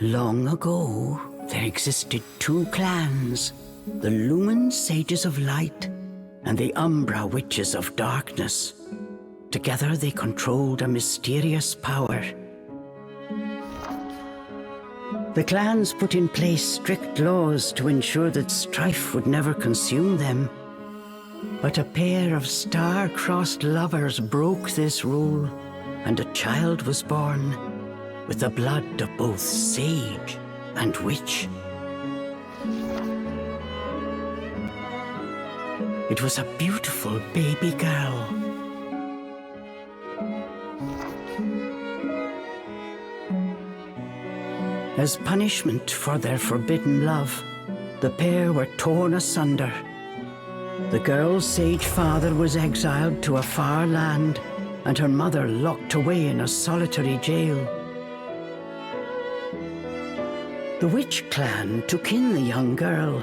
Long ago, there existed two clans, the Lumen Sages of Light and the Umbra Witches of Darkness. Together they controlled a mysterious power. The clans put in place strict laws to ensure that strife would never consume them. But a pair of star-crossed lovers broke this rule, and a child was born with the blood of both sage and witch. It was a beautiful baby girl. As punishment for their forbidden love, the pair were torn asunder. The girl's sage father was exiled to a far land, and her mother locked away in a solitary jail. The witch clan took in the young girl,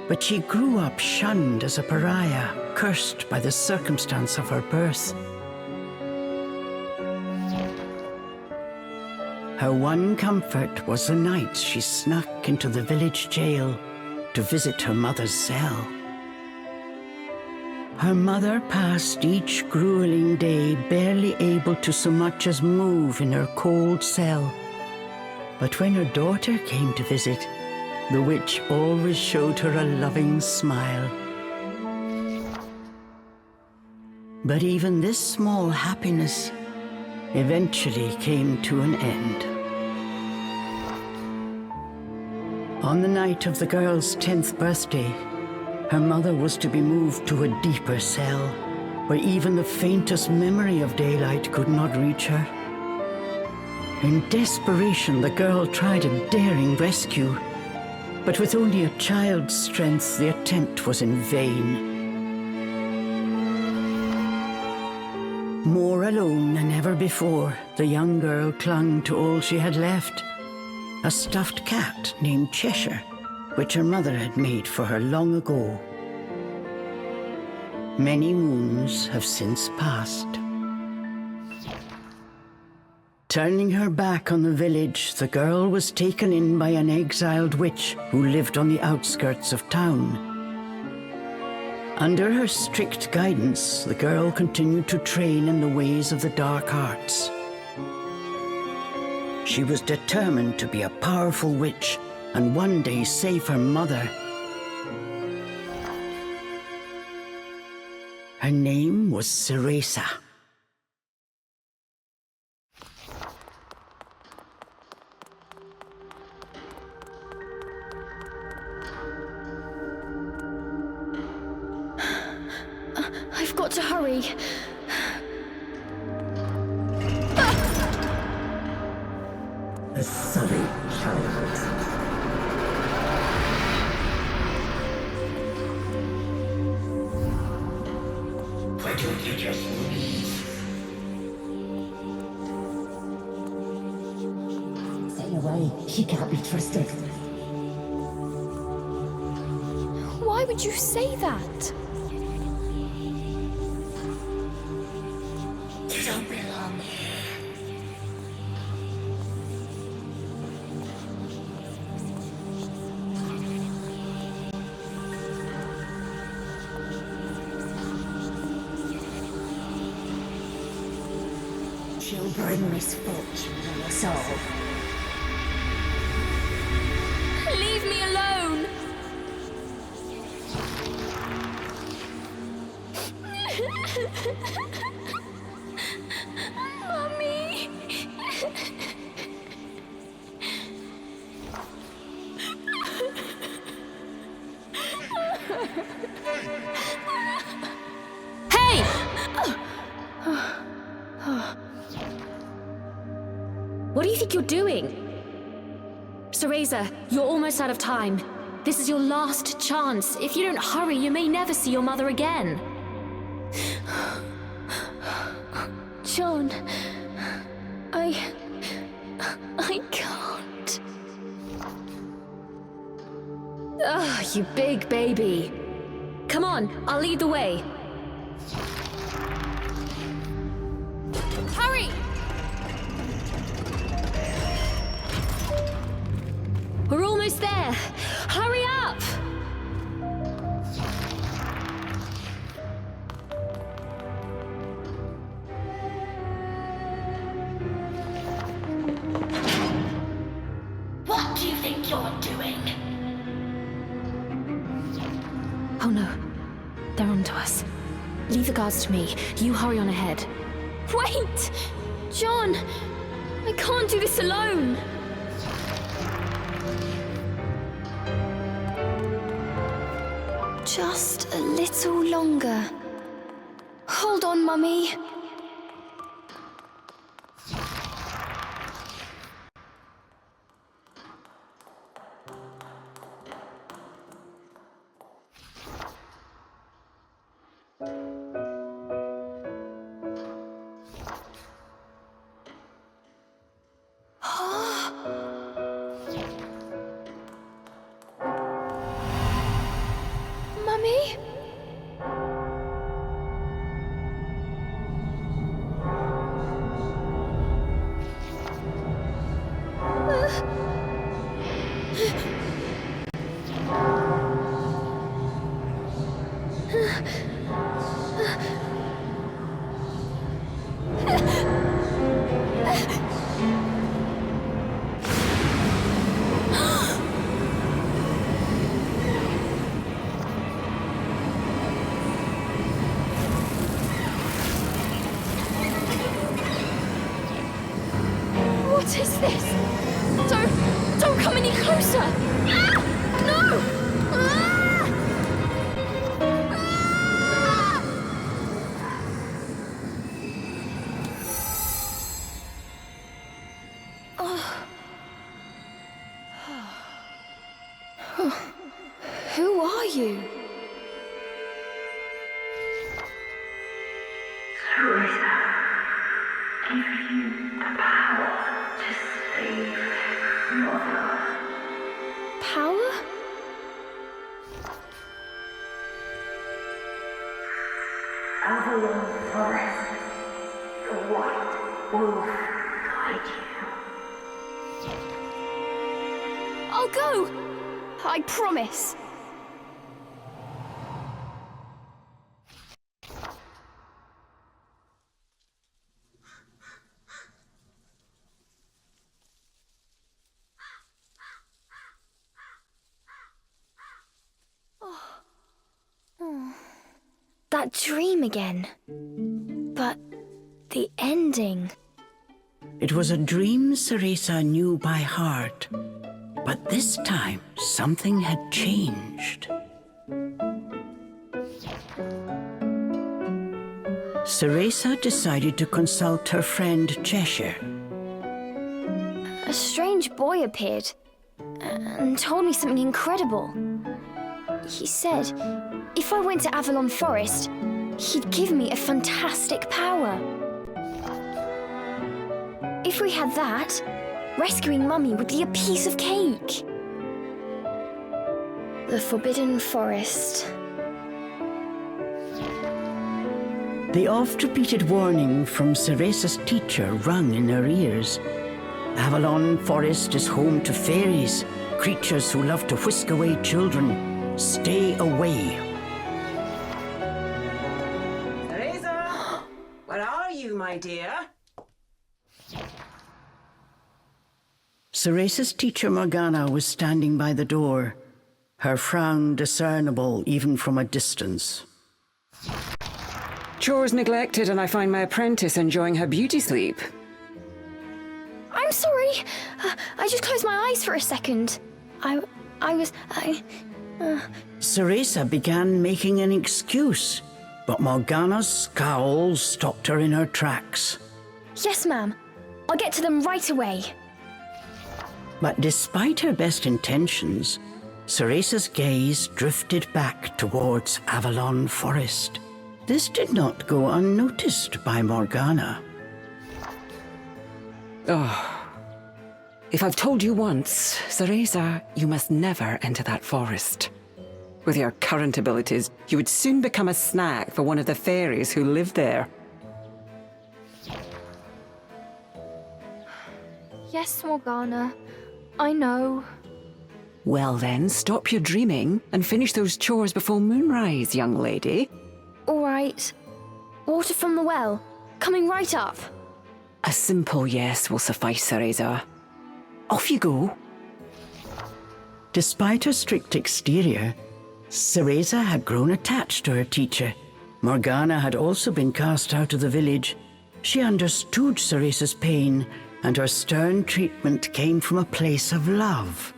but she grew up shunned as a pariah, cursed by the circumstance of her birth. Her one comfort was the nights she snuck into the village jail to visit her mother's cell. Her mother passed each grueling day barely able to so much as move in her cold cell. But when her daughter came to visit, the witch always showed her a loving smile. But even this small happiness eventually came to an end. On the night of the girl's 10th birthday, her mother was to be moved to a deeper cell, where even the faintest memory of daylight could not reach her. In desperation, the girl tried a daring rescue, but with only a child's strength, the attempt was in vain. More alone than ever before, the young girl clung to all she had left, a stuffed cat named Cheshire, which her mother had made for her long ago. Many moons have since passed. Turning her back on the village, the girl was taken in by an exiled witch who lived on the outskirts of town. Under her strict guidance, the girl continued to train in the ways of the dark arts. She was determined to be a powerful witch and one day save her mother. Her name was Cereza. I've got to hurry. A sullied child. Why don't you just leave? Stay away. She can't be trusted. Why would you say that? You don't belong here. She'll bring misfortune on us all. Leave me alone! Mummy! Hey! What do you think you're doing? Cereza, you're almost out of time. This is your last chance. If you don't hurry, you may never see your mother again. John, I can't. Ugh, you big baby. Come on, I'll lead the way. Hurry! almost there. Hurry up! What do you think you're doing? Oh no, they're onto us. Leave the guards to me. You hurry on ahead. Wait! John! I can't do this alone! Just a little longer. Hold on, Mummy. Mummy? What is this? Don't come any closer! Ah! No! Ah! Ah! Oh. Who are you? Cereza, give you the power to save Mother. Power? Avalon Forest, the White Wolf guide you. I'll go! I promise. That dream again. But the ending. It was a dream Cereza knew by heart. But this time, something had changed. Cereza decided to consult her friend Cheshire. A strange boy appeared and told me something incredible. He said if I went to Avalon Forest, he'd give me a fantastic power. If we had that, rescuing Mummy would be a piece of cake. The Forbidden Forest. The oft-repeated warning from Cereza's teacher rung in her ears. Avalon Forest is home to fairies, creatures who love to whisk away children. Stay away. Cereza! Where are you, my dear? Cereza's teacher Morgana was standing by the door, her frown discernible even from a distance. Chore's neglected and I find my apprentice enjoying her beauty sleep. I'm sorry. I just closed my eyes for a second. Cereza began making an excuse, but Morgana's scowl stopped her in her tracks. Yes, ma'am. I'll get to them right away. But despite her best intentions, Cereza's gaze drifted back towards Avalon Forest. This did not go unnoticed by Morgana. Oh. If I've told you once, Cereza, you must never enter that forest. With your current abilities, you would soon become a snack for one of the fairies who live there. Yes, Morgana. I know. Well then, stop your dreaming and finish those chores before moonrise, young lady. All right. Water from the well. Coming right up. A simple yes will suffice, Cereza. Off you go. Despite her strict exterior, Cereza had grown attached to her teacher. Morgana had also been cast out of the village. She understood Cereza's pain, and her stern treatment came from a place of love.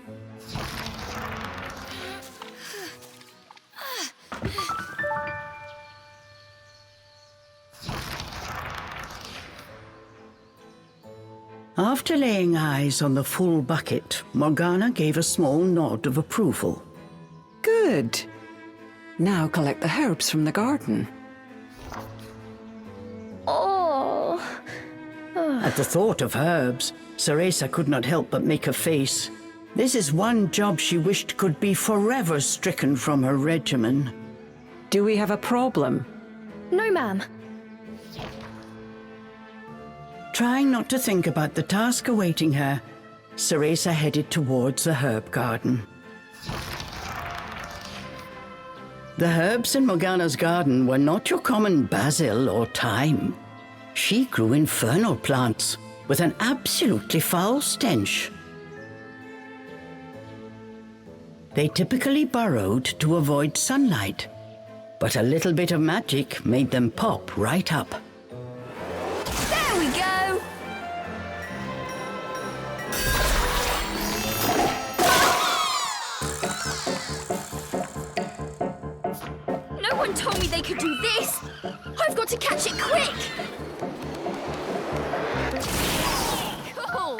After laying eyes on the full bucket, Morgana gave a small nod of approval. Good. Now collect the herbs from the garden. Oh. At the thought of herbs, Cereza could not help but make a face. This is one job she wished could be forever stricken from her regimen. Do we have a problem? No, ma'am. Trying not to think about the task awaiting her, Cereza headed towards the herb garden. The herbs in Morgana's garden were not your common basil or thyme. She grew infernal plants with an absolutely foul stench. They typically burrowed to avoid sunlight, but a little bit of magic made them pop right up. There we go! No one told me they could do this! I've got to catch it quick! Cool!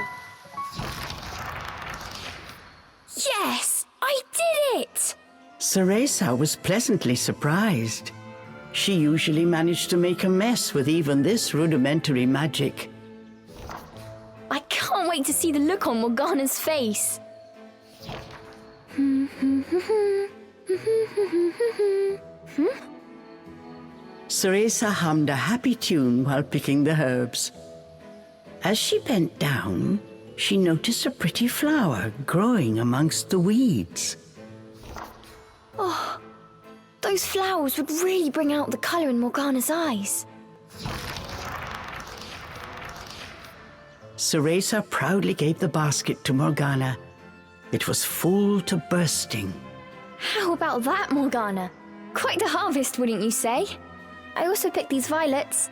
Yes! I did it! Cereza was pleasantly surprised. She usually managed to make a mess with even this rudimentary magic. I can't wait to see the look on Morgana's face. Cereza hummed a happy tune while picking the herbs. As she bent down, she noticed a pretty flower growing amongst the weeds. Those flowers would really bring out the colour in Morgana's eyes. Cereza proudly gave the basket to Morgana. It was full to bursting. How about that, Morgana? Quite the harvest, wouldn't you say? I also picked these violets.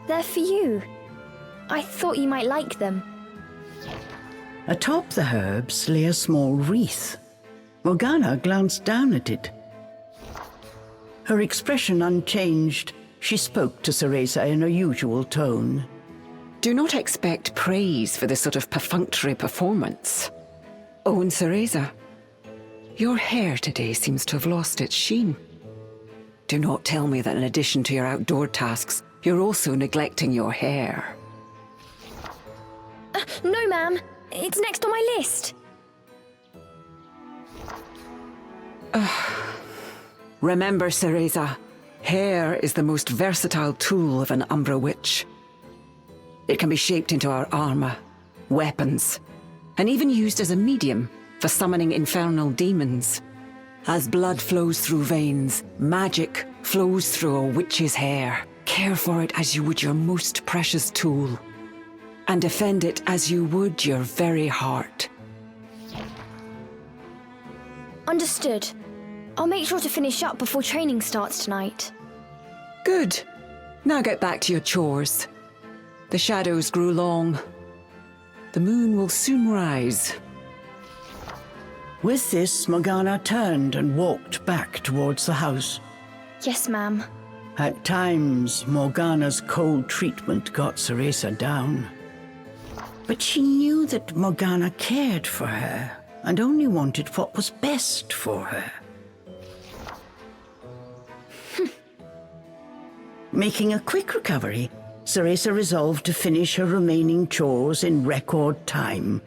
They're for you. I thought you might like them. Atop the herbs lay a small wreath. Morgana glanced down at it. Her expression unchanged, she spoke to Cereza in her usual tone. Do not expect praise for this sort of perfunctory performance. Oh, and Cereza, your hair today seems to have lost its sheen. Do not tell me that in addition to your outdoor tasks, you're also neglecting your hair. No, ma'am. It's next on my list. Remember, Cereza, hair is the most versatile tool of an Umbra witch. It can be shaped into our armor, weapons, and even used as a medium for summoning infernal demons. As blood flows through veins, magic flows through a witch's hair. Care for it as you would your most precious tool, and defend it as you would your very heart. Understood. I'll make sure to finish up before training starts tonight. Good. Now get back to your chores. The shadows grew long. The moon will soon rise. With this, Morgana turned and walked back towards the house. Yes, ma'am. At times, Morgana's cold treatment got Cereza down. But she knew that Morgana cared for her and only wanted what was best for her. Making a quick recovery, Cereza resolved to finish her remaining chores in record time.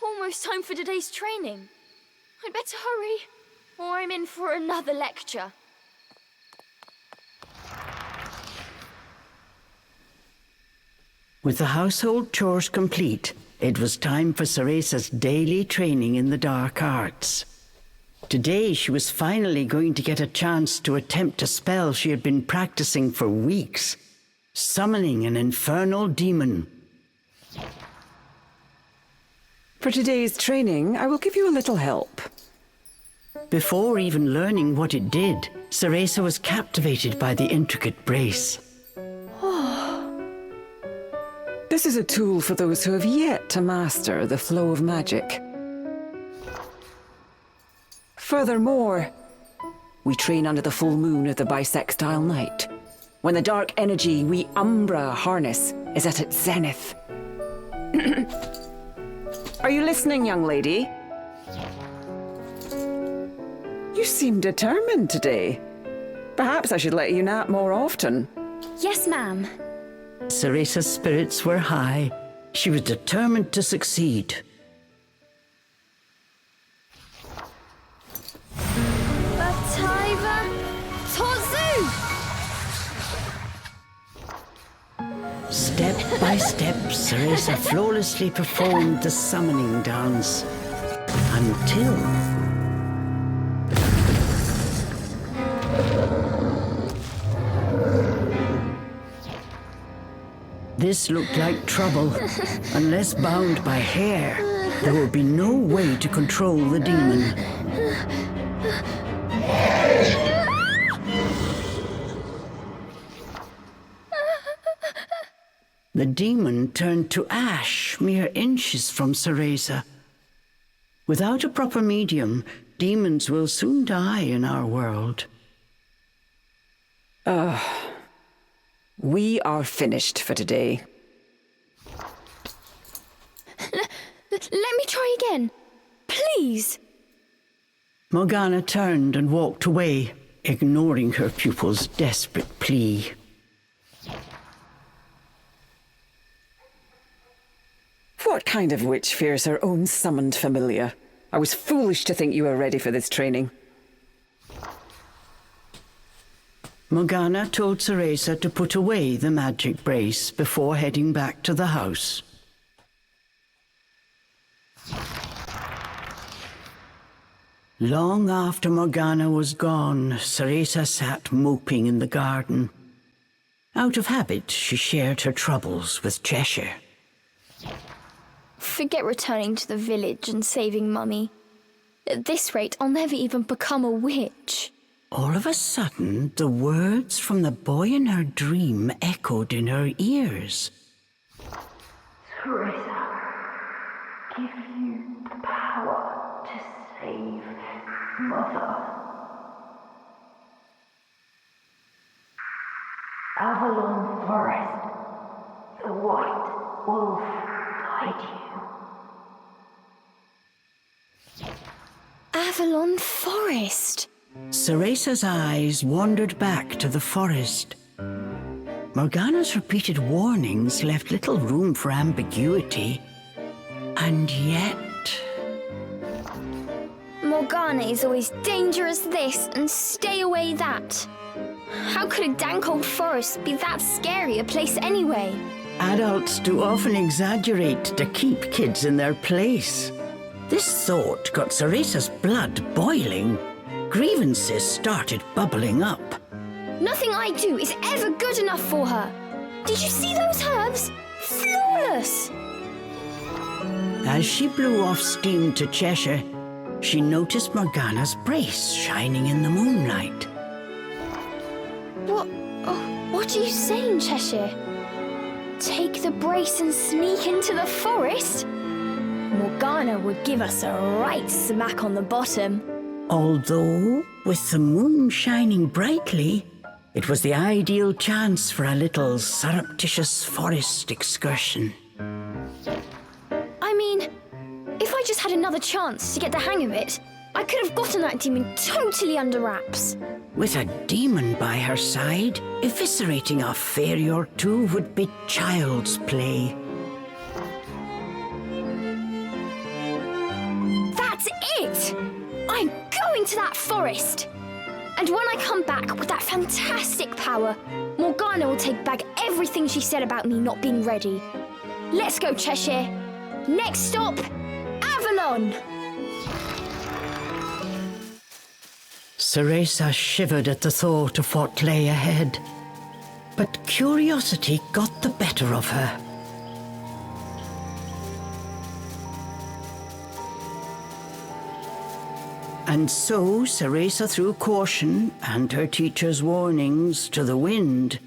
Almost time for today's training. I'd better hurry, or I'm in for another lecture. With the household chores complete, it was time for Cereza's daily training in the dark arts. Today she was finally going to get a chance to attempt a spell she had been practicing for weeks, summoning an infernal demon. For today's training, I will give you a little help. Before even learning what it did, Cereza was captivated by the intricate brace. This is a tool for those who have yet to master the flow of magic. Furthermore, we train under the full moon of the bisextile night, when the dark energy we Umbra harness is at its zenith. Are you listening, young lady? You seem determined today. Perhaps I should let you nap more often. Yes, ma'am. Cereza's spirits were high. She was determined to succeed. Bataiva Tozu! Step by step, Cereza flawlessly performed the summoning dance. Until... This looked like trouble. Unless bound by hair, there would be no way to control the demon. The demon turned to ash mere inches from Cereza. Without a proper medium, demons will soon die in our world. We are finished for today. Let me try again. Please. Morgana turned and walked away, ignoring her pupil's desperate plea. What kind of witch fears her own summoned familiar? I was foolish to think you were ready for this training. Morgana told Cereza to put away the magic brace before heading back to the house. Long after Morgana was gone, Cereza sat moping in the garden. Out of habit, she shared her troubles with Cheshire. Forget returning to the village and saving Mummy. At this rate, I'll never even become a witch. All of a sudden, the words from the boy in her dream echoed in her ears. Cereza, give you the power to save Mother. Avalon Forest, the White Wolf guide you. Avalon Forest. Cereza's eyes wandered back to the forest. Morgana's repeated warnings left little room for ambiguity. And yet... Morgana is always dangerous this and stay away that. How could a dank old forest be that scary a place anyway? Adults do often exaggerate to keep kids in their place. This thought got Cereza's blood boiling. Grievances started bubbling up. Nothing I do is ever good enough for her. Did you see those herbs? Flawless! As she blew off steam to Cheshire, she noticed Morgana's brace shining in the moonlight. What are you saying, Cheshire? Take the brace and sneak into the forest? Morgana would give us a right smack on the bottom. Although, with the moon shining brightly, it was the ideal chance for a little surreptitious forest excursion. I mean, if I just had another chance to get the hang of it, I could have gotten that demon totally under wraps. With a demon by her side, eviscerating a fairy or two would be child's play. That's it! into that forest. And when I come back with that fantastic power, Morgana will take back everything she said about me not being ready. Let's go, Cheshire. Next stop, Avalon! Cereza shivered at the thought of what lay ahead, but curiosity got the better of her. And so Cereza threw caution and her teacher's warnings to the wind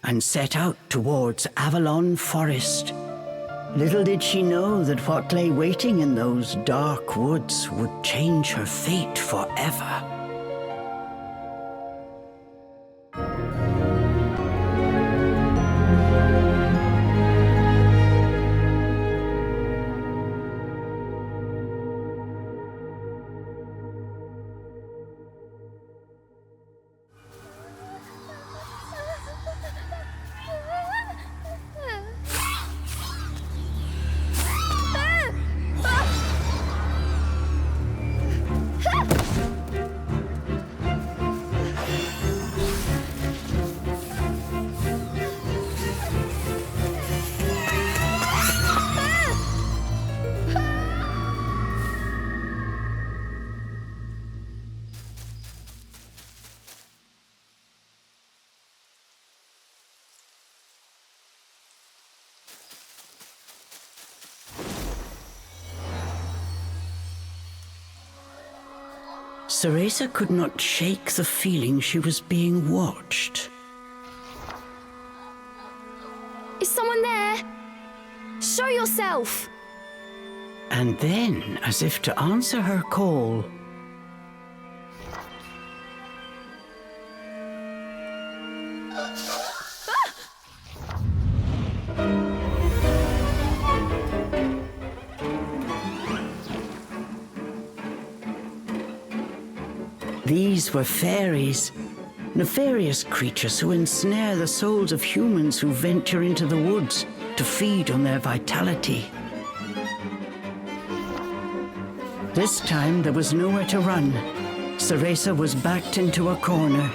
and set out towards Avalon Forest. Little did she know that what lay waiting in those dark woods would change her fate forever. Cereza could not shake the feeling she was being watched. Is someone there? Show yourself! And then, as if to answer her call, these were fairies, nefarious creatures who ensnare the souls of humans who venture into the woods to feed on their vitality. This time there was nowhere to run. Cereza was backed into a corner.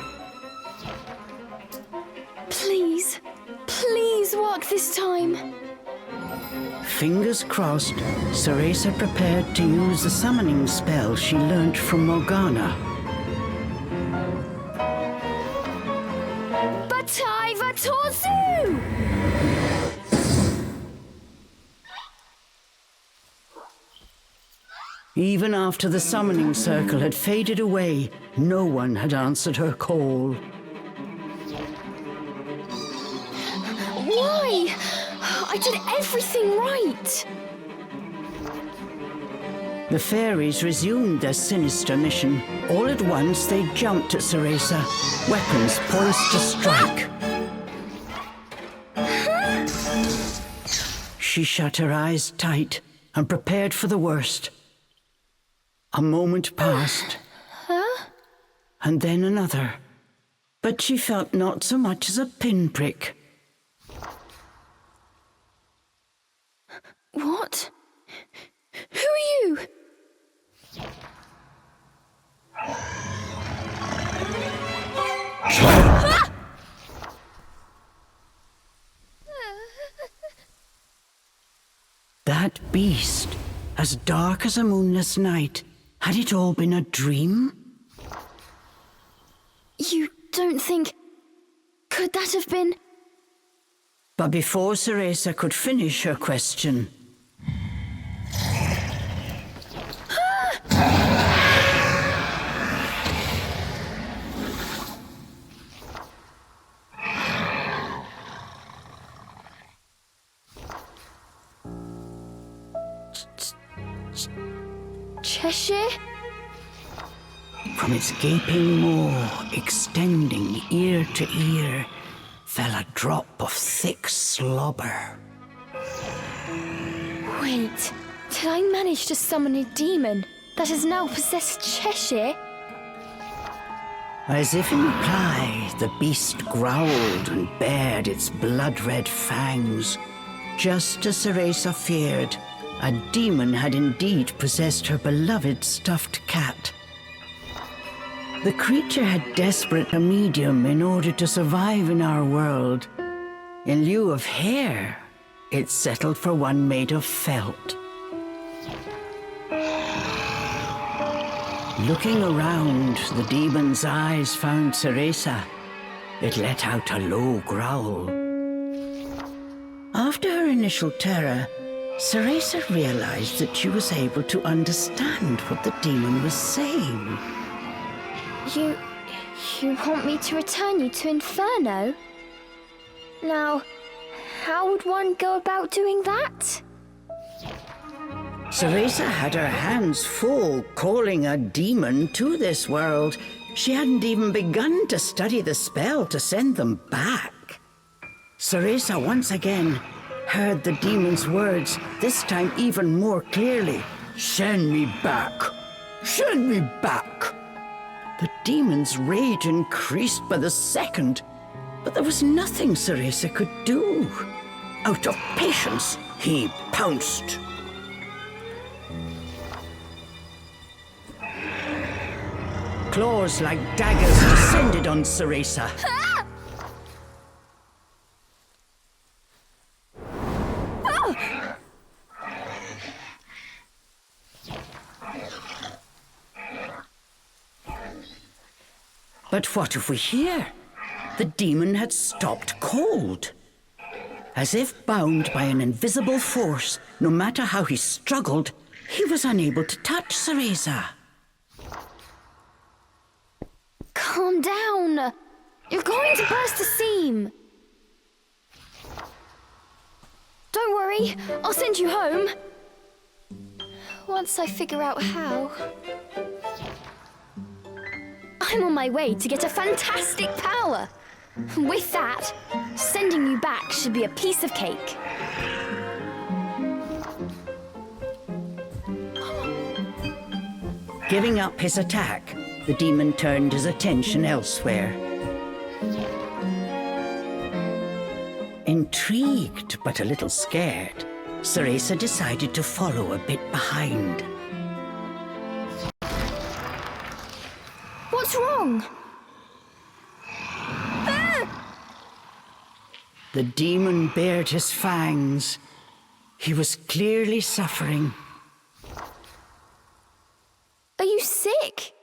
Please, please work this time. Fingers crossed, Cereza prepared to use the summoning spell she learnt from Morgana. Even after the summoning circle had faded away, no one had answered her call. Why? I did everything right. The fairies resumed their sinister mission. All at once they jumped at Cereza, weapons poised to strike. She shut her eyes tight and prepared for the worst. A moment passed, and then another, but she felt not so much as a pinprick. What? Who are you? That beast, as dark as a moonless night, had it all been a dream? You don't think... Could that have been... But before Cereza could finish her question... Cheshire? From its gaping maw, extending ear to ear, fell a drop of thick slobber. Wait, did I manage to summon a demon that has now possessed Cheshire? As if in reply, the beast growled and bared its blood-red fangs. Just as Cereza feared, a demon had indeed possessed her beloved stuffed cat. The creature had desperate a medium in order to survive in our world. In lieu of hair, it settled for one made of felt. Looking around, the demon's eyes found Cereza. It let out a low growl. After her initial terror, Cereza realized that she was able to understand what the demon was saying. You want me to return you to Inferno? Now, how would one go about doing that? Cereza had her hands full calling a demon to this world. She hadn't even begun to study the spell to send them back. Cereza once again heard the demon's words, this time even more clearly. Send me back! Send me back! The demon's rage increased by the second, but there was nothing Cereza could do. Out of patience, he pounced. Claws like daggers descended on Cereza. But what if we hear? The demon had stopped cold. As if bound by an invisible force, no matter how he struggled, he was unable to touch Cereza. Calm down. You're going to burst a seam. Don't worry, I'll send you home. Once I figure out how. I'm on my way to get a fantastic power. With that, sending you back should be a piece of cake. Giving up his attack, the demon turned his attention elsewhere. Intrigued but a little scared, Cereza decided to follow a bit behind. What's wrong? The demon bared his fangs. He was clearly suffering. Are you sick?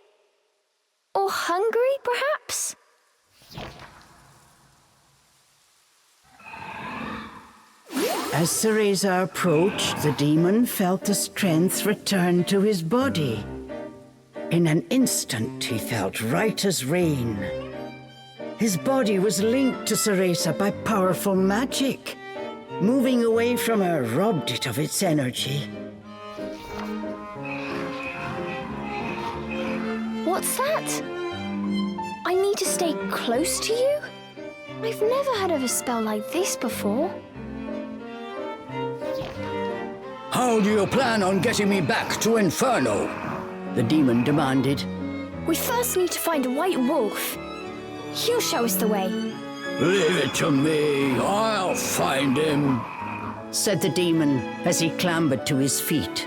Or hungry, perhaps? As Cereza approached, the demon felt the strength return to his body. In an instant, he felt right as rain. His body was linked to Cereza by powerful magic. Moving away from her robbed it of its energy. What's that? I need to stay close to you? I've never heard of a spell like this before. How do you plan on getting me back to Inferno? The demon demanded. We first need to find a white wolf. He'll show us the way. Leave it to me. I'll find him, said the demon as he clambered to his feet.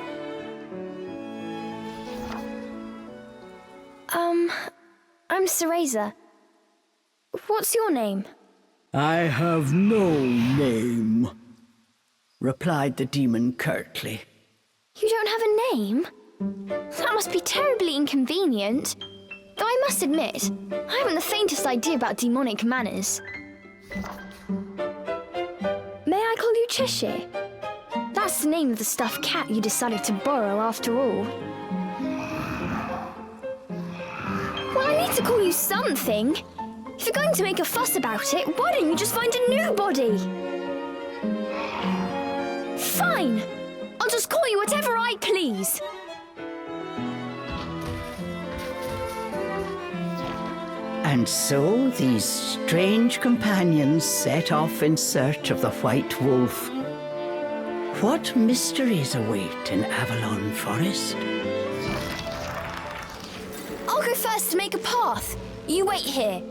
I'm Cereza. What's your name? I have no name, replied the demon curtly. You don't have a name? That must be terribly inconvenient. Though I must admit, I haven't the faintest idea about demonic manners. May I call you Cheshire? That's the name of the stuffed cat you decided to borrow after all. Well, I need to call you something. If you're going to make a fuss about it, why don't you just find a new body? Fine! I'll just call you whatever I please. And so these strange companions set off in search of the White Wolf. What mysteries await in Avalon Forest? I'll go first to make a path. You wait here.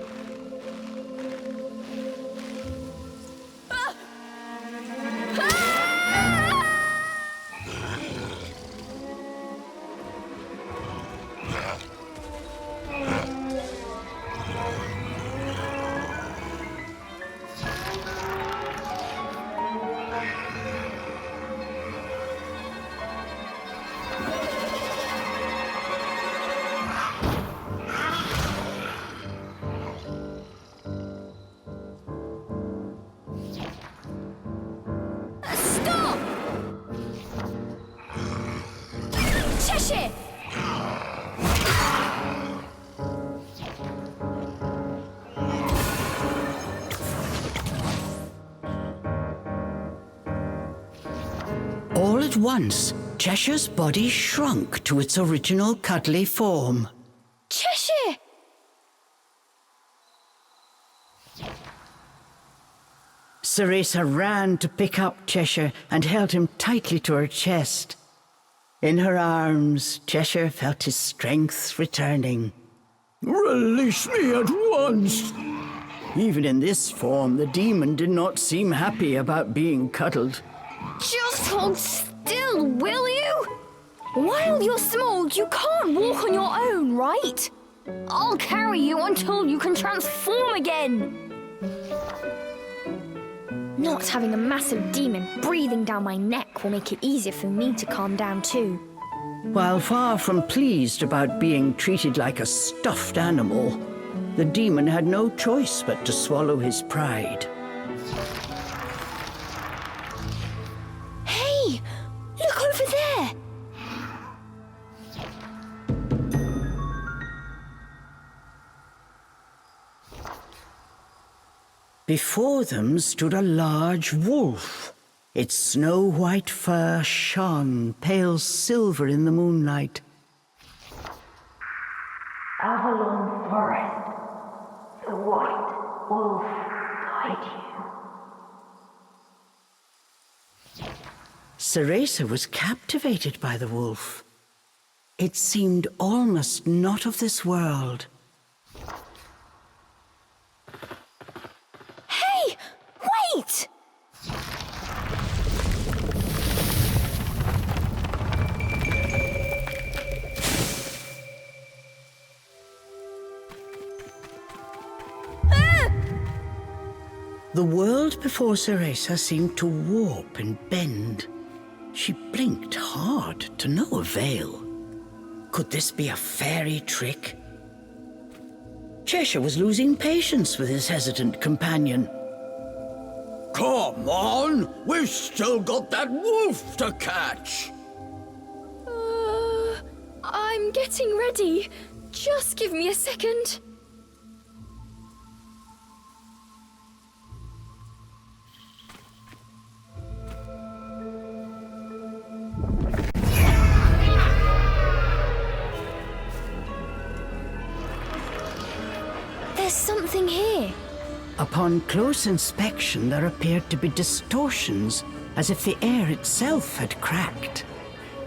Cheshire! All at once, Cheshire's body shrunk to its original cuddly form. Cheshire! Cereza ran to pick up Cheshire and held him tightly to her chest. In her arms, Cheshire felt his strength returning. Release me at once! Even in this form, the demon did not seem happy about being cuddled. Just hold still, will you? While you're small, you can't walk on your own, right? I'll carry you until you can transform again. Not having a massive demon breathing down my neck will make it easier for me to calm down too. While far from pleased about being treated like a stuffed animal, the demon had no choice but to swallow his pride. Hey! Look over there! Before them stood a large wolf. Its snow-white fur shone pale silver in the moonlight. Avalon Forest. The white wolf guide you. Cereza was captivated by the wolf. It seemed almost not of this world. Hey! Wait! The world before Cereza seemed to warp and bend. She blinked hard to no avail. Could this be a fairy trick? Cheshire was losing patience with his hesitant companion. Come on! We've still got that wolf to catch! I'm getting ready. Just give me a second. There's something here. Upon close inspection, there appeared to be distortions, as if the air itself had cracked.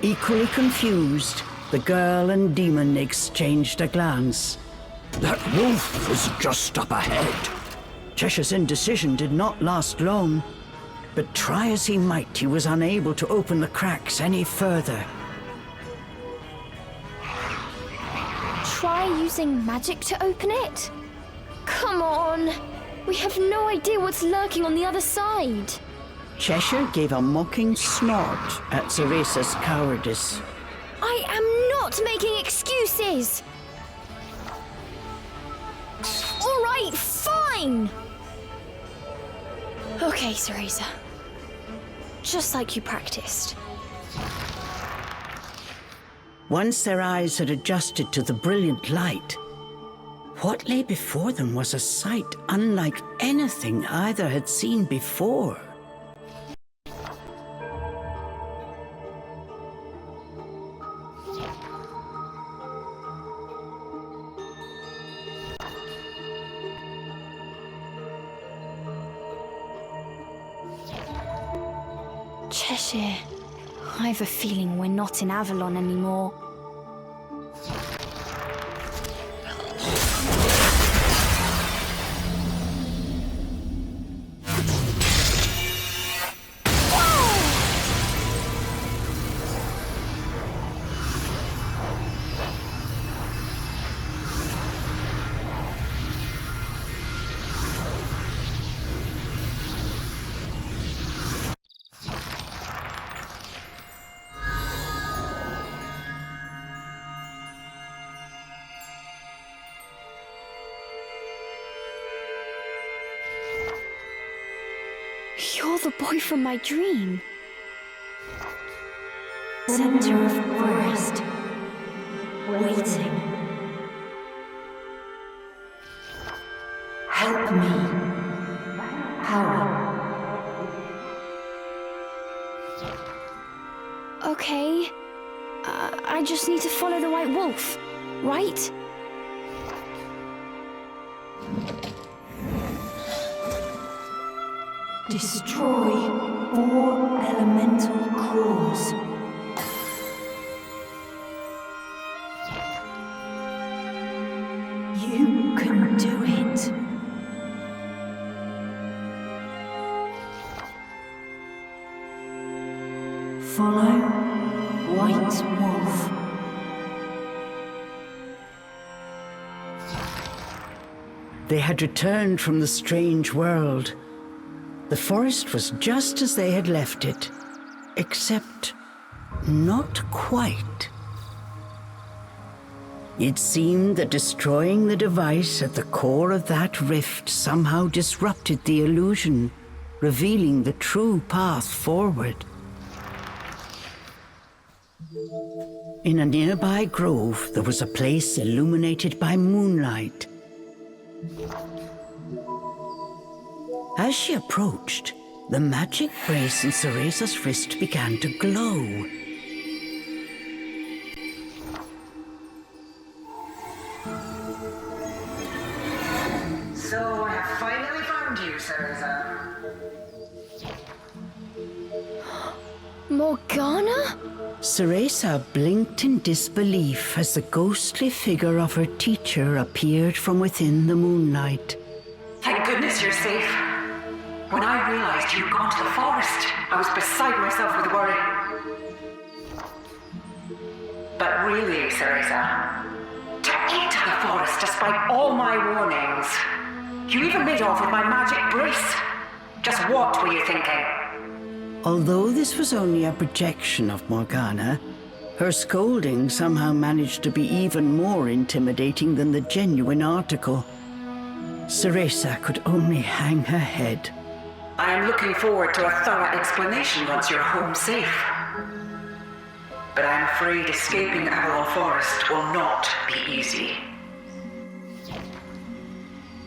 Equally confused, the girl and demon exchanged a glance. That wolf is just up ahead. Cheshire's indecision did not last long, but try as he might, he was unable to open the cracks any further. Try using magic to open it? Come on! We have no idea what's lurking on the other side. Cheshire gave a mocking snort at Cereza's cowardice. I am not making excuses! All right, fine! Okay, Cereza. Just like you practiced. Once their eyes had adjusted to the brilliant light, what lay before them was a sight unlike anything either had seen before. Cheshire, I have a feeling we're not in Avalon anymore. You're the boy from my dream. Center of forest. I just need to follow the White Wolf, right? Destroy 4 elemental cores. You can do it. Follow White Wolf. They had returned from the strange world. The forest was just as they had left it, except not quite. It seemed that destroying the device at the core of that rift somehow disrupted the illusion, revealing the true path forward. In a nearby grove, there was a place illuminated by moonlight. As she approached, the magic brace in Cereza's wrist began to glow. So I have finally found you, Cereza. Morgana? Cereza blinked in disbelief as the ghostly figure of her teacher appeared from within the moonlight. Thank goodness you're safe. When I realized you'd gone to the forest, I was beside myself with worry. But really, Cereza, to enter the forest despite all my warnings, you even made off with my magic brace. Just what were you thinking? Although this was only a projection of Morgana, her scolding somehow managed to be even more intimidating than the genuine article. Cereza could only hang her head. I am looking forward to a thorough explanation once you're home safe. But I'm afraid escaping Avalon Forest will not be easy.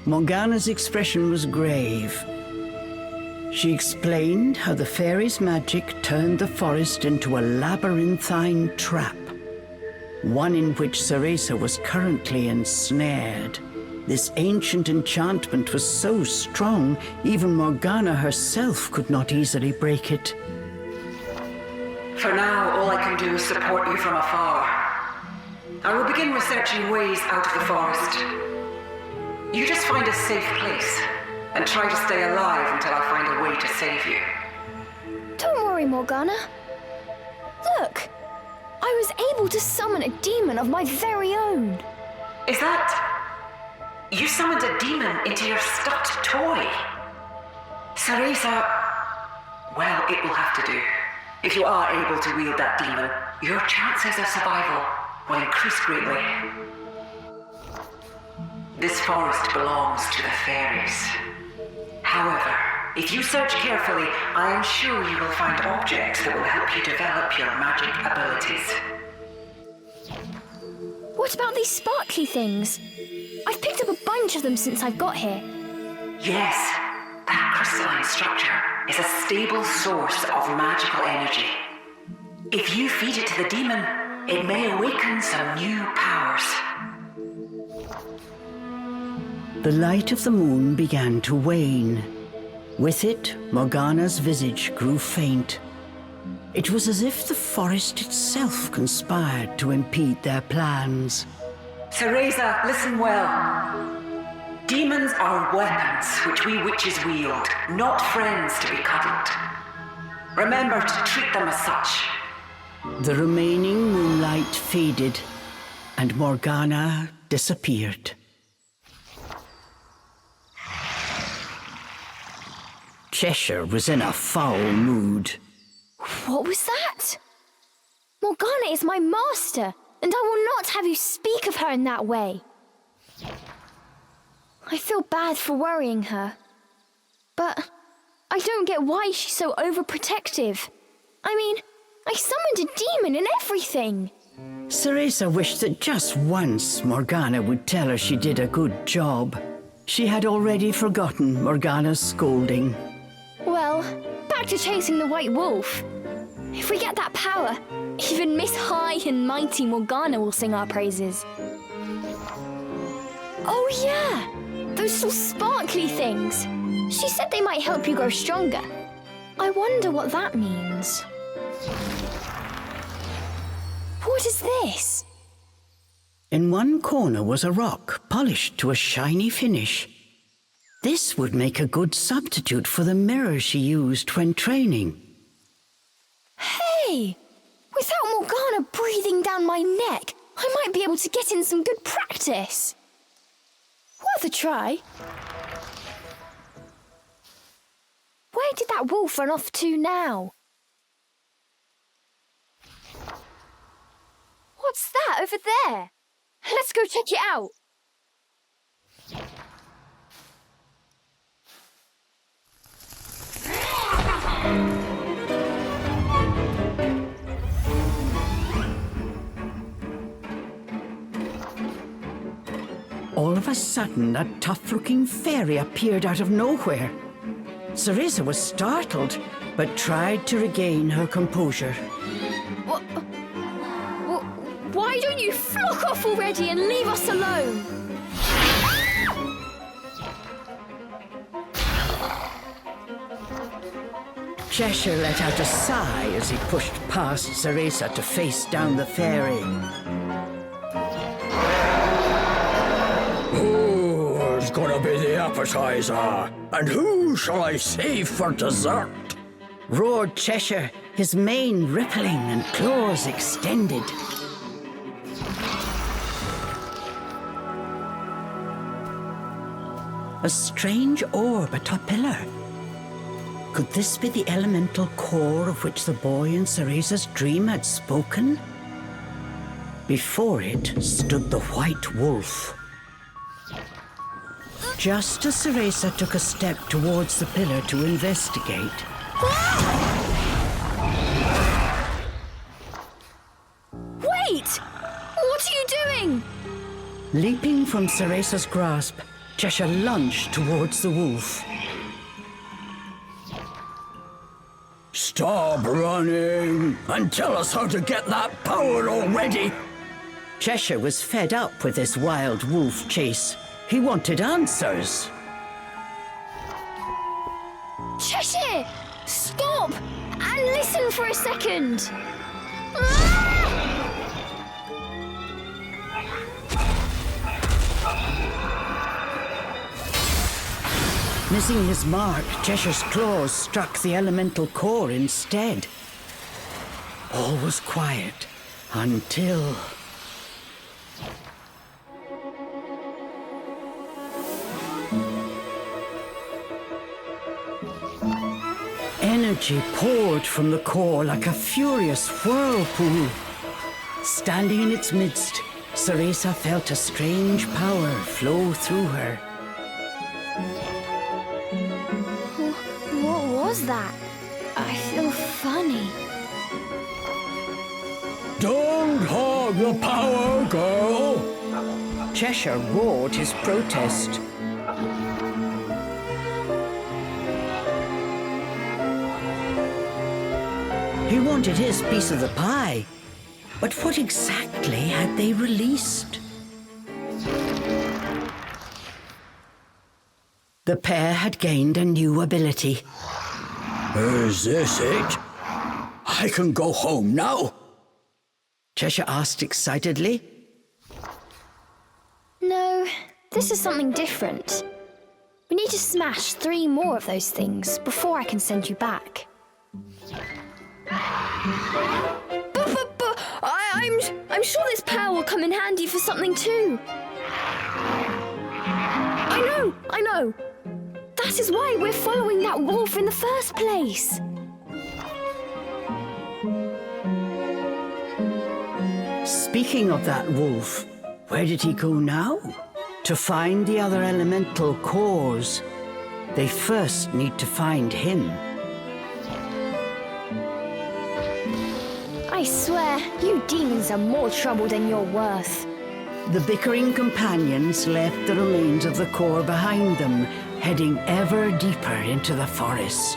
Morgana's expression was grave. She explained how the fairy's magic turned the forest into a labyrinthine trap, one in which Cereza was currently ensnared. This ancient enchantment was so strong, even Morgana herself could not easily break it. For now, all I can do is support you from afar. I will begin researching ways out of the forest. You just find a safe place, and try to stay alive until I find a way to save you. Don't worry, Morgana. Look! I was able to summon a demon of my very own. Is that... You summoned a demon into your stuffed toy? Cereza... Well, it will have to do. If you are able to wield that demon, your chances of survival will increase greatly. This forest belongs to the fairies. However, if you search carefully, I am sure you will find objects that will help you develop your magic abilities. What about these sparkly things? I've picked up a bunch of them since I've got here. Yes, that crystalline structure is a stable source of magical energy. If you feed it to the demon, it may awaken some new powers. The light of the moon began to wane. With it, Morgana's visage grew faint. It was as if the forest itself conspired to impede their plans. Cereza, listen well. Demons are weapons which we witches wield, not friends to be cuddled. Remember to treat them as such. The remaining moonlight faded, and Morgana disappeared. Cheshire was in a foul mood. What was that? Morgana is my master, and I will not have you speak of her in that way. I feel bad for worrying her, but I don't get why she's so overprotective. I mean, I summoned a demon and everything. Cereza wished that just once Morgana would tell her she did a good job. She had already forgotten Morgana's scolding. Well, back to chasing the White Wolf. If we get that power, Even Miss High and Mighty Morgana will sing our praises. Oh yeah, those little sparkly things. She said they might help you grow stronger. I wonder what that means. What is this? In one corner was a rock, polished to a shiny finish. This would make a good substitute for the mirror she used when training. Hey! Without Morgana breathing down my neck, I might be able to get in some good practice. Worth a try. Where did that wolf run off to now? What's that over there? Let's go check it out. All of a sudden, a tough-looking fairy appeared out of nowhere. Cereza was startled, but tried to regain her composure. Why don't you flock off already and leave us alone? Cheshire let out a sigh as he pushed past Cereza to face down the fairy. Who's gonna be the appetizer? And who shall I save for dessert? Roared Cheshire, his mane rippling and claws extended. A strange orb atop pillar. Could this be the elemental core of which the boy in Cereza's dream had spoken? Before it stood the white wolf. Just as Cereza took a step towards the pillar to investigate, Wait! What are you doing? leaping from Cereza's grasp, Cheshire lunged towards the wolf. Stop running and tell us how to get that power already. Cheshire was fed up with this wild wolf chase. He wanted answers. Cheshire! Stop! And listen for a second! Ah! Missing his mark, Cheshire's claws struck the elemental core instead. All was quiet until... Energy poured from the core like a furious whirlpool. Standing in its midst, Cereza felt a strange power flow through her. What was that? I feel funny. Don't hog the power, girl. Cheshire roared his protest. He wanted his piece of the pie. But what exactly had they released? The pair had gained a new ability. Is this it? I can go home now. Cheshire asked excitedly. No, this is something different. We need to smash 3 more of those things before I can send you back. But I'm sure this power will come in handy for something too. I know. That is why we're following that wolf in the first place. Speaking of that wolf, where did he go now? To find the other elemental cores, they first need to find him. I swear, you demons are more trouble than you're worth. The bickering companions left the remains of the core behind them, heading ever deeper into the forest.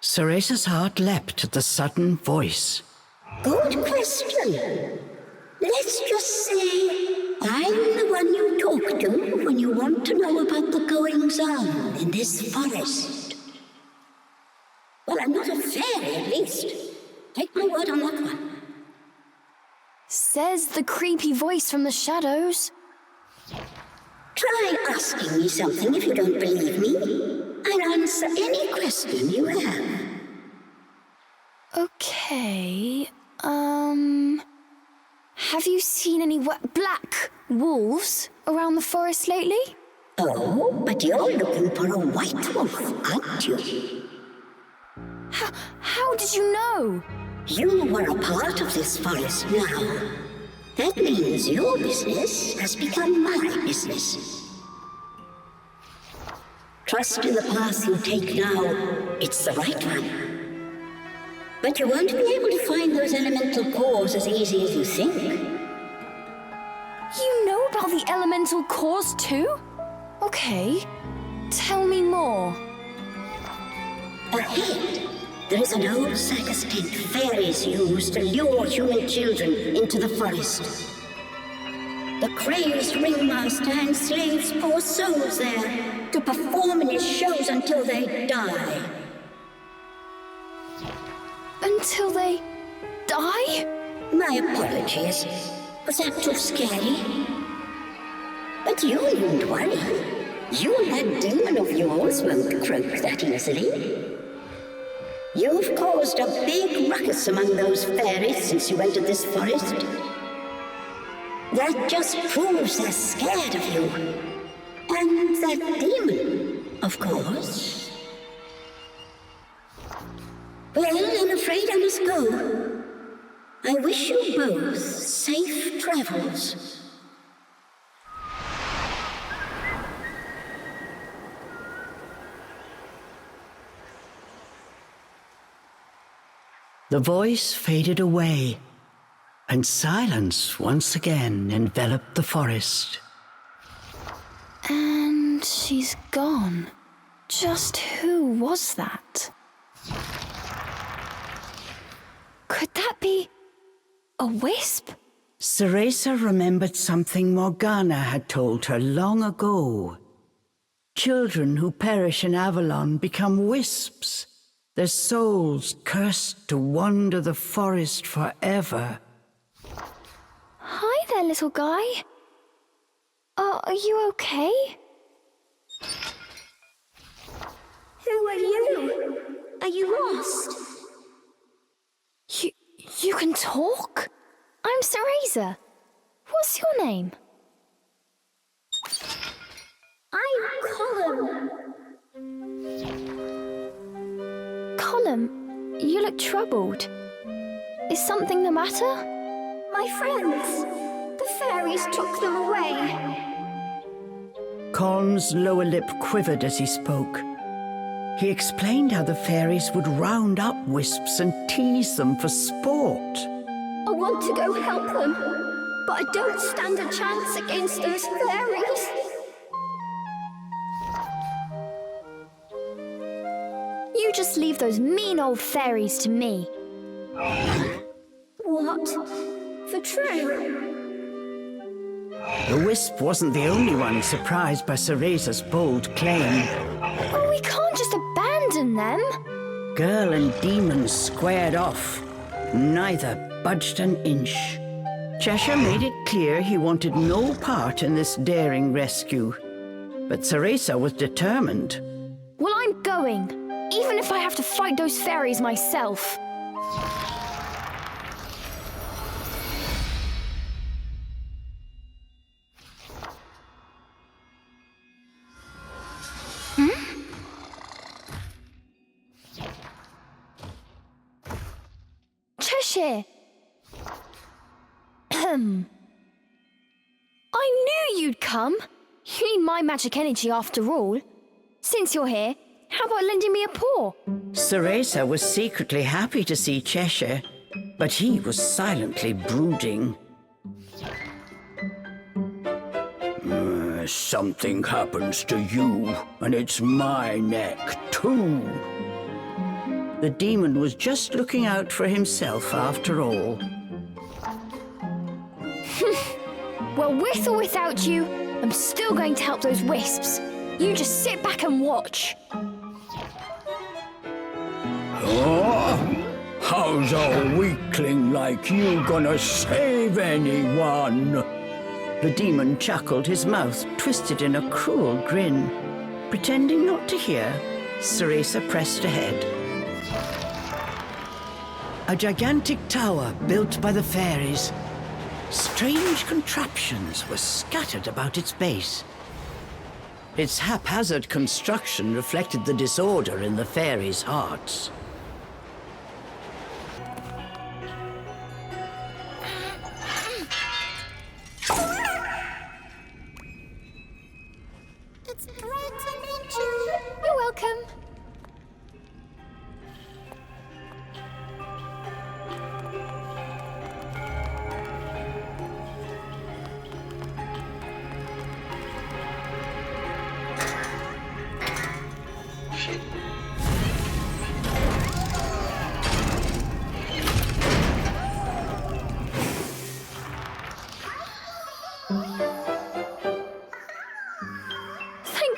Cereza's heart leapt at the sudden voice. Good question. Let's just say I'm the one you talk to when you want to know about the goings-on in this forest. Well, I'm not a fairy, at least. Take my word on that one. Says the creepy voice from the shadows. Try asking me something if you don't believe me. I'll answer any question you have. Okay, have you seen any black wolves around the forest lately? Oh, but you're looking for a white wolf, aren't you? How did you know? You were a part of this forest now. That means your business has become my business. Trust in the path you take now. It's the right one. But you won't be able to find those elemental cores as easy as you think. You know about the elemental cores too? Okay, tell me more. Ahead, there is an old circus tent fairies use to lure human children into the forest. The crazed ringmaster enslaves poor souls there to perform in his shows until they die. Until they die? My apologies. Was that too scary? But you needn't worry. You and that demon of yours won't croak that easily. You've caused a big ruckus among those fairies since you entered this forest. That just proves they're scared of you. And that demon, of course. Well, I'm afraid I must go. I wish you both safe travels. The voice faded away, and silence once again enveloped the forest. And she's gone. Just who was that? Could that be a wisp? Cereza remembered something Morgana had told her long ago. Children who perish in Avalon become wisps, their souls cursed to wander the forest forever. Hi there, little guy. Are you okay? Who are you? Are you lost? You can talk? I'm Cereza. What's your name? I'm Colin. Colin, you look troubled. Is something the matter? My friends. The fairies took them away. Colm's lower lip quivered as he spoke. He explained how the fairies would round up wisps and tease them for sport. I want to go help them, but I don't stand a chance against those fairies. You just leave those mean old fairies to me. What? For true? The wisp wasn't the only one surprised by Cereza's bold claim. Oh, we can't just abandon them. Girl and demon squared off. Neither budged an inch. Cheshire made it clear he wanted no part in this daring rescue. But Cereza was determined. Well, I'm going, even if I have to fight those fairies myself. Cheshire. I knew you'd come. You need my magic energy after all. Since you're here, how about lending me a paw? Cereza was secretly happy to see Cheshire, but he was silently brooding. Something happens to you, and it's my neck, too. The demon was just looking out for himself after all. Well, with or without you, I'm still going to help those wisps. You just sit back and watch. Oh, how's a weakling like you gonna save anyone? The demon chuckled, his mouth twisted in a cruel grin. Pretending not to hear, Cereza pressed ahead. A gigantic tower built by the fairies. Strange contraptions were scattered about its base. Its haphazard construction reflected the disorder in the fairies' hearts. It's great to meet you. You're welcome.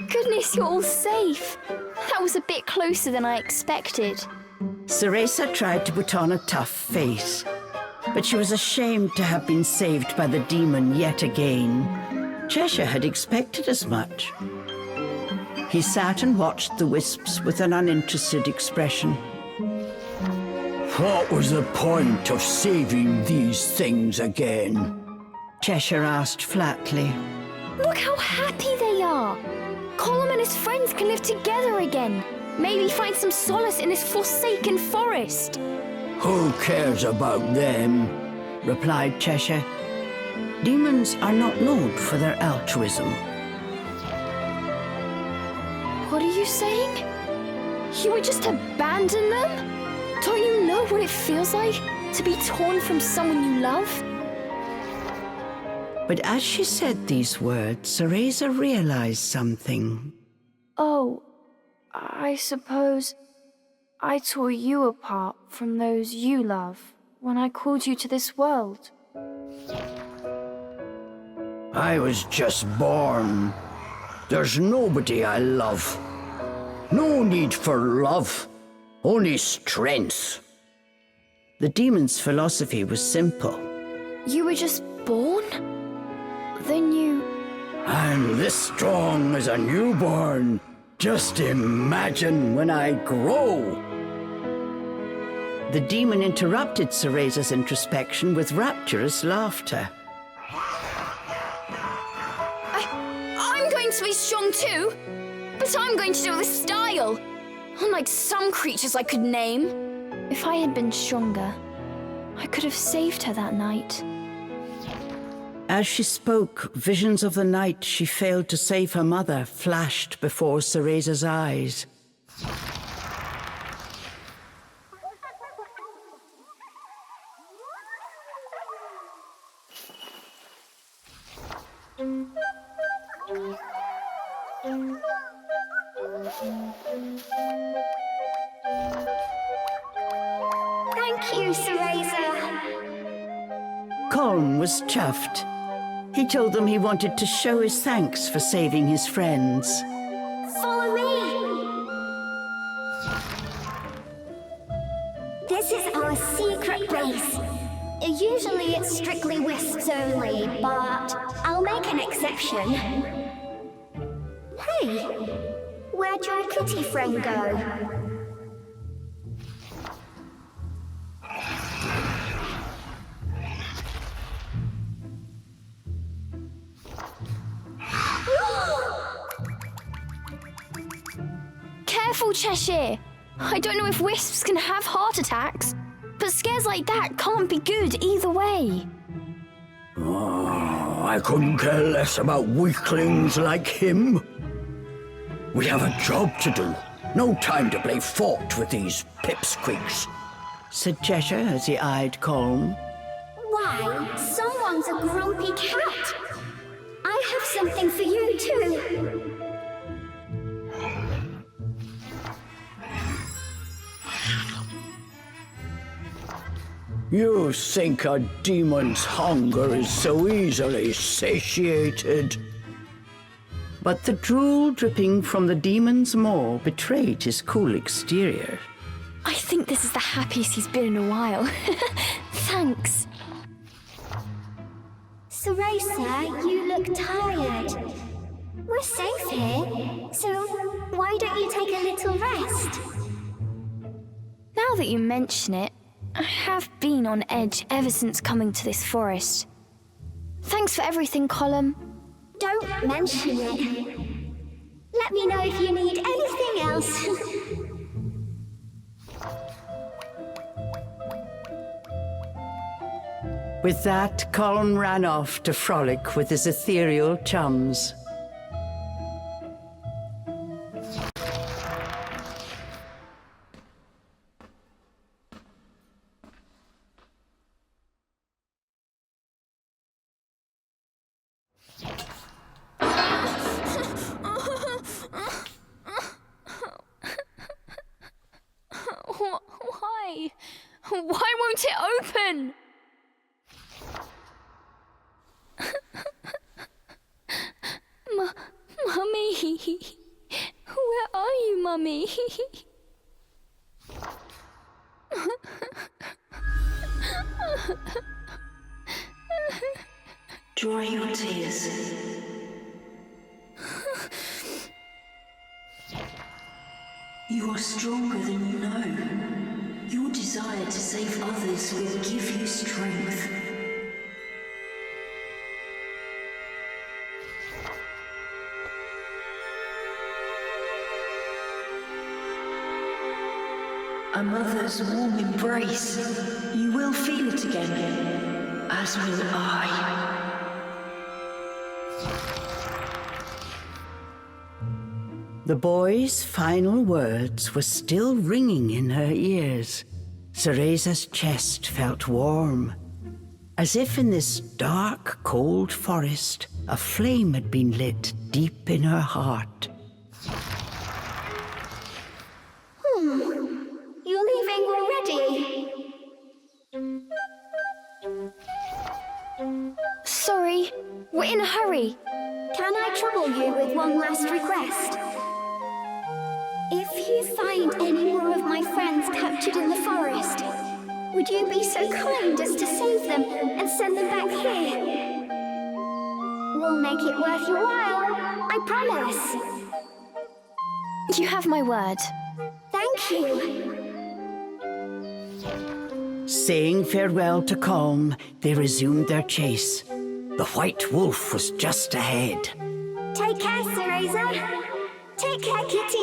Goodness, you're all safe. That was a bit closer than I expected. Cereza tried to put on a tough face, but she was ashamed to have been saved by the demon yet again. Cheshire had expected as much. He sat and watched the wisps with an uninterested expression. What was the point of saving these things again? Cheshire asked flatly. Look how happy they are. Colum and his friends can live together again. Maybe find some solace in this forsaken forest. Who cares about them? Replied Cheshire. Demons are not known for their altruism. What are you saying? You would just abandon them? Don't you know what it feels like to be torn from someone you love? But as she said these words, Cereza realized something. Oh, I suppose I tore you apart from those you love when I called you to this world. I was just born. There's nobody I love. No need for love, only strength. The demon's philosophy was simple. You were just born? Then you... I'm this strong as a newborn. Just imagine when I grow. The demon interrupted Cereza's introspection with rapturous laughter. I'm going to be strong too, but I'm going to do it with style. Unlike some creatures I could name. If I had been stronger, I could have saved her that night. As she spoke, visions of the night she failed to save her mother flashed before Cereza's eyes. Thank you, Cereza. Colm was chuffed. He told them he wanted to show his thanks for saving his friends. Follow me. This is our secret base. Usually it's strictly wisps only, but I'll make an exception. Hey, where'd your kitty friend go? Careful, Cheshire! I don't know if wisps can have heart attacks, but scares like that can't be good either way. Oh, I couldn't care less about weaklings like him. We have a job to do. No time to play fort with these pipsqueaks, said Cheshire as he eyed Colm. Why, someone's a grumpy cat. I have something for you too. You think a demon's hunger is so easily satiated? But the drool dripping from the demon's maw betrayed his cool exterior. I think this is the happiest he's been in a while. Thanks. Cereza, you look tired. We're safe here, so why don't you take a little rest? Now that you mention it, I have been on edge ever since coming to this forest. Thanks for everything, Colum. Don't mention it. Let me know if you need anything else. With that, Colin ran off to frolic with his ethereal chums. Why? Why won't it open? Mummy, where are you, Mummy? Dry your tears. You are stronger than you know. Your desire to save others will give you strength. A mother's warm embrace. You will feel it again, as will I. The boy's final words were still ringing in her ears. Cereza's chest felt warm, as if in this dark, cold forest, a flame had been lit deep in her heart. You're leaving already? Sorry, we're in a hurry. Can I trouble you with one last request? If you find any more of my friends captured in the forest, would you be so kind as to save them and send them back here? We'll make it worth your while, I promise. You have my word. Thank you. Saying farewell to Calm, they resumed their chase. The white wolf was just ahead. Take care, Cereza. Take care, Kitty.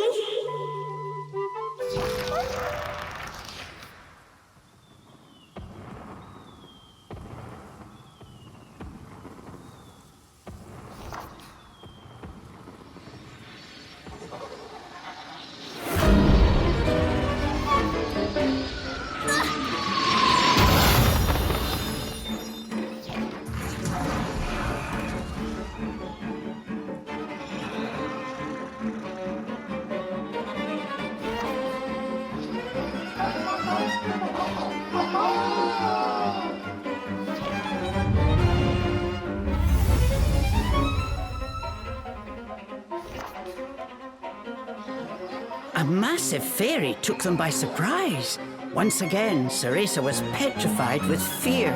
A massive fairy took them by surprise. Once again, Cereza was petrified with fear.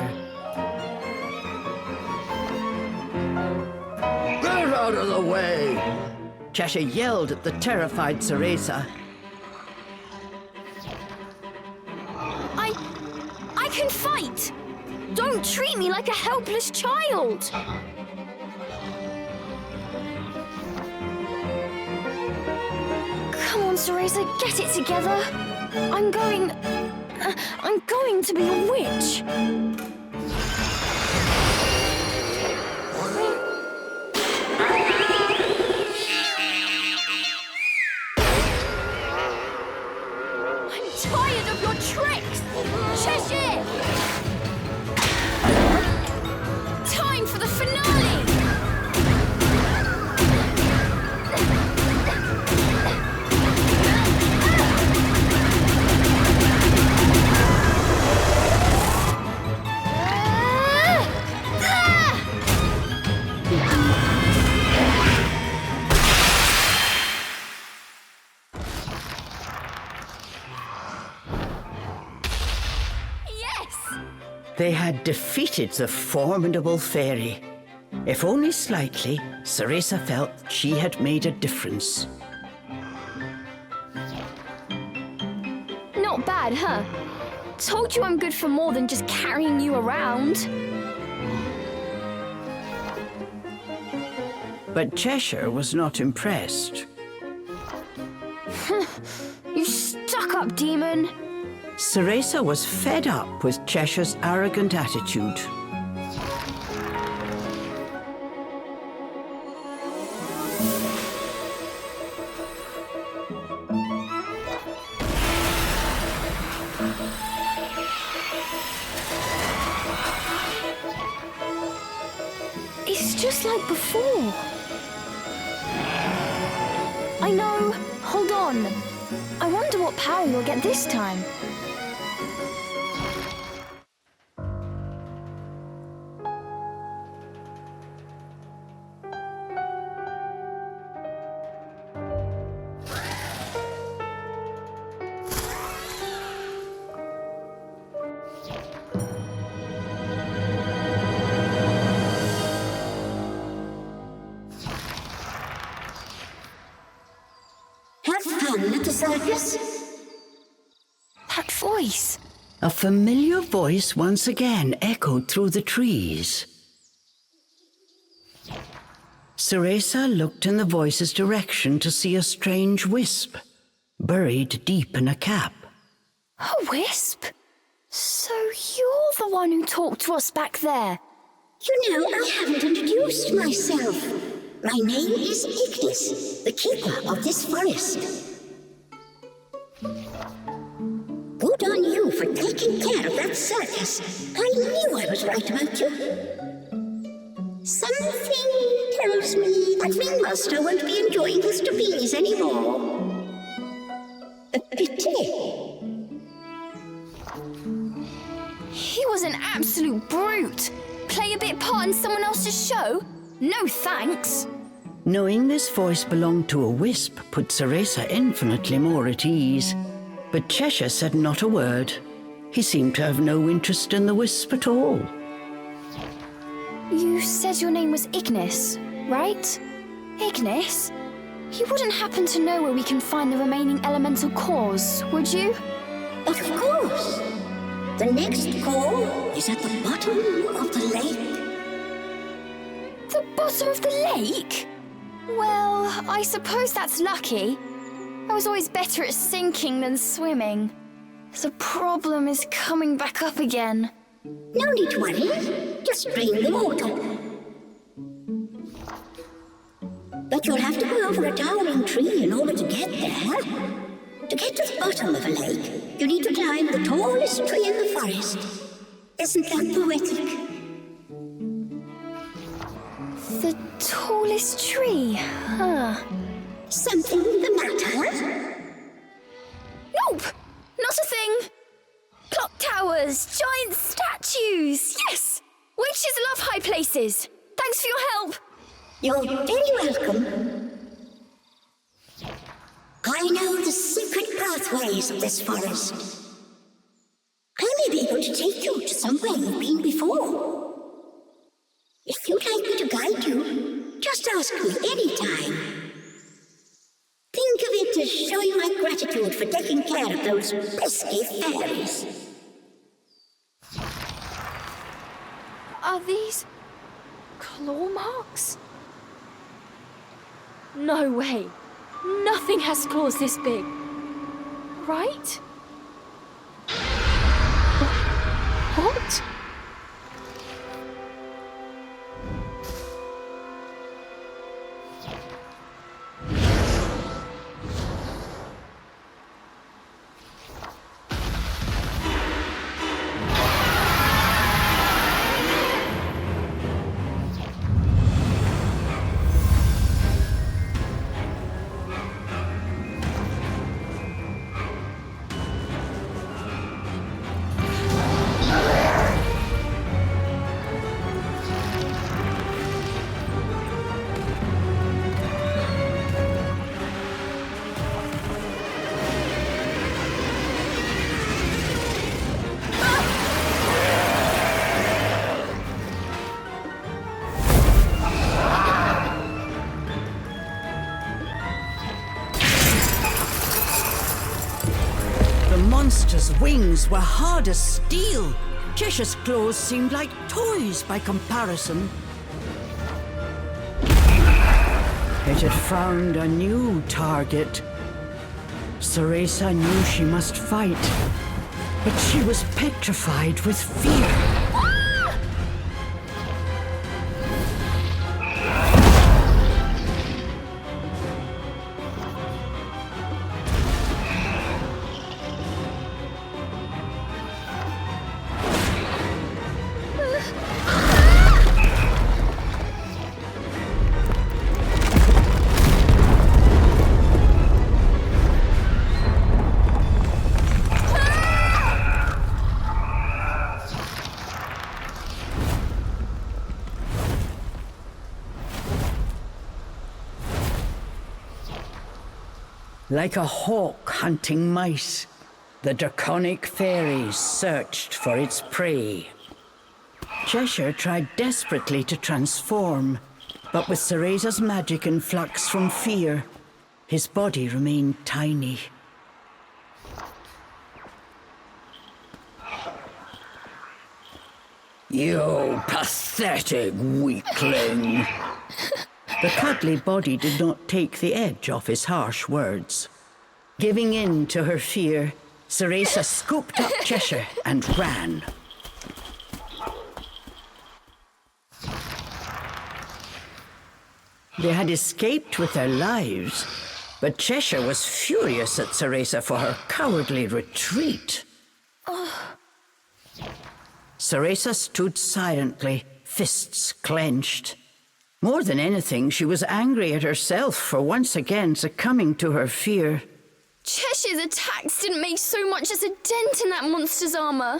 Get out of the way! Cheshire yelled at the terrified Cereza. I can fight! Don't treat me like a helpless child! Come on, Cereza, get it together. I'm going to be a witch. I'm tired of your tricks, Cheshire! Time for the finale! They had defeated the formidable fairy. If only slightly, Cereza felt she had made a difference. Not bad, huh? Told you I'm good for more than just carrying you around. But Cheshire was not impressed. You stuck-up demon! Cereza was fed up with Cheshire's arrogant attitude. It's just like before. I know. Hold on. I wonder what power you'll get this time. At the circus? That voice. A familiar voice once again echoed through the trees. Cereza looked in the voice's direction to see a strange wisp, buried deep in a cap. A wisp? So you're the one who talked to us back there? You know, I haven't introduced myself. My name is Ignis, the keeper of this forest. Good on you for taking care of that circus. I knew I was right about you. Something tells me that Ringmaster won't be enjoying his trapeze anymore. A pity. He was an absolute brute. Play a bit part in someone else's show? No thanks. Knowing this voice belonged to a wisp put Cereza infinitely more at ease. But Cheshire said not a word. He seemed to have no interest in the wisp at all. You said your name was Ignis, right? Ignis? You wouldn't happen to know where we can find the remaining elemental cores, would you? Of course. The next core is at the bottom of the lake. The bottom of the lake? Well, I suppose that's lucky. I was always better at sinking than swimming. The problem is coming back up again. No need to worry. Just drain the water. But you'll have to go over a towering tree in order to get there. To get to the bottom of a lake, you need to climb the tallest tree in the forest. Isn't that poetic? The tallest tree, huh? Something the matter? Nope, not a thing. Clock towers, giant statues, yes! Witches love high places. Thanks for your help. You're very welcome. I know the secret pathways of this forest. I may be able to take you to somewhere you've been before. If you'd like me to guide you, just ask me anytime. Think of it as showing my gratitude for taking care of those pesky fairies. Are these claw marks? No way. Nothing has claws this big. Right? What? monster's wings were hard as steel. Cheshire's claws seemed like toys by comparison. It had found a new target. Cereza knew she must fight, but she was petrified with fear. Like a hawk hunting mice, the draconic fairies searched for its prey. Cheshire tried desperately to transform, but with Cereza's magic and flux from fear, his body remained tiny. You pathetic weakling! The cuddly body did not take the edge off his harsh words. Giving in to her fear, Cereza scooped up Cheshire and ran. They had escaped with their lives, but Cheshire was furious at Cereza for her cowardly retreat. Cereza stood silently, fists clenched. More than anything, she was angry at herself for once again succumbing to her fear. Cheshire's attacks didn't make so much as a dent in that monster's armor.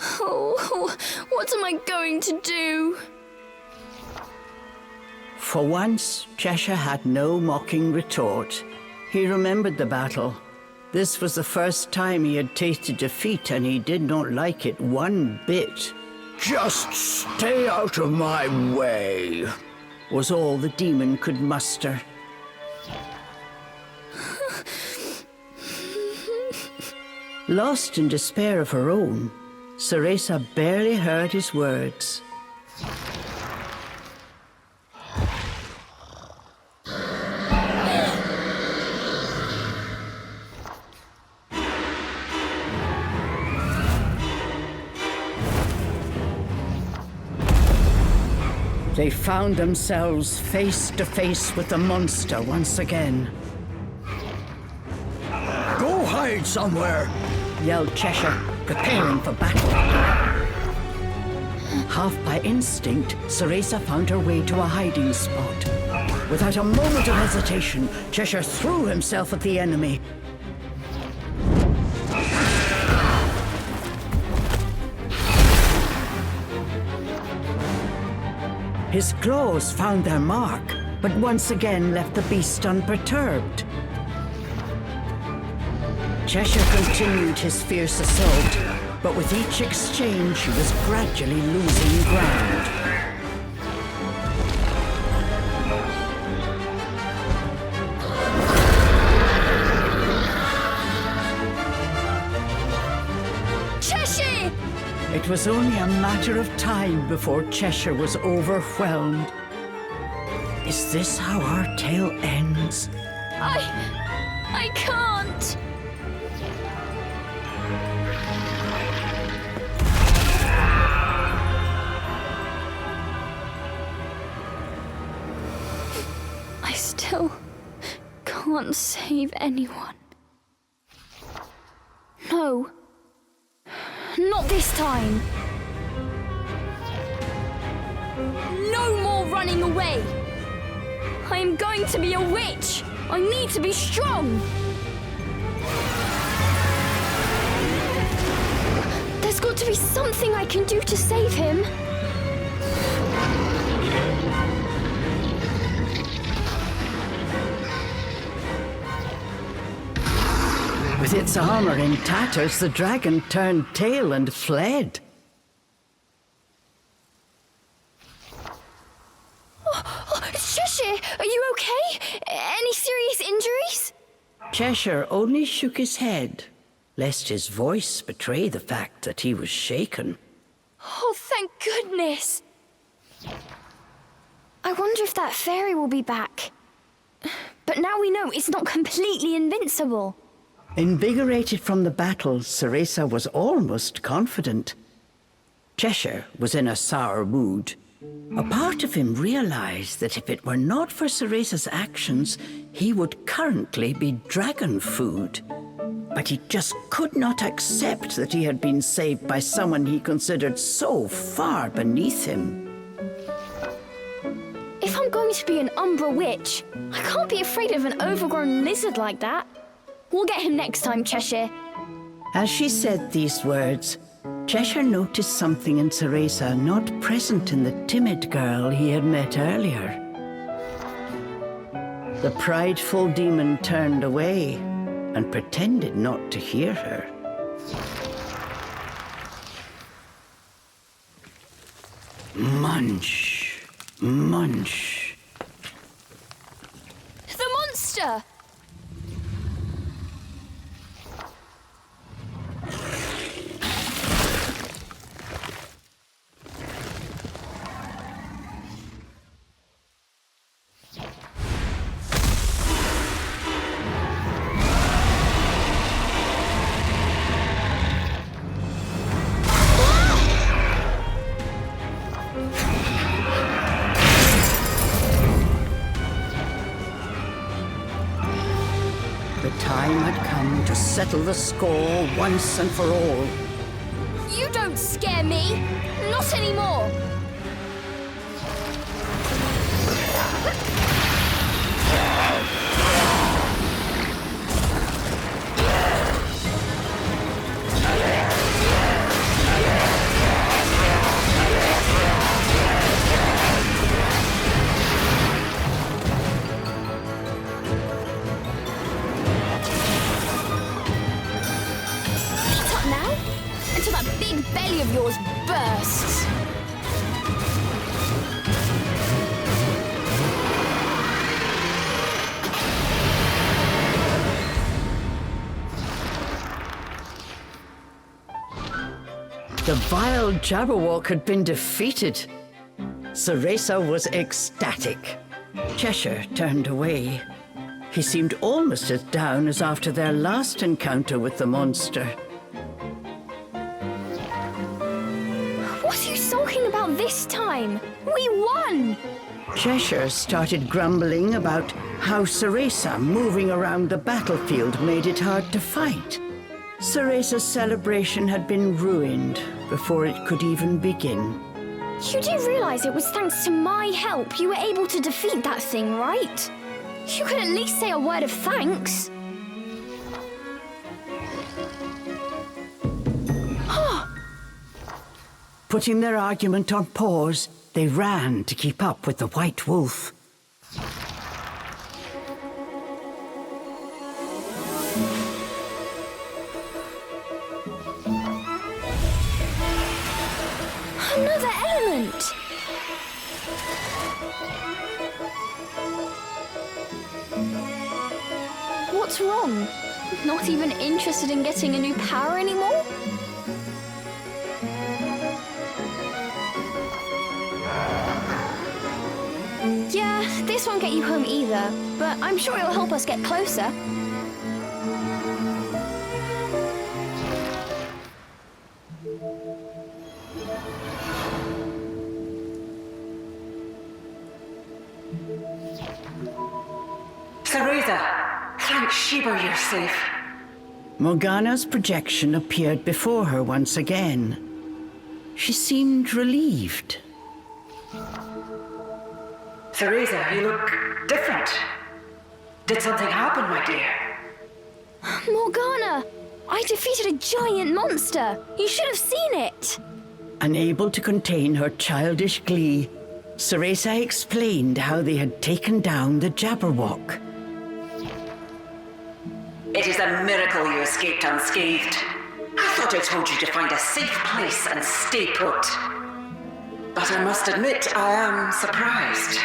Oh, what am I going to do? For once, Cheshire had no mocking retort. He remembered the battle. This was the first time he had tasted defeat, and he did not like it one bit. Just stay out of my way, was all the demon could muster. Lost in despair of her own, Cereza barely heard his words. They found themselves face to face with the monster once again. Go hide somewhere! Yelled Cheshire, preparing for battle. Half by instinct, Cereza found her way to a hiding spot. Without a moment of hesitation, Cheshire threw himself at the enemy. His claws found their mark, but once again left the beast unperturbed. Cheshire continued his fierce assault, but with each exchange he was gradually losing ground. Cheshire! It was only a matter of time before Cheshire was overwhelmed. Is this how our tale ends? I can't! I still can't save anyone. No. Not this time. No more running away. I am going to be a witch. I need to be strong. There's got to be something I can do to save him. With its armor in tatters, the dragon turned tail and fled. Cheshire, are you okay? Any serious injuries? Cheshire only shook his head. lest his voice betray the fact that he was shaken. Oh, thank goodness! I wonder if that fairy will be back. But now we know it's not completely invincible. Invigorated from the battle, Cereza was almost confident. Cheshire was in a sour mood. A part of him realized that if it were not for Cereza's actions, he would currently be dragon food. But he just could not accept that he had been saved by someone he considered so far beneath him. If I'm going to be an Umbra witch, I can't be afraid of an overgrown lizard like that. We'll get him next time, Cheshire. As she said these words, Cheshire noticed something in Cereza not present in the timid girl he had met earlier. The prideful demon turned away and pretended not to hear her. Munch, munch. The monster! The time had come to settle the score once and for all. You don't scare me! Not anymore! Until that big belly of yours bursts. The vile Jabberwock had been defeated. Cereza was ecstatic. Cheshire turned away. He seemed almost as down as after their last encounter with the monster. What are you sulking about this time? We won! Cheshire started grumbling about how Cereza moving around the battlefield made it hard to fight. Cereza's celebration had been ruined before it could even begin. You do realize it was thanks to my help you were able to defeat that thing, right? You could at least say a word of thanks. Putting their argument on pause, they ran to keep up with the White Wolf. Another element! What's wrong? Not even interested in getting a new power anymore? Yeah, this won't get you home either, but I'm sure it'll help us get closer. Cereza! Thank Sheba you're safe. Morgana's projection appeared before her once again. She seemed relieved. Cereza, you look different. Did something happen, my dear? Morgana! I defeated a giant monster! You should have seen it! Unable to contain her childish glee, Cereza explained how they had taken down the Jabberwock. It is a miracle you escaped unscathed. I thought I told you to find a safe place and stay put. But I must admit, I am surprised.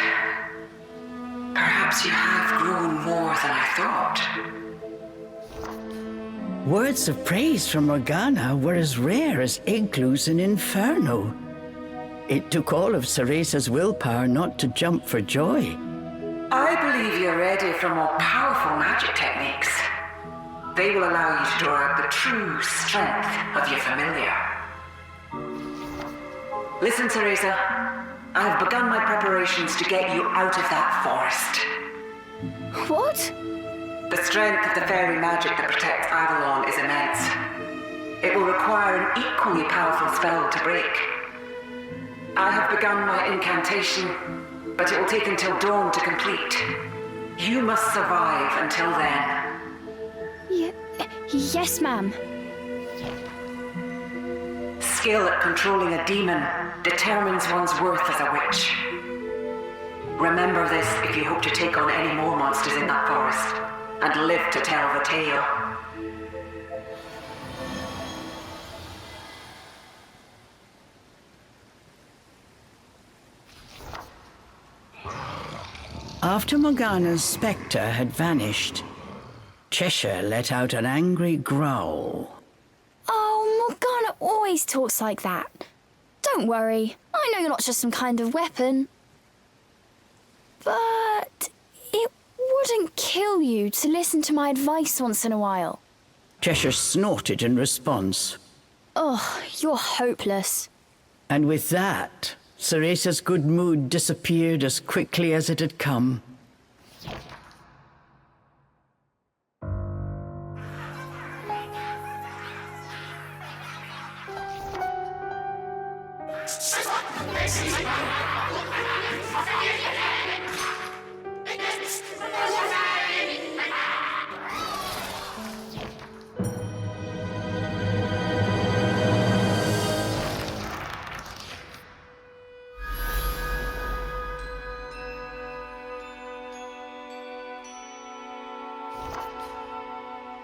Perhaps you have grown more than I thought. Words of praise from Morgana were as rare as igloos in Inferno. It took all of Cereza's willpower not to jump for joy. I believe you're ready for more powerful magic techniques. They will allow you to draw out the true strength of your familiar. Listen, Cereza. I have begun my preparations to get you out of that forest. What? The strength of the fairy magic that protects Avalon is immense. It will require an equally powerful spell to break. I have begun my incantation, but it will take until dawn to complete. You must survive until then. Yes, ma'am. Skill at controlling a demon determines one's worth as a witch. Remember this if you hope to take on any more monsters in that forest, and live to tell the tale. After Morgana's spectre had vanished, Cheshire let out an angry growl. Oh, Morgana always talks like that. Don't worry, I know you're not just some kind of weapon. But it wouldn't kill you to listen to my advice once in a while. Cheshire snorted in response. Oh, you're hopeless. And with that, Cereza's good mood disappeared as quickly as it had come.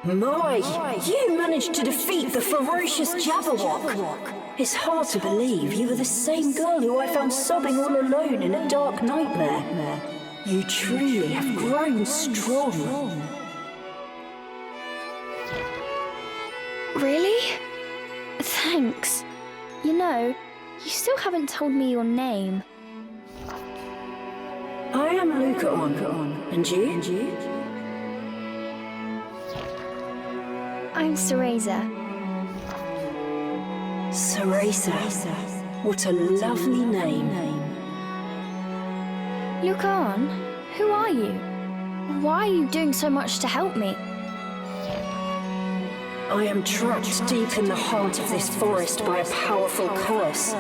My, you managed to defeat the ferocious Jabberwock. It's hard to believe you were the same girl who I found sobbing all alone in a dark nightmare. You truly have grown strong. Really? Thanks. You know, you still haven't told me your name. I am Lucaon. And you? I'm Cereza. Cereza. What a lovely name. Lucaon, who are you? Why are you doing so much to help me? I am trapped deep in the heart of this forest by a powerful curse.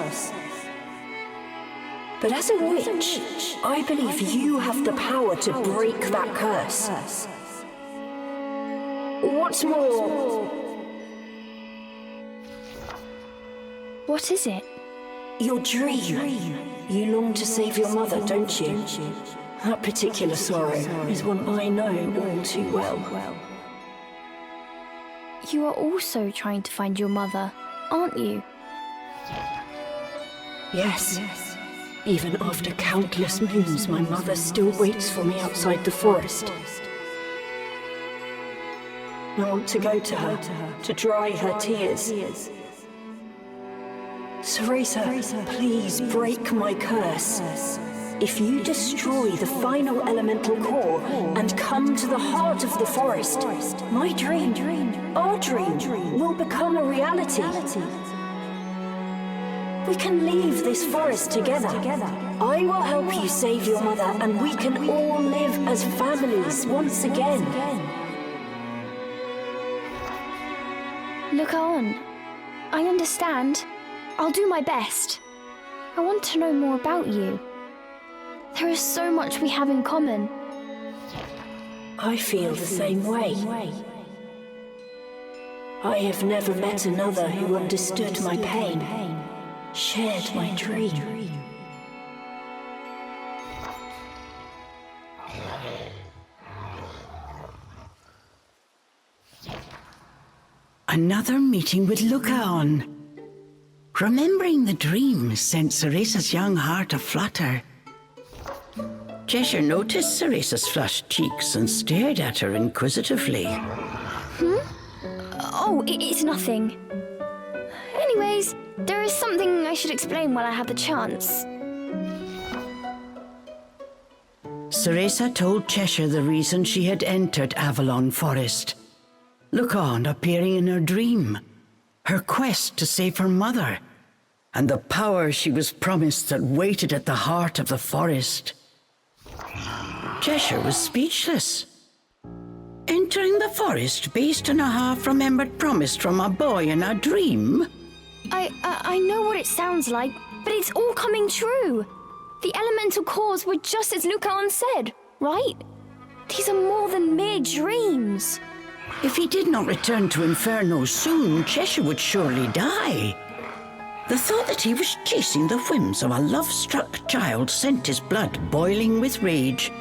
But as a witch, I believe you have the power to break that curse. What's more... What is it? Your dream. You long to save your mother, don't you? That particular sorrow is one I know all too well. You are also trying to find your mother, aren't you? Yes. Even after countless moons, my mother still waits for me outside the forest. I want to go to her, to dry her tears. Cereza, please break my curse. If you destroy the final elemental core and come to the heart of the forest, my dream, our dream, will become a reality. We can leave this forest together. I will help you save your mother, and we can all live as families once again. Lucaon, I understand. I'll do my best. I want to know more about you. There is so much we have in common. I feel the same way. I have never met another who understood my pain, shared my dream. Another meeting with Lucaon. Remembering the dream sent Cereza's young heart aflutter. Cheshire noticed Cereza's flushed cheeks and stared at her inquisitively. Oh, it's nothing. Anyways, there is something I should explain while I have the chance. Cereza told Cheshire the reason she had entered Avalon Forest. Look on, appearing in her dream. Her quest to save her mother. And the power she was promised that waited at the heart of the forest. Cheshire was speechless. Entering the forest based on a half-remembered promise from a boy in a dream? I know what it sounds like, but it's all coming true. The elemental cores were just as Lucaon said, right? These are more than mere dreams. If he did not return to Inferno soon, Cheshire would surely die. The thought that he was chasing the whims of a love-struck child sent his blood boiling with rage.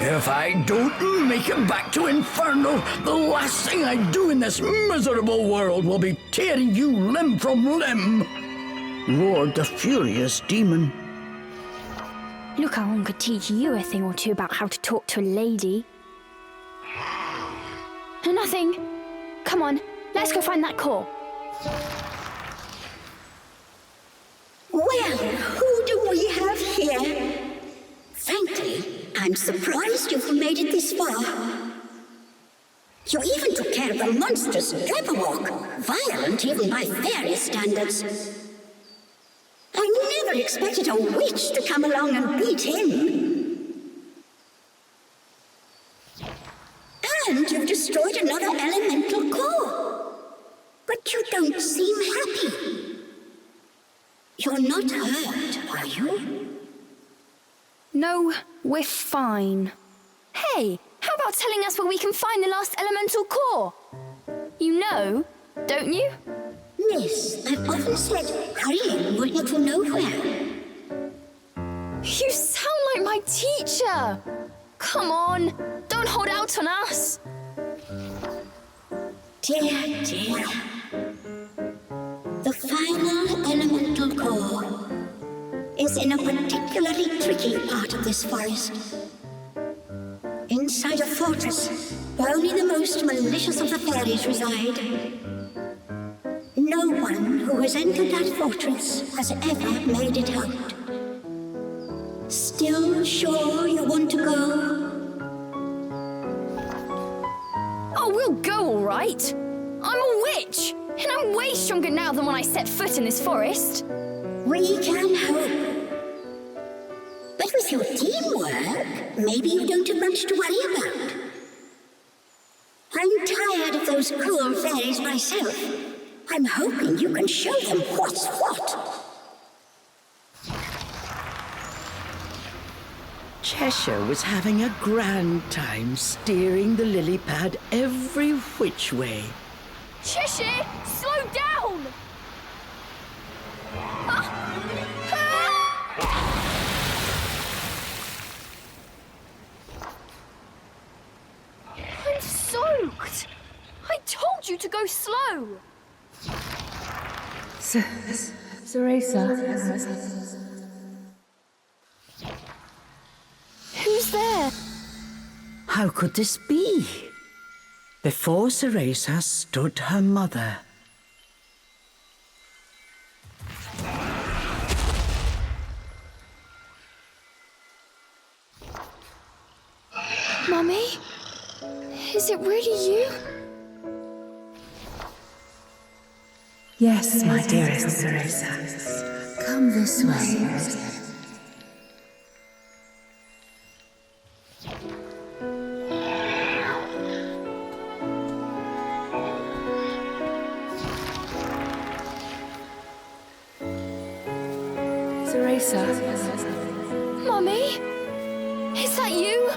If I don't make it back to Inferno, the last thing I do in this miserable world will be tearing you limb from limb, roared the furious demon. Lucaon could teach you a thing or two about how to talk to a lady. Nothing. Come on, let's go find that core. Well, who do we have here? Frankly, I'm surprised you've made it this far. You even took care of the monstrous Jabberwock, violent even by fairy standards. I never expected a witch to come along and beat him. And you've destroyed another elemental core. But you don't seem happy. You're not hurt, are you? No, we're fine. Hey, how about telling us where we can find the last elemental core? You know, don't you? Miss, I've often said hurrying will get you nowhere. You sound like my teacher. Come on, don't hold out on us. Dear, dear. The final elemental core is in a particularly tricky part of this forest. Inside a fortress where only the most malicious of the fairies reside. No one who has entered that fortress has ever made it out. Still sure you want to go? Oh, we'll go all right. I'm a witch, and I'm way stronger now than when I set foot in this forest. We can hope. But with your teamwork, maybe you don't have much to worry about. I'm tired of those cruel fairies myself. I'm hoping you can show them what's what. Cheshire was having a grand time steering the lily pad every which way. Cheshire, slow down! I'm soaked! I told you to go slow! Cereza. Who's there? How could this be? Before Cereza stood her mother. Mummy? Is it really you? Yes, my dearest Cereza. Come this way. Cereza. Mummy? Is that you?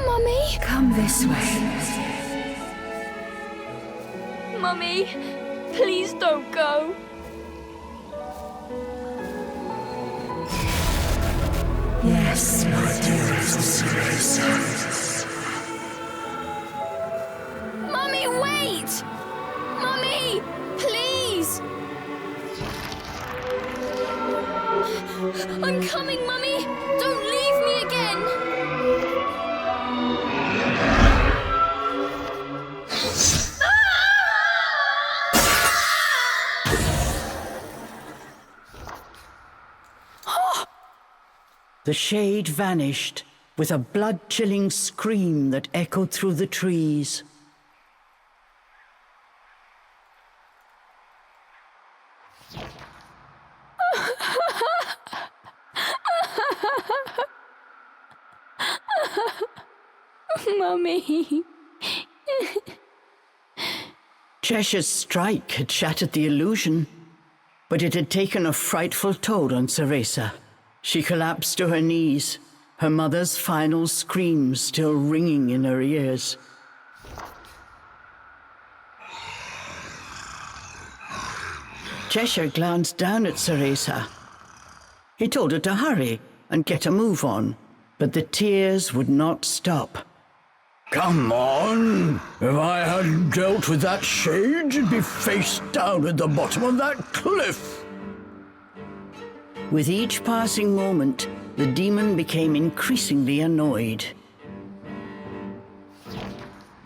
Mummy? Come this way. Mummy, please don't go. Yes, my dearest Cereza. Mummy, wait! Mummy, please! I'm coming, Mummy! Don't leave me again! The shade vanished with a blood-chilling scream that echoed through the trees. Mummy. Cheshire's strike had shattered the illusion, but it had taken a frightful toll on Cereza. She collapsed to her knees, her mother's final screams still ringing in her ears. Cheshire glanced down at Cereza. He told her to hurry and get a move on, but the tears would not stop. Come on! If I hadn't dealt with that shade, you'd be face down at the bottom of that cliff! With each passing moment, the demon became increasingly annoyed.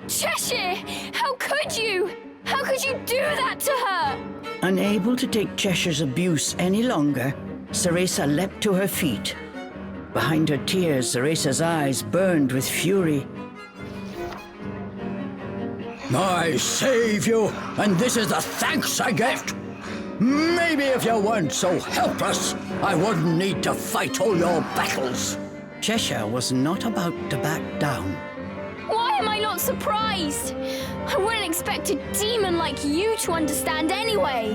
Cheshire! How could you? How could you do that to her? Unable to take Cheshire's abuse any longer, Cereza leapt to her feet. Behind her tears, Cereza's eyes burned with fury. I save you, and this is the thanks I get. Maybe if you weren't so helpless, I wouldn't need to fight all your battles. Cheshire was not about to back down. Why am I not surprised? I wouldn't expect a demon like you to understand anyway.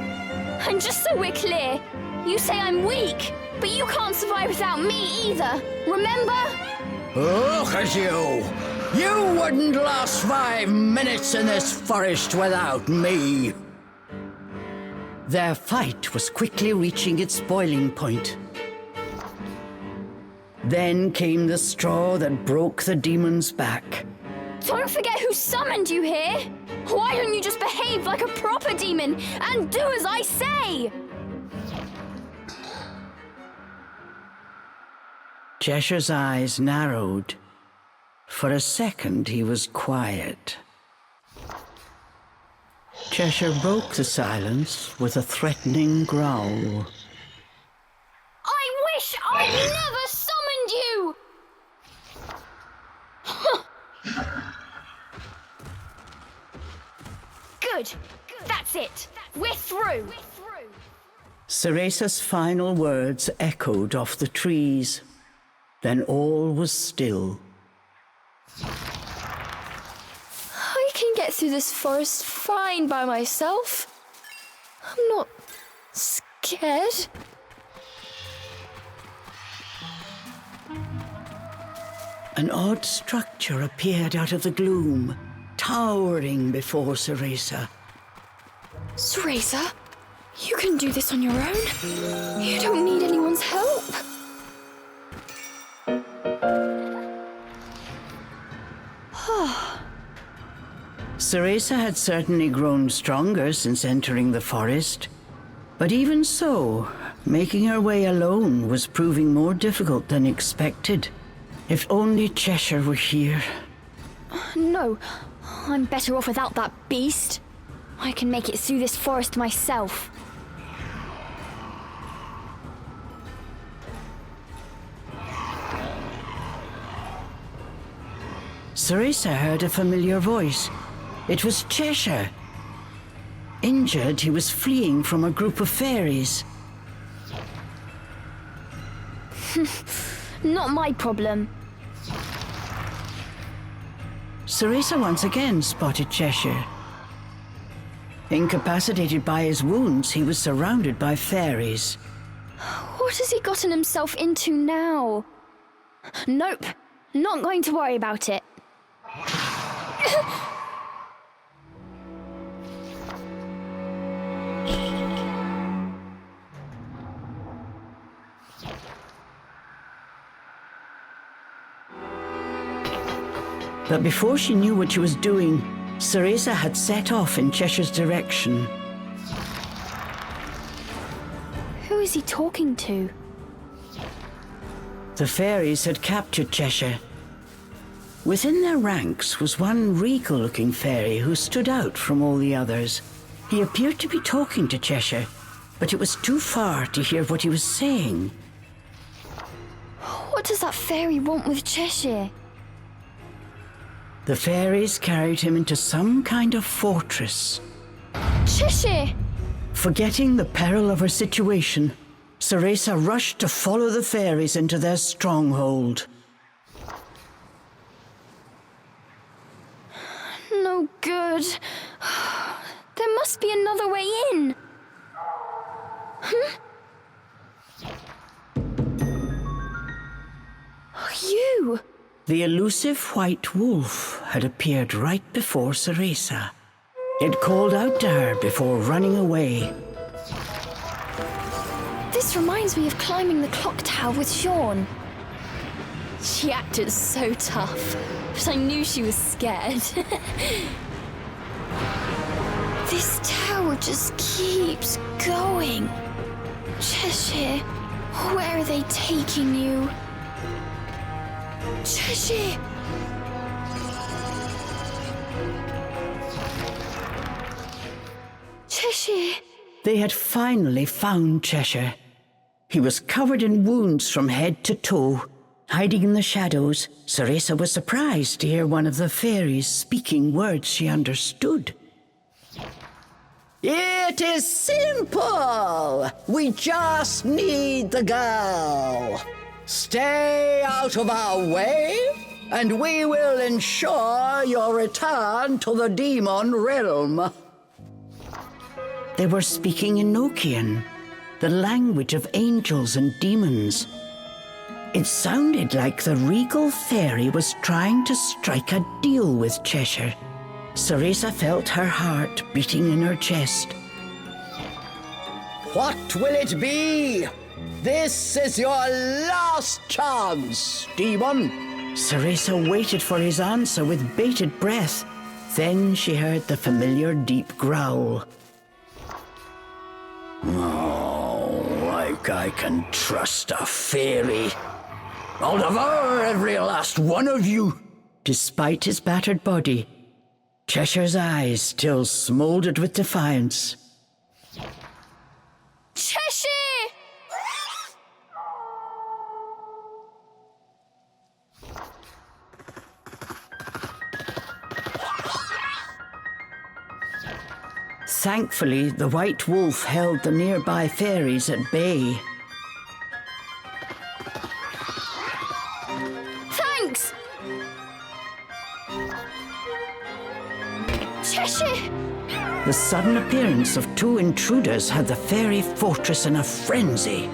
And just so we're clear, you say I'm weak, but you can't survive without me either, remember? Look at you! You wouldn't last 5 minutes in this forest without me! Their fight was quickly reaching its boiling point. Then came the straw that broke the demon's back. Don't forget who summoned you here! Why don't you just behave like a proper demon and do as I say? Cheshire's eyes narrowed. For a second, he was quiet. Cheshire broke the silence with a threatening growl. I wish I'd never summoned you! Good. That's it. We're through. Cereza's final words echoed off the trees. Then all was still. I can get through this forest fine by myself. I'm not scared. An odd structure appeared out of the gloom, towering before Cereza. Cereza, you can do this on your own. You don't need anyone's help. Cereza had certainly grown stronger since entering the forest. But even so, making her way alone was proving more difficult than expected. If only Cheshire were here. No, I'm better off without that beast. I can make it through this forest myself. Cereza heard a familiar voice. It was Cheshire. Injured, he was fleeing from a group of fairies. Not my problem. Cereza once again spotted Cheshire. Incapacitated by his wounds, he was surrounded by fairies. What has he gotten himself into now? Nope, not going to worry about it. But before she knew what she was doing, Cereza had set off in Cheshire's direction. Who is he talking to? The fairies had captured Cheshire. Within their ranks was one regal-looking fairy who stood out from all the others. He appeared to be talking to Cheshire, but it was too far to hear what he was saying. What does that fairy want with Cheshire? The fairies carried him into some kind of fortress. Cheshire! Forgetting the peril of her situation, Cereza rushed to follow the fairies into their stronghold. No good. There must be another way in. You! The elusive white wolf had appeared right before Cereza. It called out to her before running away. This reminds me of climbing the clock tower with Sean. She acted so tough, but I knew she was scared. This tower just keeps going. Cheshire, where are they taking you? Cheshire! Cheshire! They had finally found Cheshire. He was covered in wounds from head to toe. Hiding in the shadows, Cereza was surprised to hear one of the fairies speaking words she understood. It is simple. We just need the girl. Stay out of our way, and we will ensure your return to the demon realm. They were speaking in Nokian, the language of angels and demons. It sounded like the regal fairy was trying to strike a deal with Cheshire. Cereza felt her heart beating in her chest. What will it be? This is your last chance, demon. Cereza waited for his answer with bated breath. Then she heard the familiar deep growl. Oh, like I can trust a fairy. I'll devour every last one of you. Despite his battered body, Cheshire's eyes still smoldered with defiance. Cheshire! Thankfully, the white wolf held the nearby fairies at bay. Thanks! Cheshire! The sudden appearance of two intruders had the fairy fortress in a frenzy.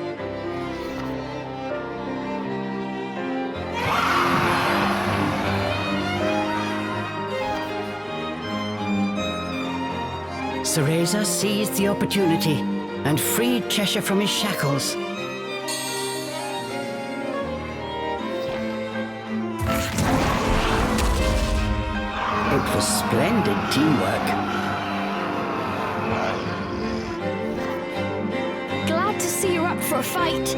Cereza seized the opportunity and freed Cheshire from his shackles. It was splendid teamwork. Glad to see you're up for a fight.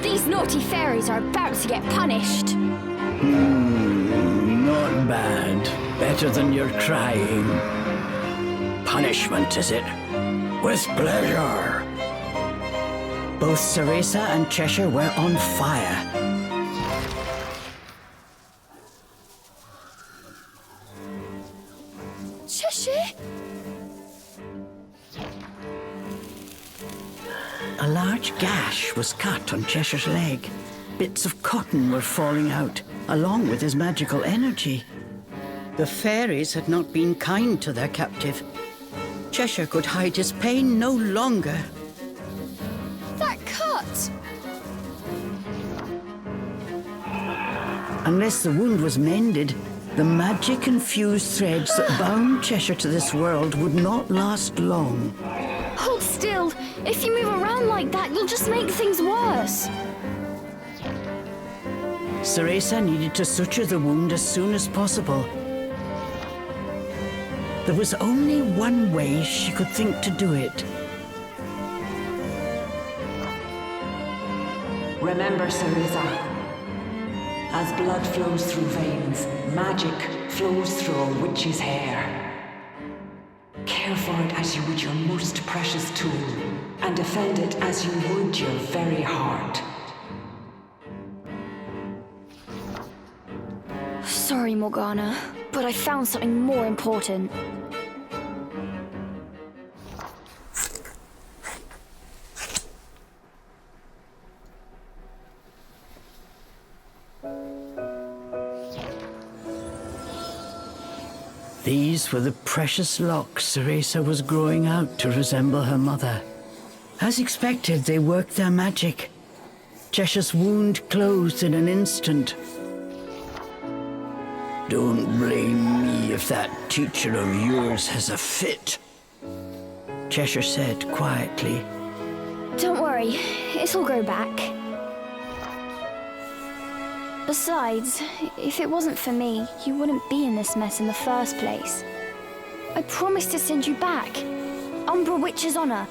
These naughty fairies are about to get punished. Not bad. Better than your crying. Punishment, is it? With pleasure. Both Cereza and Cheshire were on fire. Cheshire? A large gash was cut on Cheshire's leg. Bits of cotton were falling out, along with his magical energy. The fairies had not been kind to their captive. Cheshire could hide his pain no longer. That cut! Unless the wound was mended, the magic-infused threads that bound Cheshire to this world would not last long. Hold still. If you move around like that, you'll just make things worse. Cereza needed to suture the wound as soon as possible. There was only one way she could think to do it. Remember, Cereza, as blood flows through veins, magic flows through a witch's hair. Care for it as you would your most precious tool, and defend it as you would your very heart. sorry, Morgana, but I found something more important. These were the precious locks Cereza was growing out to resemble her mother. As expected, they worked their magic. Cheshire's wound closed in an instant. Don't blame me if that teacher of yours has a fit, Cheshire said quietly. Don't worry, it'll grow back. Besides, if it wasn't for me, you wouldn't be in this mess in the first place. I promised to send you back. Umbra Witch's honor.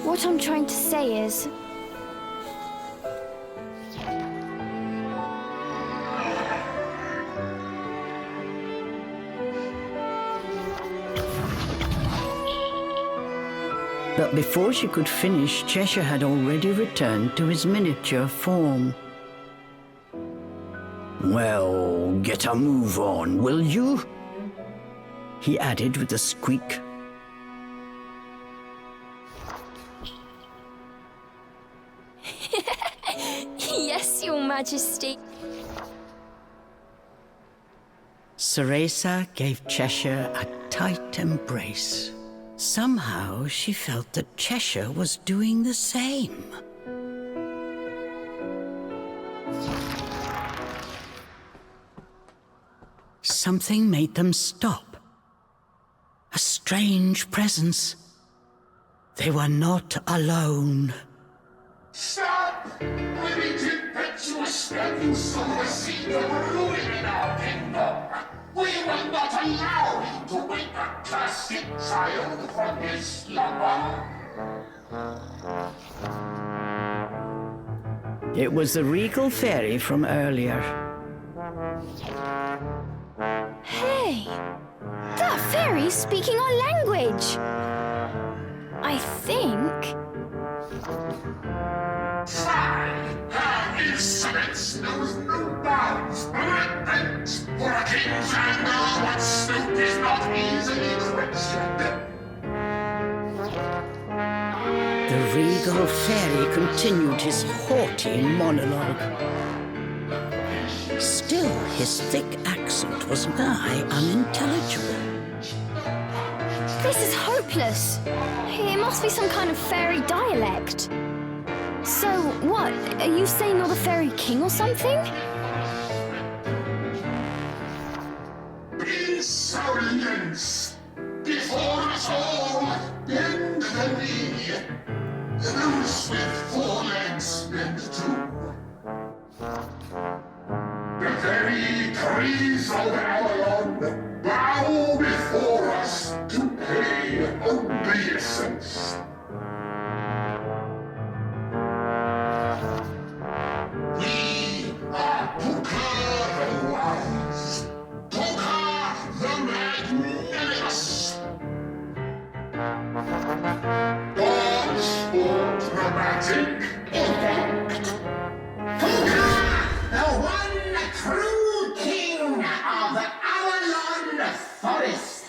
What I'm trying to say is... But before she could finish, Cheshire had already returned to his miniature form. Well, get a move on, will you? He added with a squeak. Yes, Your Majesty. Cereza gave Cheshire a tight embrace. Somehow she felt that Cheshire was doing the same. Something made them stop. A strange presence. They were not alone. Stop! Living impetuous stepping silver seed of ruin in our kingdom! We will not allow him to wake a classic child from his slumber! It was the regal fairy from earlier. Hey! That fairy's speaking our language! I think... Fine! Her insolence knows no bounds! Repent! For a king's anger, what snoop is not easily questioned! The regal fairy continued his haughty monologue. Still, his thick accent was nigh unintelligible. This is hopeless. It must be some kind of fairy dialect. So, what? Are you saying you're the fairy king or something? Insolence! Before us all, bend the knee! Those with 4 legs bend too. The very trees of Avalon bow before us to pay obeisance. We are Puka the Wise, Puka the Magnanimous. God's dramatic effect. Puka, the one true king of the Avalon Forest.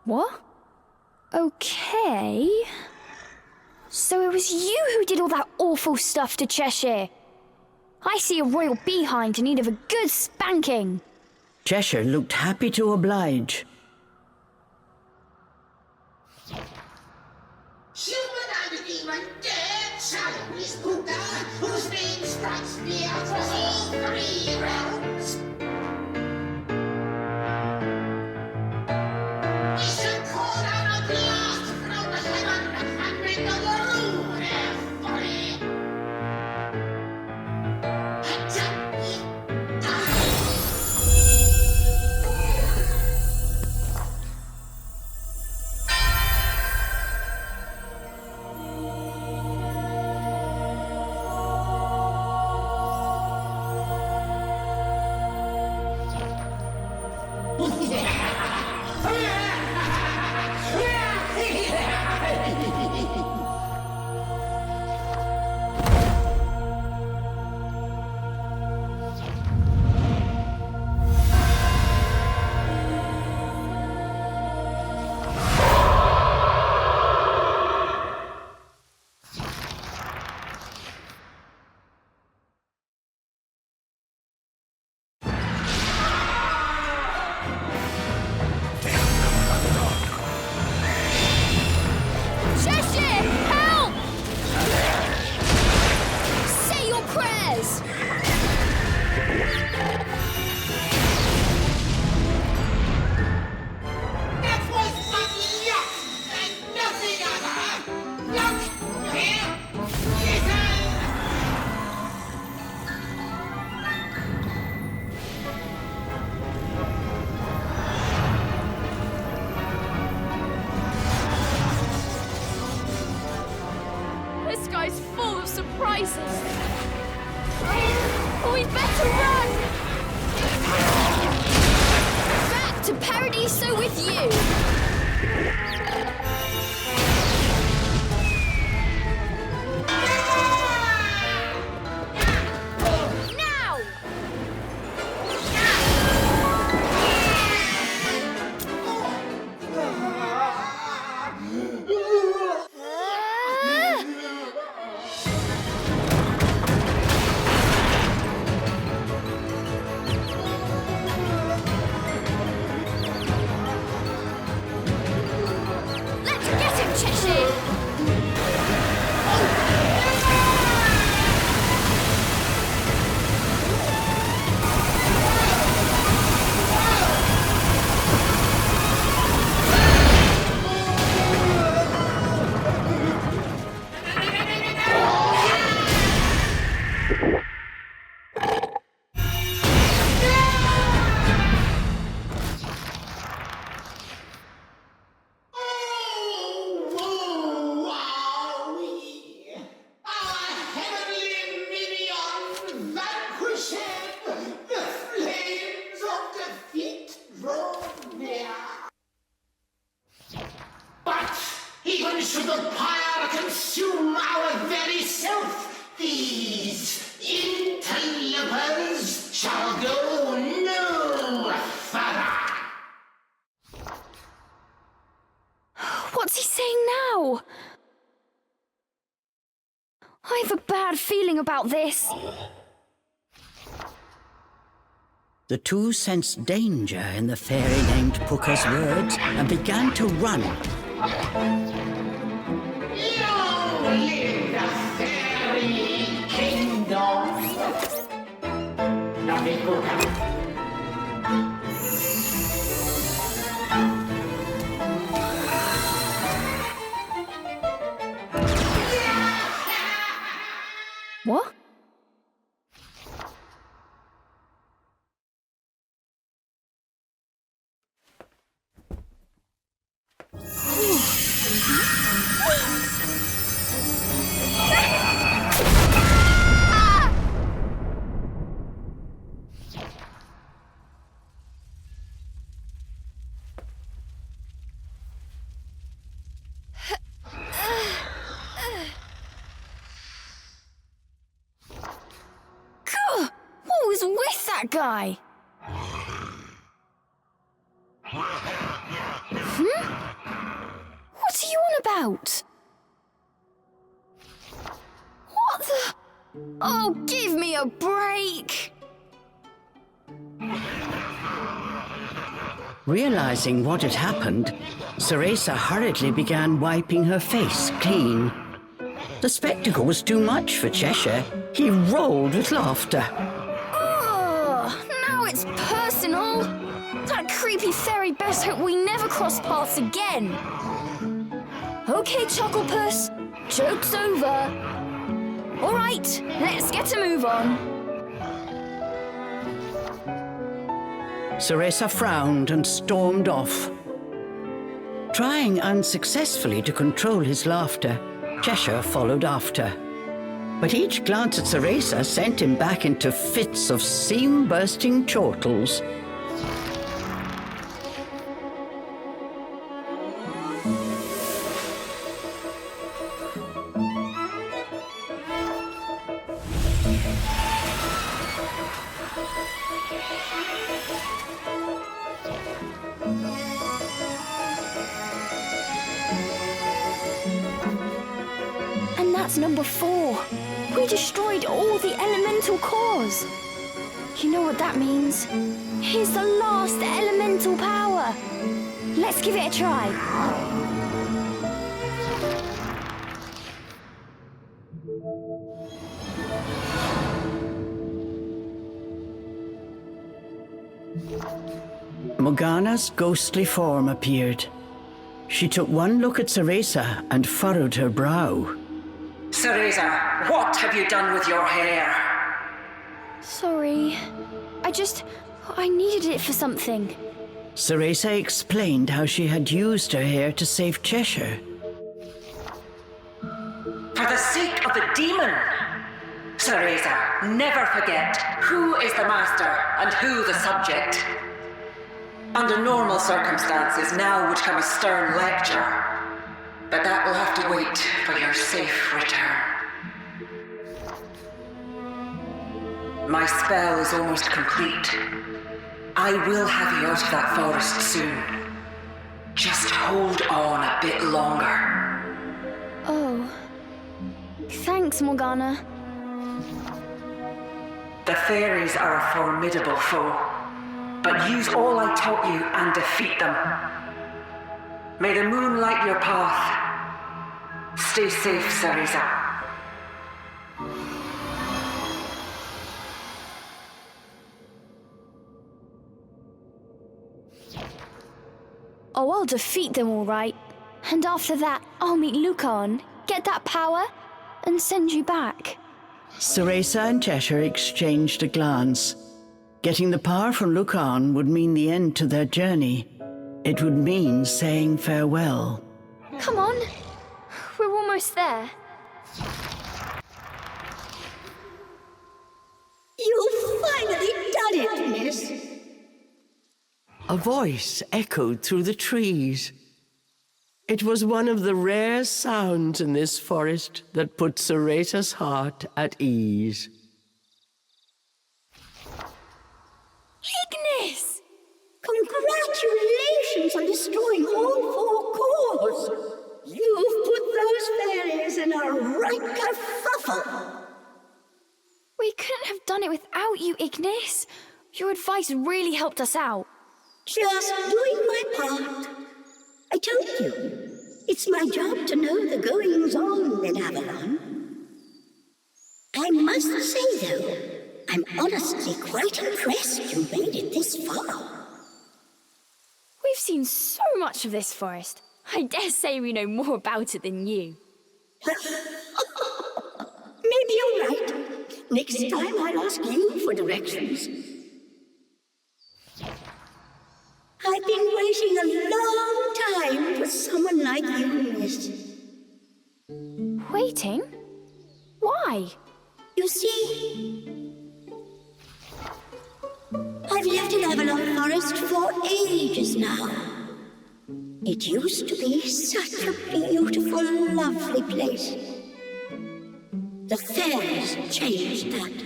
What? Okay. So it was you who did all that awful stuff to Cheshire. I see a royal behind in need of a good spanking. Cheshire looked happy to oblige. Human and demon dare challenge Puka, whose name strikes me across all 3 realms. We should call down a blast from heaven and make the world air free. prizes. Oh, we'd better run! Back to Paradiso with you! Now! Let's get him, Cheshire! Should the pyre consume our very self, these interlopers shall go no further. What's he saying now? I have a bad feeling about this. The two sensed danger in the fairy named Puka's words and began to run. Long live the fairy kingdom! Lovely Puka. What? What was with that guy? What are you on about? What the? Oh, give me a break! Realizing what had happened, Cereza hurriedly began wiping her face clean. The spectacle was too much for Cheshire. He rolled with laughter. Oh, now it's personal. That creepy fairy best hope we never cross paths again. Okay, Chucklepuss, joke's over. All right, let's get a move on. Cereza frowned and stormed off. Trying unsuccessfully to control his laughter, Cheshire followed after. But each glance at Cereza sent him back into fits of seam-bursting chortles. That's number 4. We destroyed all the elemental cores. You know what that means? Here's the last elemental power. Let's give it a try. Morgana's ghostly form appeared. She took one look at Cereza and furrowed her brow. Cereza, what have you done with your hair? Sorry. I needed it for something. Cereza explained how she had used her hair to save Cheshire. For the sake of the demon! Cereza, never forget who is the master and who the subject. Under normal circumstances, now would come a stern lecture. But that will have to wait for your safe return. My spell is almost complete. I will have you out of that forest soon. Just hold on a bit longer. Oh. Thanks, Morgana. The fairies are a formidable foe, but use all I taught you and defeat them. May the moon light your path. Stay safe, Cereza. Oh, I'll defeat them all right. And after that, I'll meet Lucan, get that power, and send you back. Cereza and Cheshire exchanged a glance. Getting the power from Lucan would mean the end to their journey. It would mean saying farewell. Come on. We're almost there. You've finally done it, miss. A voice echoed through the trees. It was one of the rare sounds in this forest that put Cereza's heart at ease. Ignis! Congratulations on destroying all 4 cores. You've put those fairies in a right kerfuffle. We couldn't have done it without you, Ignis. Your advice really helped us out. Just doing my part. I told you, it's my job to know the goings-on in Avalon. I must say, though, I'm honestly quite impressed you made it this far. We've seen so much of this forest. I dare say we know more about it than you. Maybe you're right. Next time I'll ask you for directions. I've been waiting a long time for someone like you, miss. Waiting? Why? You see, I've lived in Avalon Forest for ages now. It used to be such a beautiful, lovely place. The fairies changed that.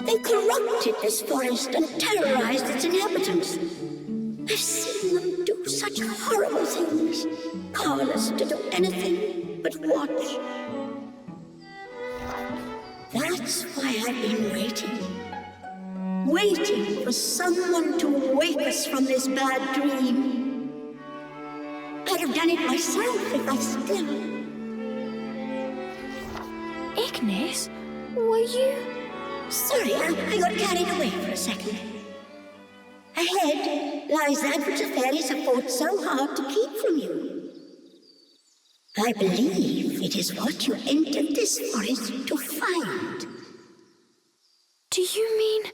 They corrupted this forest and terrorized its inhabitants. I've seen them do such horrible things, powerless to do anything but watch. That's why I've been waiting for someone to wake us from this bad dream. I'd have done it myself if I still... Ignis, were you... Sorry, I got carried away for a second. Ahead lies that which the fairies have fought so hard to keep from you. I believe it is what you entered this forest to find. Do you mean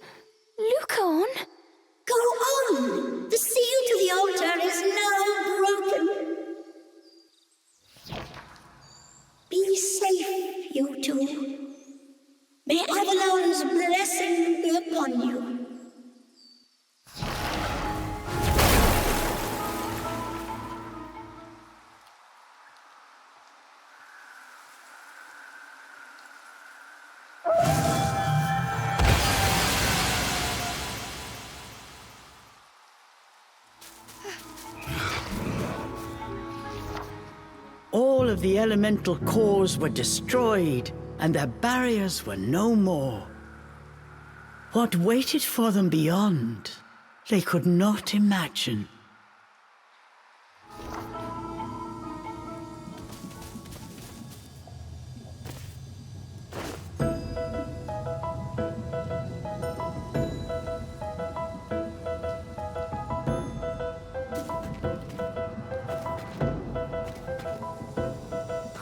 Lucan? Go on! The seal to the altar is now broken. Be safe, you two. May Avalon's blessing be upon you. All of the elemental cores were destroyed, and their barriers were no more. What waited for them beyond, they could not imagine.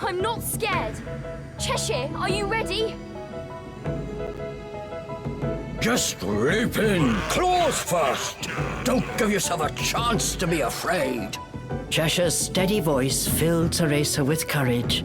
I'm not scared. Cheshire, are you ready? Just leap in, claws first. Don't give yourself a chance to be afraid. Cheshire's steady voice filled Cereza with courage.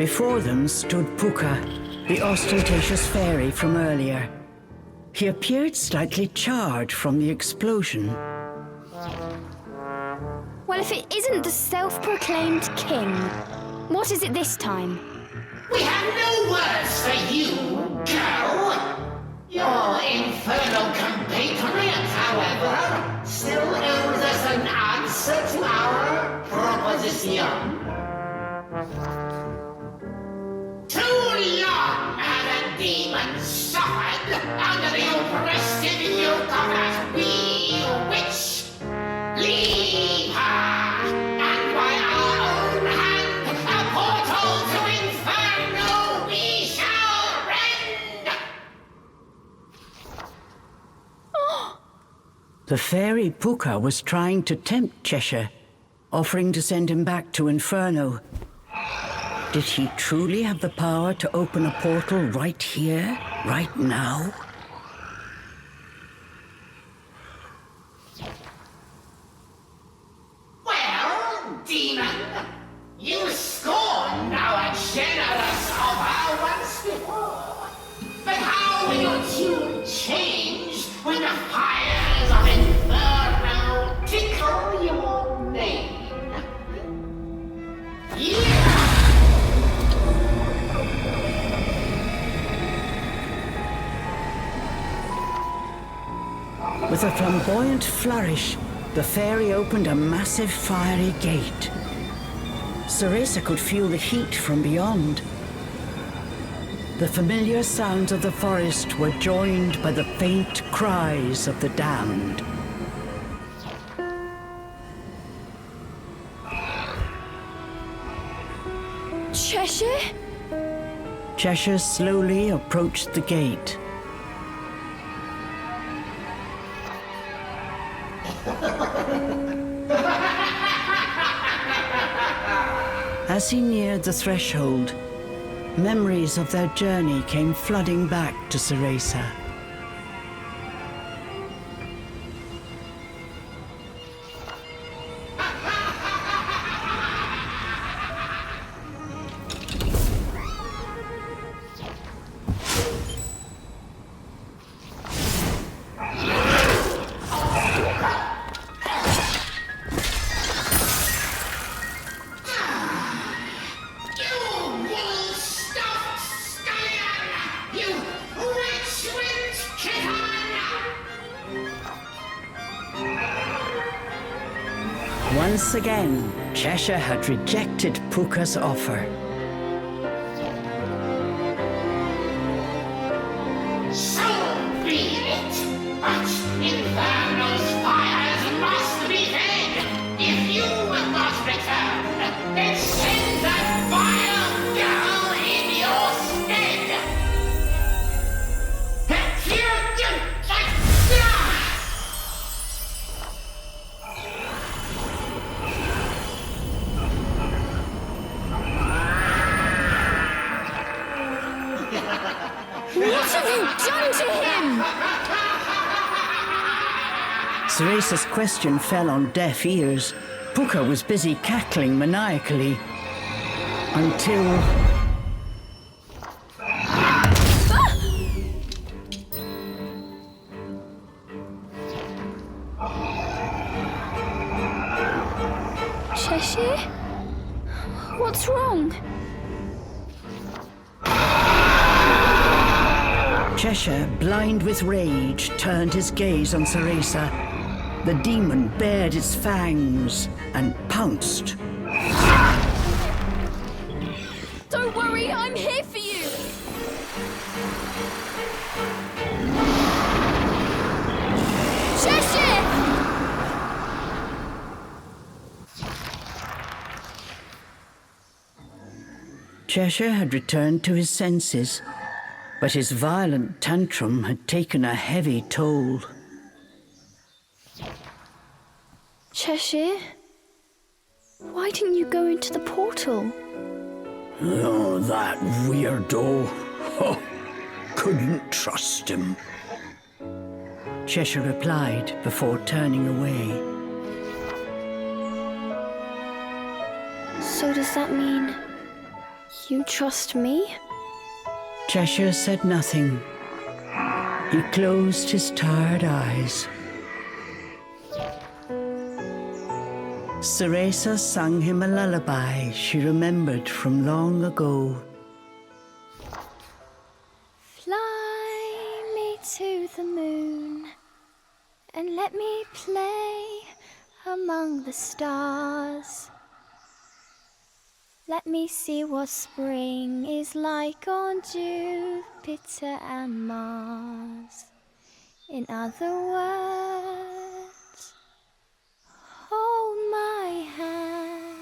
Before them stood Puka, the ostentatious fairy from earlier. He appeared slightly charred from the explosion. Well, if it isn't the self-proclaimed king, what is it this time? We have no words for you, girl. Your infernal compatriot, however, still owes us an answer to our proposition. Too long have the demons suffered under the oppressive yoke of that wee witch. Leave her, and by our own hand, a portal to Inferno we shall rend! The fairy Puka was trying to tempt Cheshire, offering to send him back to Inferno. Did he truly have the power to open a portal right here, right now? Well, demon, you scorned our generous offer once before. But how will your tune change when the fires of Inferno tickle your name? With a flamboyant flourish, the fairy opened a massive fiery gate. Cereza could feel the heat from beyond. The familiar sounds of the forest were joined by the faint cries of the damned. Cheshire? Cheshire slowly approached the gate. As he neared the threshold, memories of their journey came flooding back to Cereza. Once again, Cheshire had rejected Puka's offer. So be it, but Inferno's fires must be fed. If you will not return, then send that vile girl in your stead. What have you done to him? Cereza's question fell on deaf ears. Puka was busy cackling maniacally. Until... Cheshire? What's wrong? Cheshire, blind with rage, turned his gaze on Cereza. The demon bared its fangs and pounced. Don't worry, I'm here for you! Cheshire! Cheshire had returned to his senses, but his violent tantrum had taken a heavy toll. Cheshire? Why didn't you go into the portal? Oh, that weirdo. Oh, couldn't trust him. Cheshire replied before turning away. So does that mean You trust me? Cheshire said nothing. He closed his tired eyes. Cereza sang him a lullaby she remembered from long ago. Fly me to the moon and let me play among the stars. Let me see what spring is like on Jupiter and Mars. In other words, hold my hand.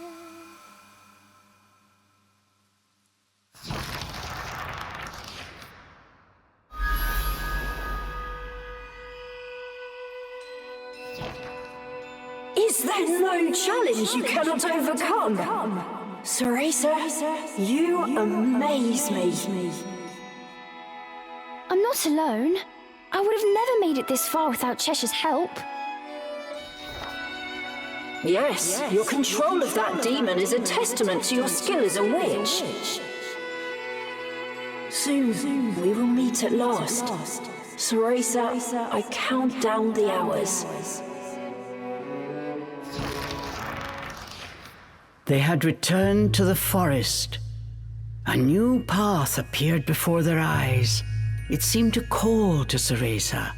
Is there no challenge you cannot overcome? Cereza, you amaze me. I'm not alone. I would have never made it this far without Cheshire's help. Yes, your control of that demon is a testament to your skill as a witch. Soon we will meet at last. Cereza, I count down the hours. They had returned to the forest. A new path appeared before their eyes. It seemed to call to Cereza,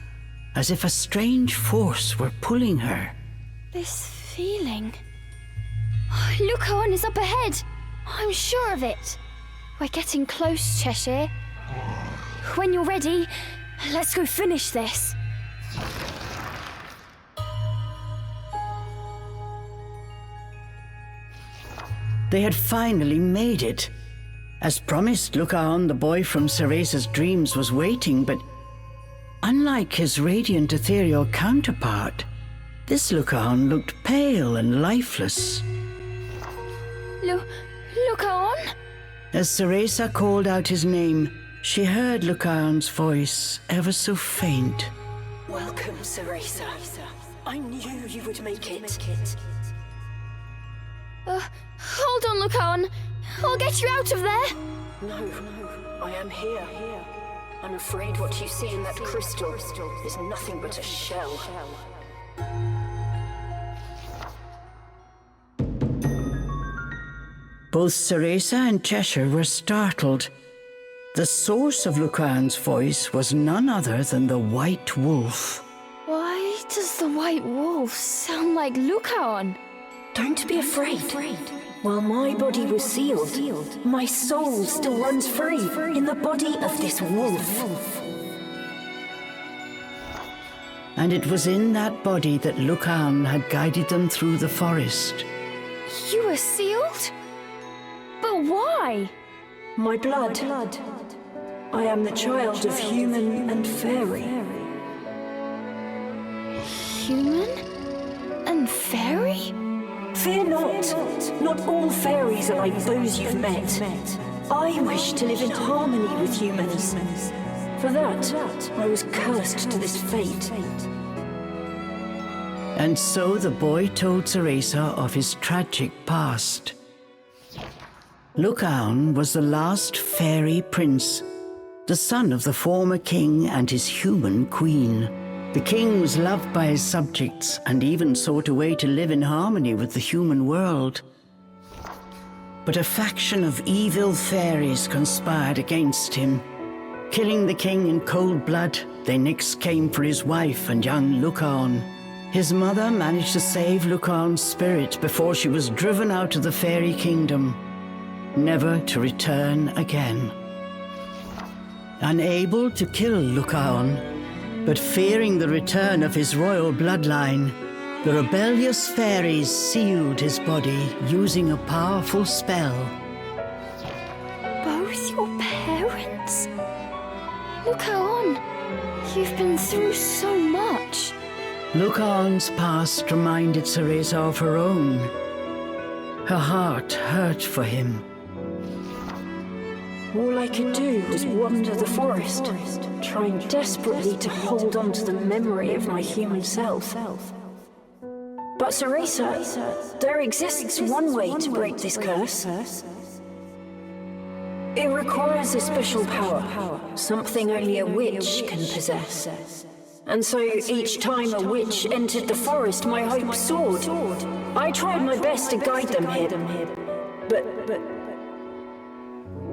as if a strange force were pulling her. This feeling... Look, Owen is up ahead. I'm sure of it. We're getting close, Cheshire. When you're ready, let's go finish this. They had finally made it. As promised, Lucaon, the boy from Cereza's dreams, was waiting, but unlike his radiant ethereal counterpart, this Lucaon looked pale and lifeless. Lucaon? As Cereza called out his name, she heard Lucaon's voice, ever so faint. Welcome, Cereza. I knew you would make it. Hold on, Lucaon. I'll get you out of there. No, I am here. I'm afraid what you see in that crystal is nothing but a shell. Both Cereza and Cheshire were startled. The source of Lucaon's voice was none other than the White Wolf. Why does the White Wolf sound like Lucaon? Don't be afraid. While my body was sealed, my soul still runs free in the body of this wolf. And it was in that body that Lucaon had guided them through the forest. You were sealed? But why? My blood. I am the child of human and fairy. Human and fairy? Fear not all fairies are like those you've met. I wish to live in harmony with humans. For that, I was cursed to this fate. And so the boy told Cereza of his tragic past. Lucaon was the last Faerie Prince, the son of the former king and his human queen. The king was loved by his subjects and even sought a way to live in harmony with the human world. But a faction of evil fairies conspired against him. Killing the king in cold blood, they next came for his wife and young Lucaon. His mother managed to save Lucaon's spirit before she was driven out of the fairy kingdom, never to return again. Unable to kill Lucaon, but fearing the return of his royal bloodline, the rebellious fairies sealed his body using a powerful spell. Both your parents? Lucaon, you've been through so much. Lucaon's past reminded Cereza of her own. Her heart hurt for him. All I could do was wander the forest, trying desperately to hold on to the memory of my human self. But Cereza, there exists one way to break this curse. It requires a special power, something only a witch can possess. And so each time a witch entered the forest, my hope soared. I tried my best to guide them here. But...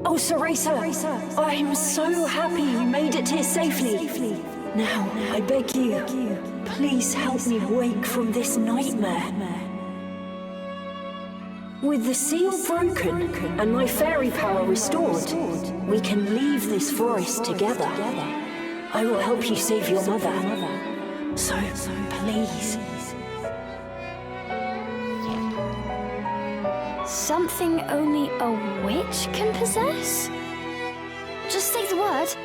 Oh, Cereza, I'm so happy you made it here safely. Now, I beg you, please help me wake from this nightmare. With the seal broken and my fairy power restored, we can leave this forest together. I will help you save your mother. So, please. Something only a witch can possess? Just say the word.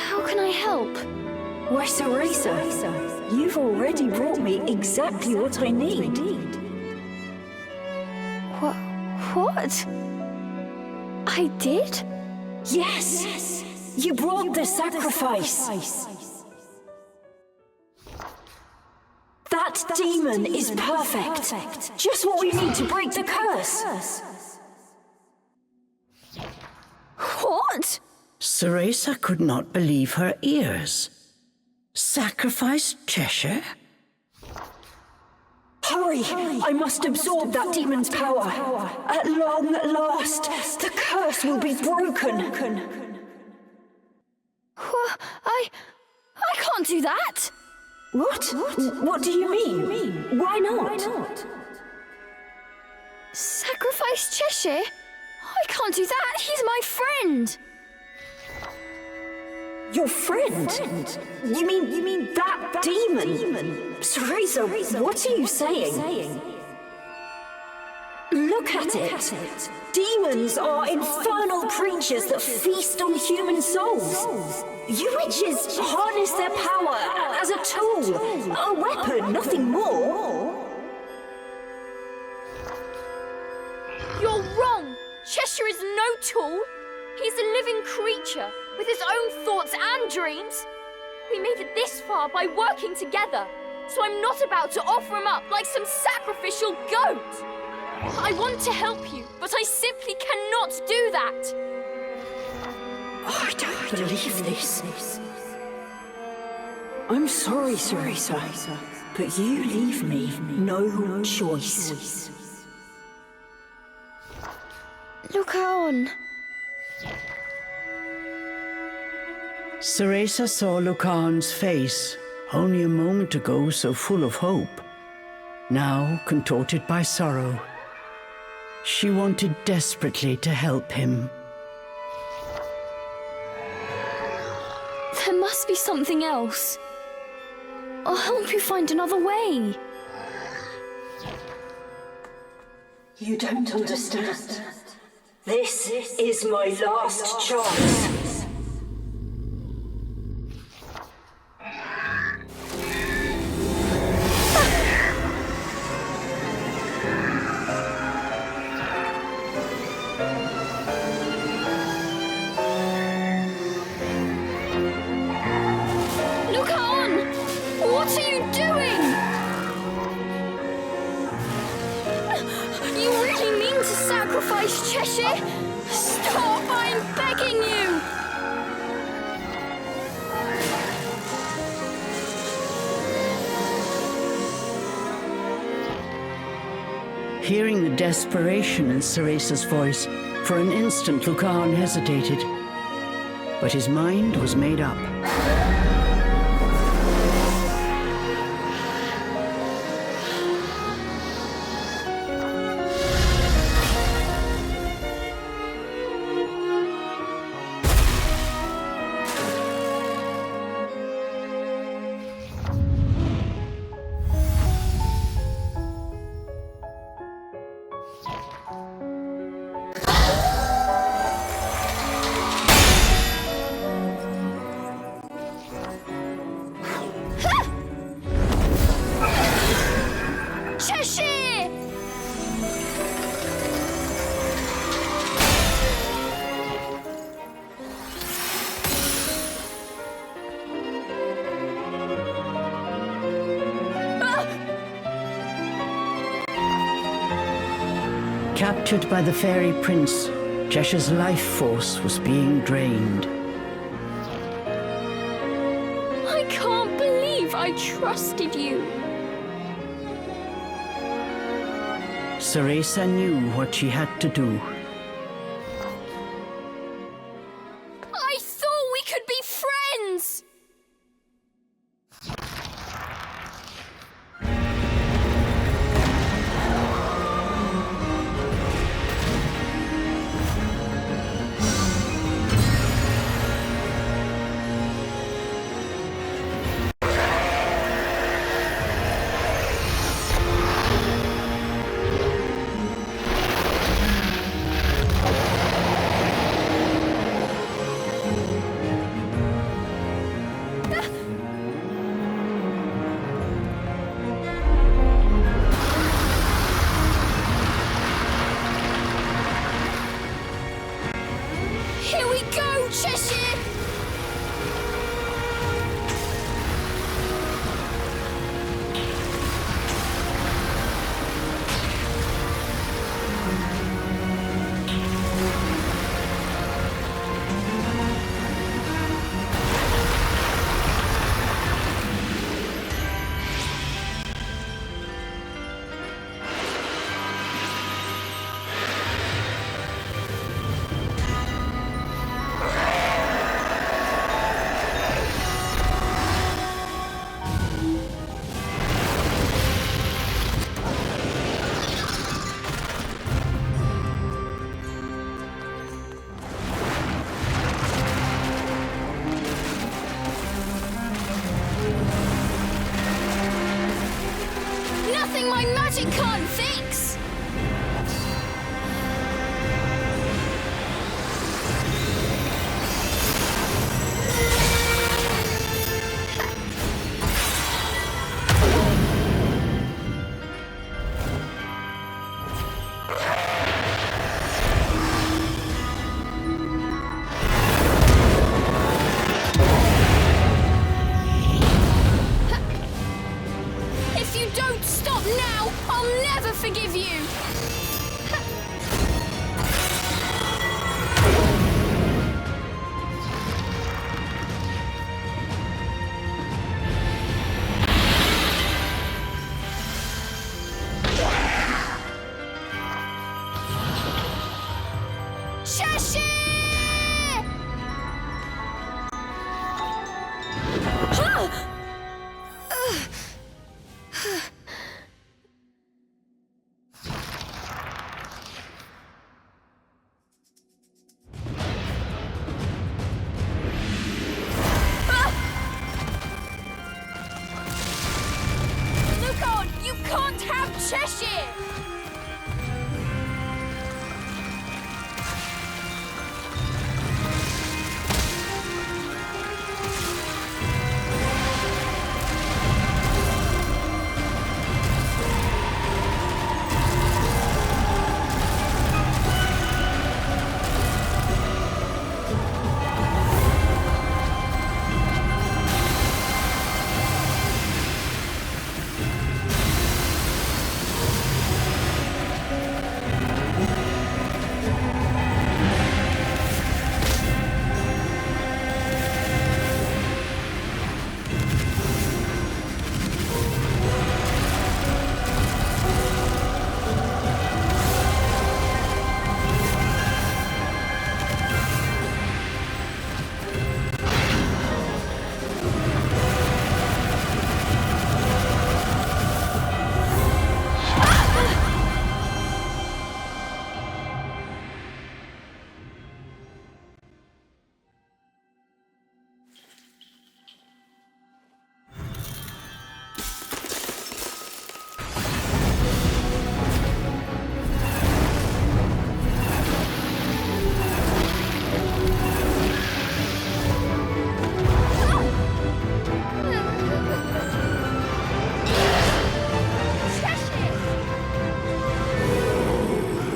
How can I help? Why, Cereza, you've already brought me exactly what I need. What? I did? Yes! You brought the sacrifice! That demon is perfect! Just what we need to break the curse! What? Cereza could not believe her ears. Sacrifice Cheshire? Hurry! I must absorb that demon's power. At long last, the curse will be broken. I can't do that! What? What do you mean? Why not? Sacrifice Cheshire? I can't do that! He's my friend! Your friend? You mean that demon? Cereza, what are you saying? Look at it. Demons are infernal creatures that feast on human souls. You witches harness their power as a tool, a weapon, nothing more. You're wrong! Cheshire is no tool. He's a living creature with his own thoughts and dreams. We made it this far by working together, so I'm not about to offer him up like some sacrificial goat. I want to help you, but I simply cannot do that. I don't believe this. I'm sorry, Cereza, but you leave me no choice. Look on. Cereza saw Lucan's face, only a moment ago so full of hope, now contorted by sorrow. She wanted desperately to help him. There must be something else. I'll help you find another way. You don't understand. This is my last chance. Cheshire! Stop! I'm begging you! Hearing the desperation in Cereza's voice, for an instant Lucan hesitated. But his mind was made up. Captured by the Faerie Prince, Cheshire's life force was being drained. I can't believe I trusted you. Cereza knew what she had to do. I thought we could be friends! Here we go, Cheshire! Nothing my magic can't fix! If you don't stop now, I'll never forgive you! Cheshire! Look on! You can't have Cheshire!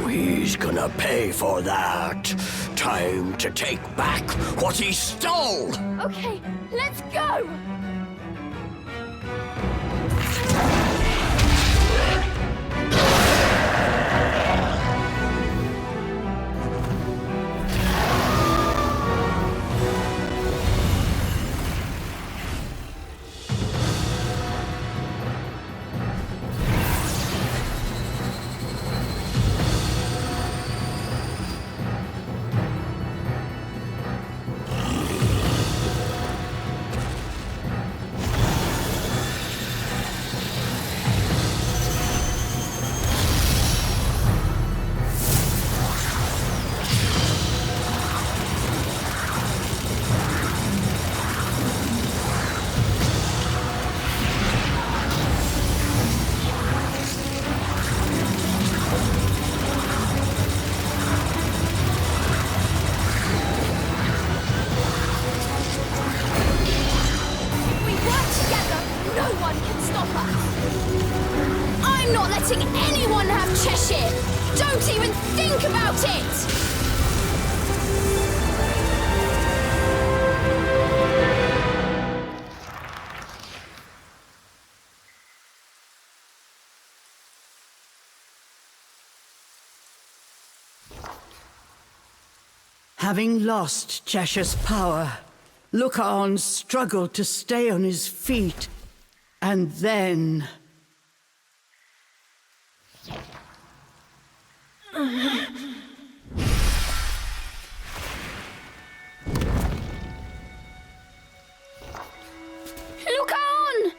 He's gonna pay for that. Time to take back what he stole! Okay, let's go! stop us! I'm not letting anyone have Cheshire! Don't even think about it! Having lost Cheshire's power, Lucaon struggled to stay on his feet, and then... Lucaon!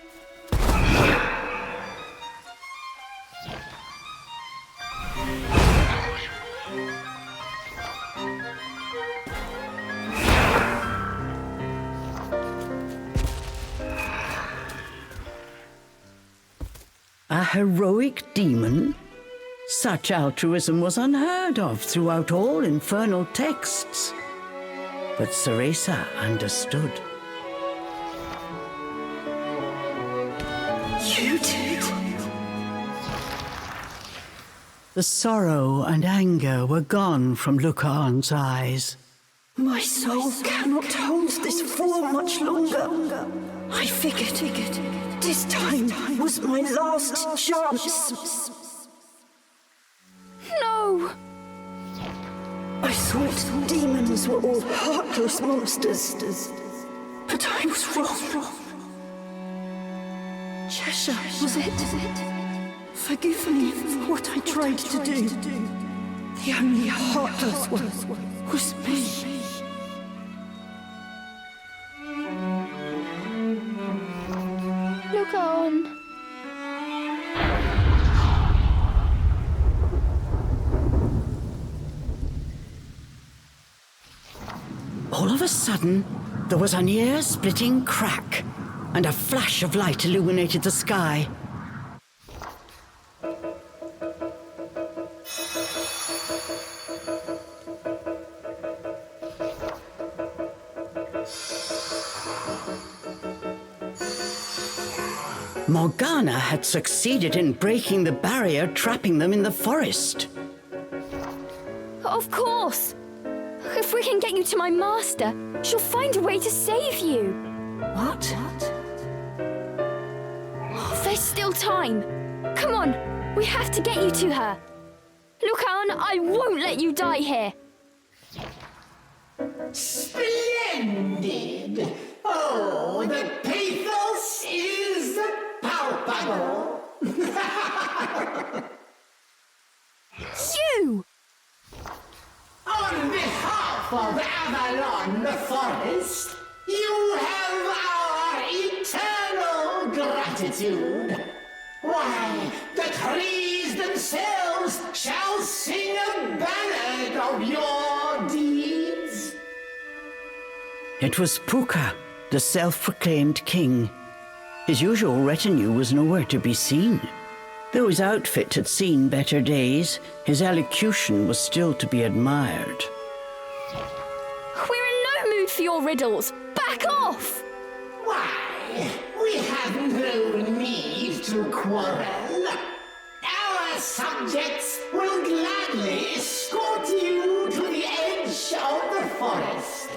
A heroic demon? Such altruism was unheard of throughout all infernal texts. But Cereza understood. You did? The sorrow and anger were gone from Lucaon's eyes. My soul cannot hold this form much longer. I figured this time was my last chance. No! I thought demons were all heartless monsters, but I was wrong. Cheshire, was it? Forgive me for what I tried to do. The only heartless one was me. Lucaon. All of a sudden, there was an ear-splitting crack, and a flash of light illuminated the sky. Morgana had succeeded in breaking the barrier trapping them in the forest. Of course! If we can get you to my master, she'll find a way to save you. What? There's still time. Come on, we have to get you to her. Lucaon, I won't let you die here. Splendid! Oh, the pathos is palpable! You! On behalf of Avalon the Forest, you have our eternal gratitude. Why, the trees themselves shall sing a ballad of your deeds. It was Puka, the self-proclaimed king. His usual retinue was nowhere to be seen. Though his outfit had seen better days, his elocution was still to be admired. We're in no mood for your riddles. Back off! Why, we have no need to quarrel. Our subjects will gladly escort you to the edge of the forest.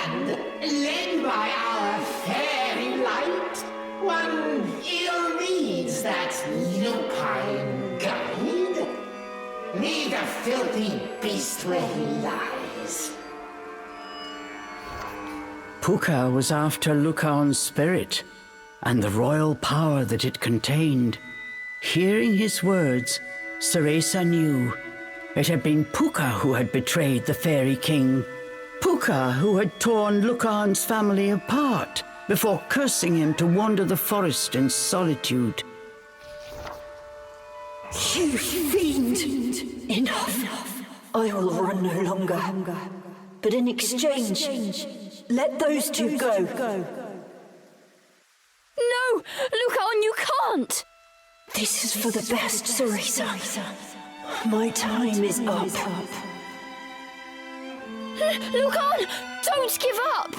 And, led by our fairy light, one ill needs that lupine guide. Leave the filthy beast where he lies. Puka was after Lucaon's spirit and the royal power that it contained. Hearing his words, Cereza knew it had been Puka who had betrayed the fairy king. Puka who had torn Lucaon's family apart before cursing him to wander the forest in solitude. You fiend! Enough! I will run no longer. But in exchange, let those two go. No! Lucaon, you can't! This is for the best, Cereza. My time is up. Lucaon, don't give up!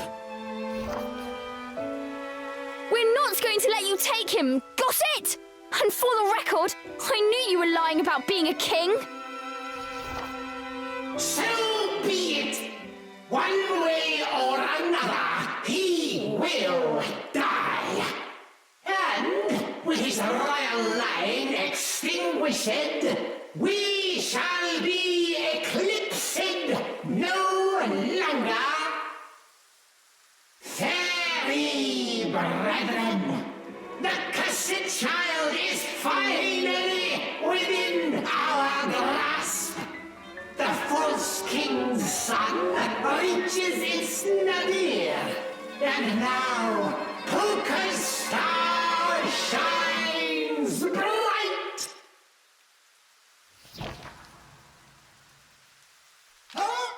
We're We're not going to let you take him, got it? And for the record, I knew you were lying about being a king. So be it. One way or another, he will die. And with his royal line extinguished, we shall be eclipsed no longer. Faerie brethren, the cursed child is finally within our grasp. The false king's son reaches its nadir, and now Puka's star shines bright.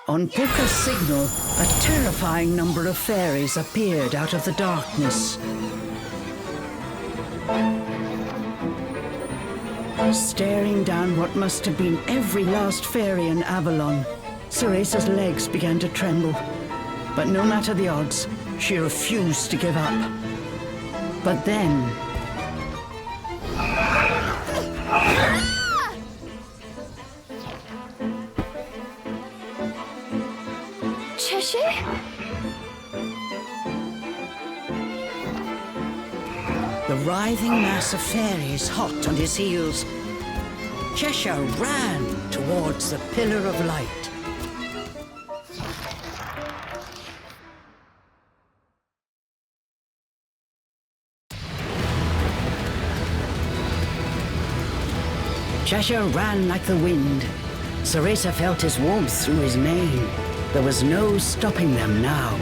On Puka's signal, a terrifying number of fairies appeared out of the darkness. Staring down what must have been every last fairy in Avalon, Cereza's legs began to tremble. But no matter the odds, she refused to give up. But then... Cheshire? The writhing mass of fairies hot on his heels. Cheshire ran towards the pillar of light. Cheshire ran like the wind. Cereza felt his warmth through his mane. There was no stopping them now.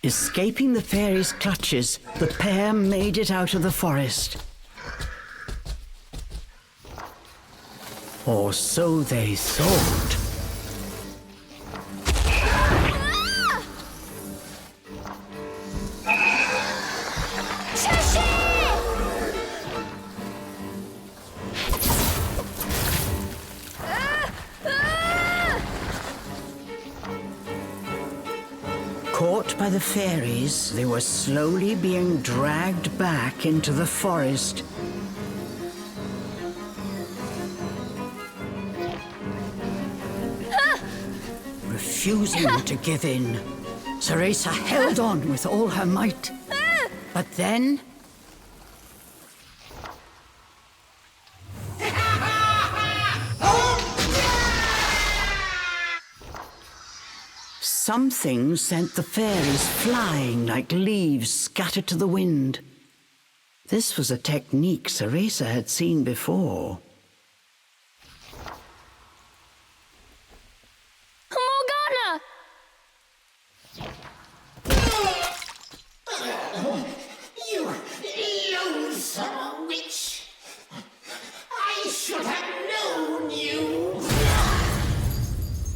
Escaping the fairies' clutches, the pair made it out of the forest. Or so they thought. Caught by the fairies, they were slowly being dragged back into the forest. Refusing to give in, Cereza held on with all her might. But then... something sent the fairies flying like leaves scattered to the wind. This was a technique Cereza had seen before. Morgana! You loathsome witch! I should have known you!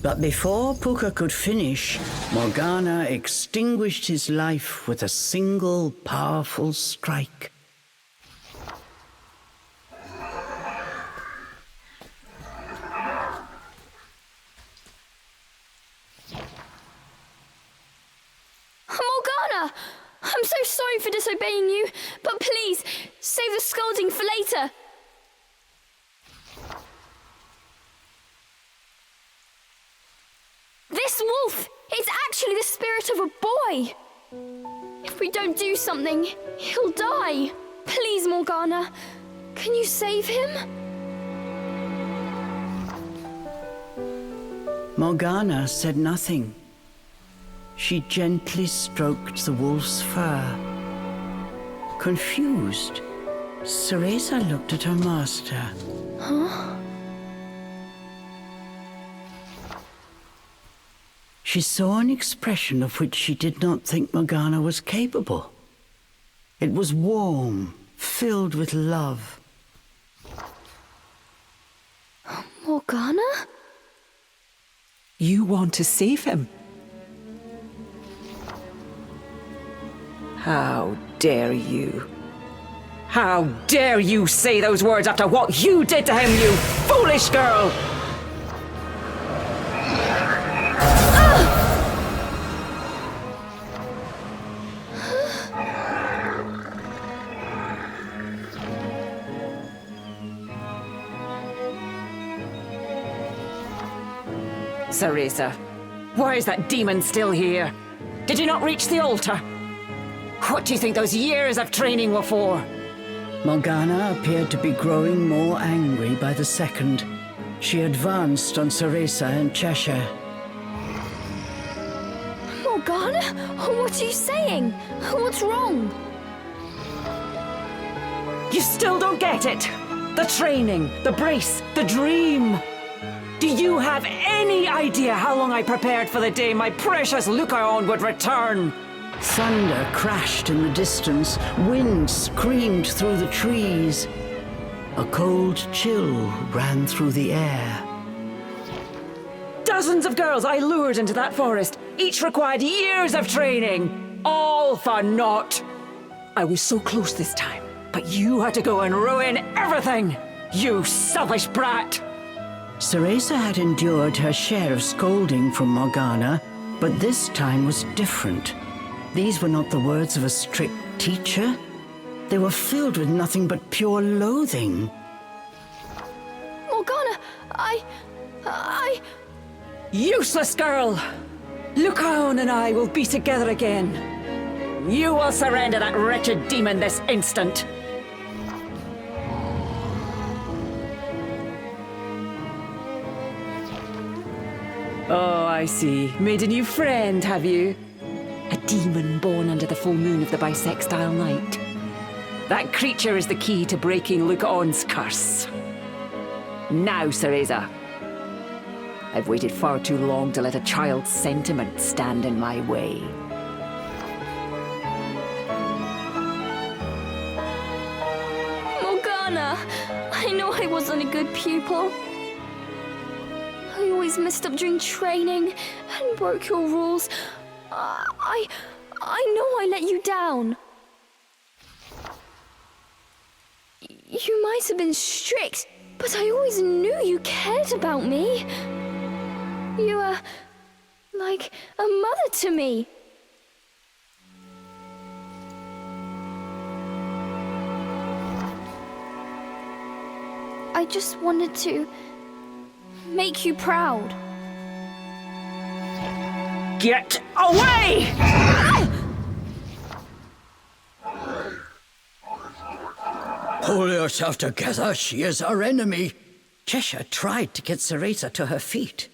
But before Puka could finish, Morgana extinguished his life with a single powerful strike. Morgana! I'm so sorry for disobeying you, but please, save the scolding for later. This wolf is actually the spirit of a boy. If we don't do something, he'll die. Please, Morgana, can you save him? Morgana said nothing. She gently stroked the wolf's fur. Confused, Cereza looked at her master. Huh? she saw an expression of which she did not think Morgana was capable. It was warm, filled with love. Morgana? You want to save him? How dare you? How dare you say those words after what you did to him, you foolish girl! Cereza, why is that demon still here? Did you not reach the altar? What do you think those years of training were for? Morgana appeared to be growing more angry by the second. She advanced on Cereza and Cheshire. Morgana? What are you saying? What's wrong? You still don't get it! The training, the brace, the dream! Do you have any idea how long I prepared for the day my precious Lucaon would return? Thunder crashed in the distance. Wind screamed through the trees. A cold chill ran through the air. Dozens of girls I lured into that forest. Each required years of training. All for naught. I was so close this time, but you had to go and ruin everything. You selfish brat. Cereza had endured her share of scolding from Morgana, but this time was different. These were not the words of a strict teacher. They were filled with nothing but pure loathing. Morgana, I... Useless girl! Lucaon and I will be together again. You will surrender that wretched demon this instant. Oh, I see. Made a new friend, have you? A demon born under the full moon of the bisextile night. That creature is the key to breaking Lucaon's curse. Now, Cereza. I've waited far too long to let a child's sentiment stand in my way. Morgana, I know I wasn't a good pupil. I always messed up during training and broke your rules. I know I let you down. You might have been strict, but I always knew you cared about me. You were like a mother to me. I just wanted to make you proud. Get away! Pull yourself together, she is our enemy. Cheshire tried to get Cereza to her feet.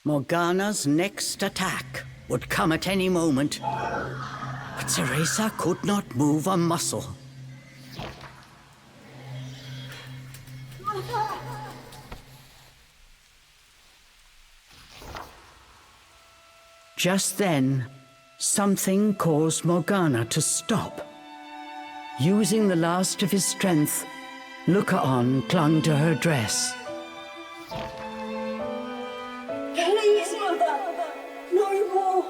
Morgana's next attack would come at any moment, but Cereza could not move a muscle. Just then, something caused Morgana to stop. Using the last of his strength, Lucaon clung to her dress. Please, Mother! No more!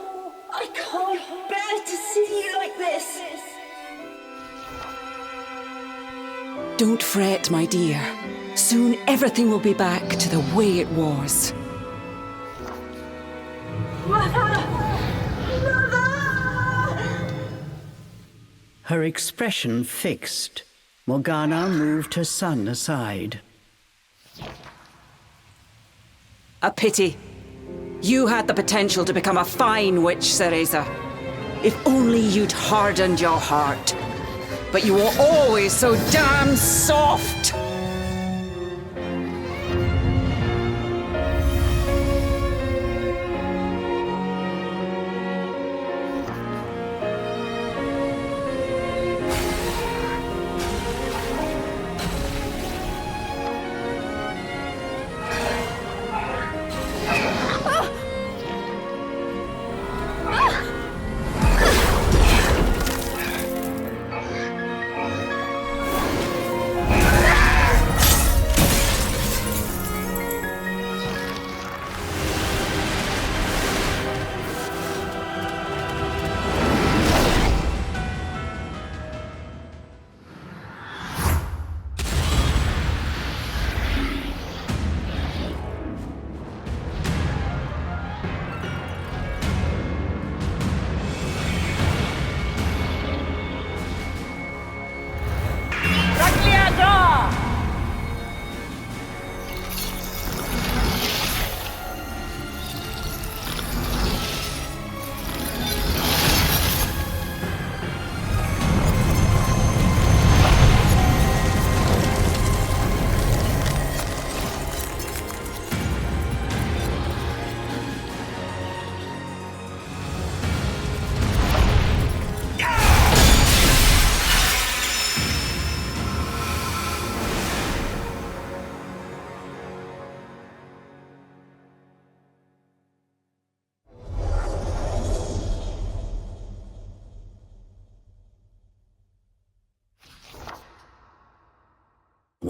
I can't bear to see you like this! Don't fret, my dear. Soon everything will be back to the way it was. Her expression fixed, Morgana moved her son aside. A pity. You had the potential to become a fine witch, Cereza. If only you'd hardened your heart. But you were always so damn soft!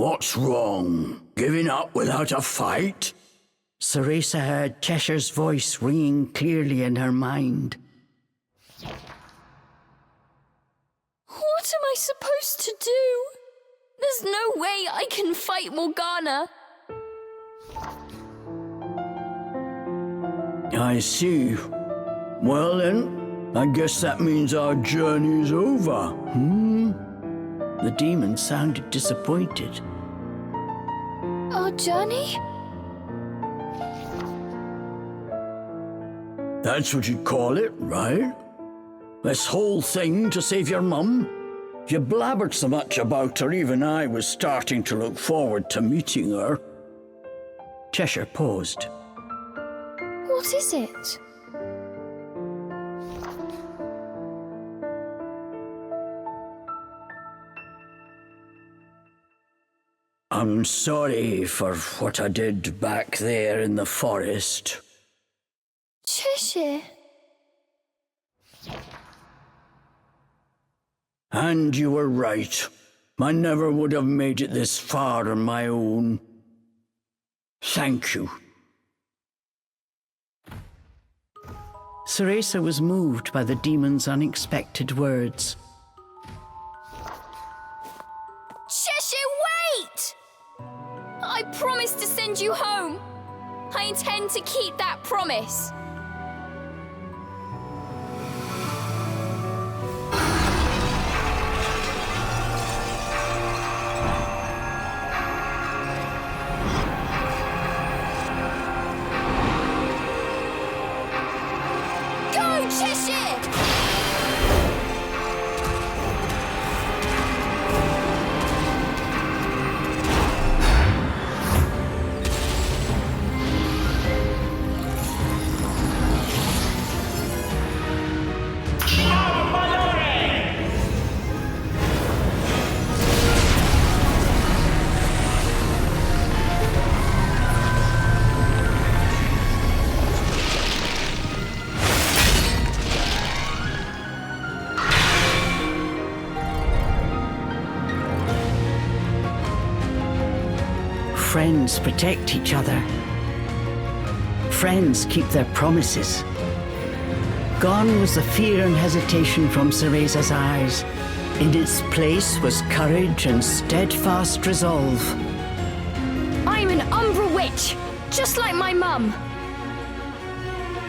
What's wrong? Giving up without a fight? Cereza heard Cheshire's voice ringing clearly in her mind. What am I supposed to do? There's no way I can fight Morgana. I see. Well then, I guess that means our journey's over, The demon sounded disappointed. Our journey? That's what you'd call it, right? This whole thing to save your mum? You blabbered so much about her, even I was starting to look forward to meeting her. Cheshire paused. What is it? I'm sorry for what I did back there in the forest. Cheshire. And you were right. I never would have made it this far on my own. Thank you. Cereza was moved by the demon's unexpected words. Cheshire, wait! I promised to send you home. I intend to keep that promise. Friends protect each other. Friends keep their promises. Gone was the fear and hesitation from Cereza's eyes. In its place was courage and steadfast resolve. I'm an Umbra witch, just like my mum.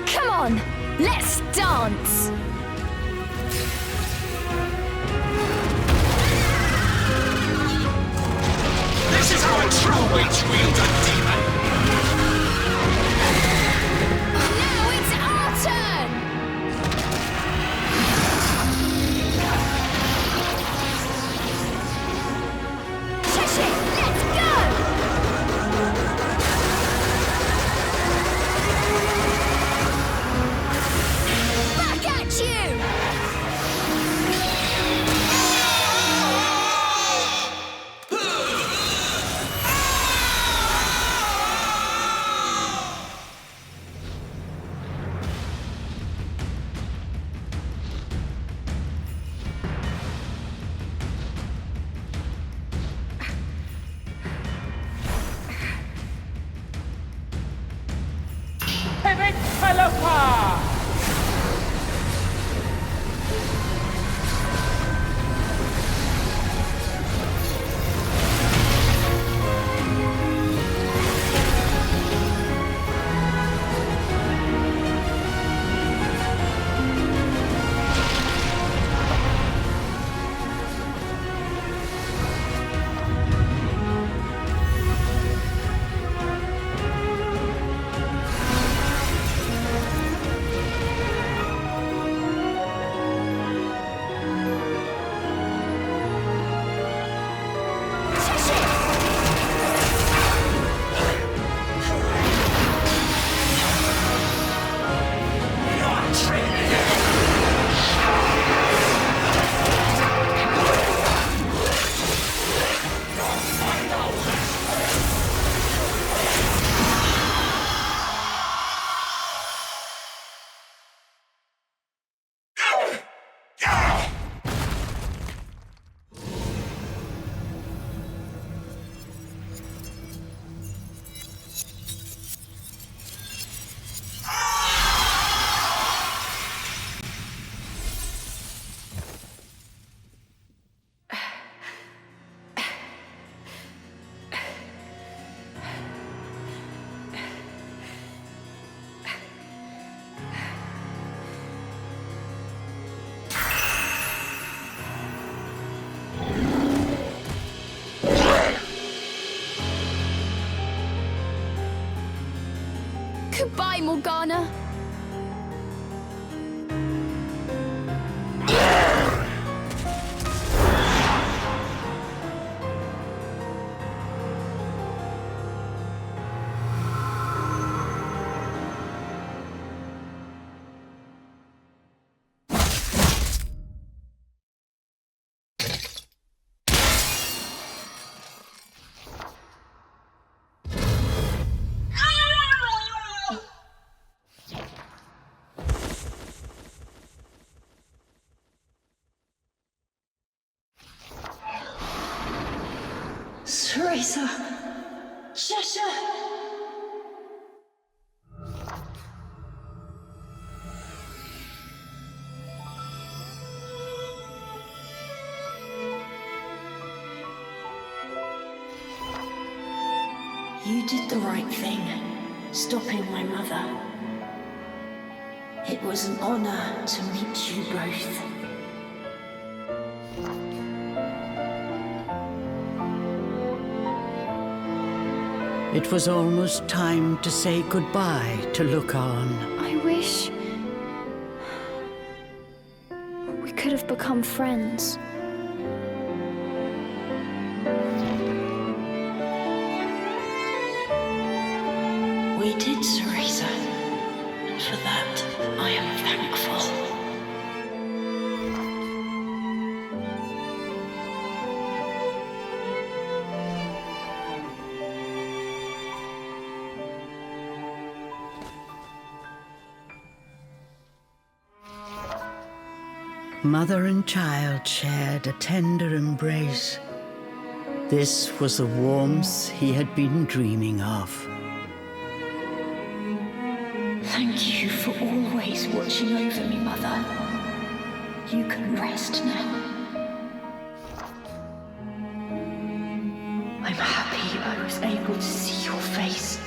Come on, let's dance! This is how a true witch wields a demon! Now it's our turn! Cheshire, let's go! Back at you! Goodbye, Morgana. Cereza! Cheshire! You did the right thing, stopping my mother. It was an honor to meet you both. It was almost time to say goodbye to Lucan. I wish we could have become friends. We did, Cereza, and for that I am thankful. Mother and child shared a tender embrace. This was the warmth he had been dreaming of. Thank you for always watching over me, Mother. You can rest now. I'm happy I was able to see your face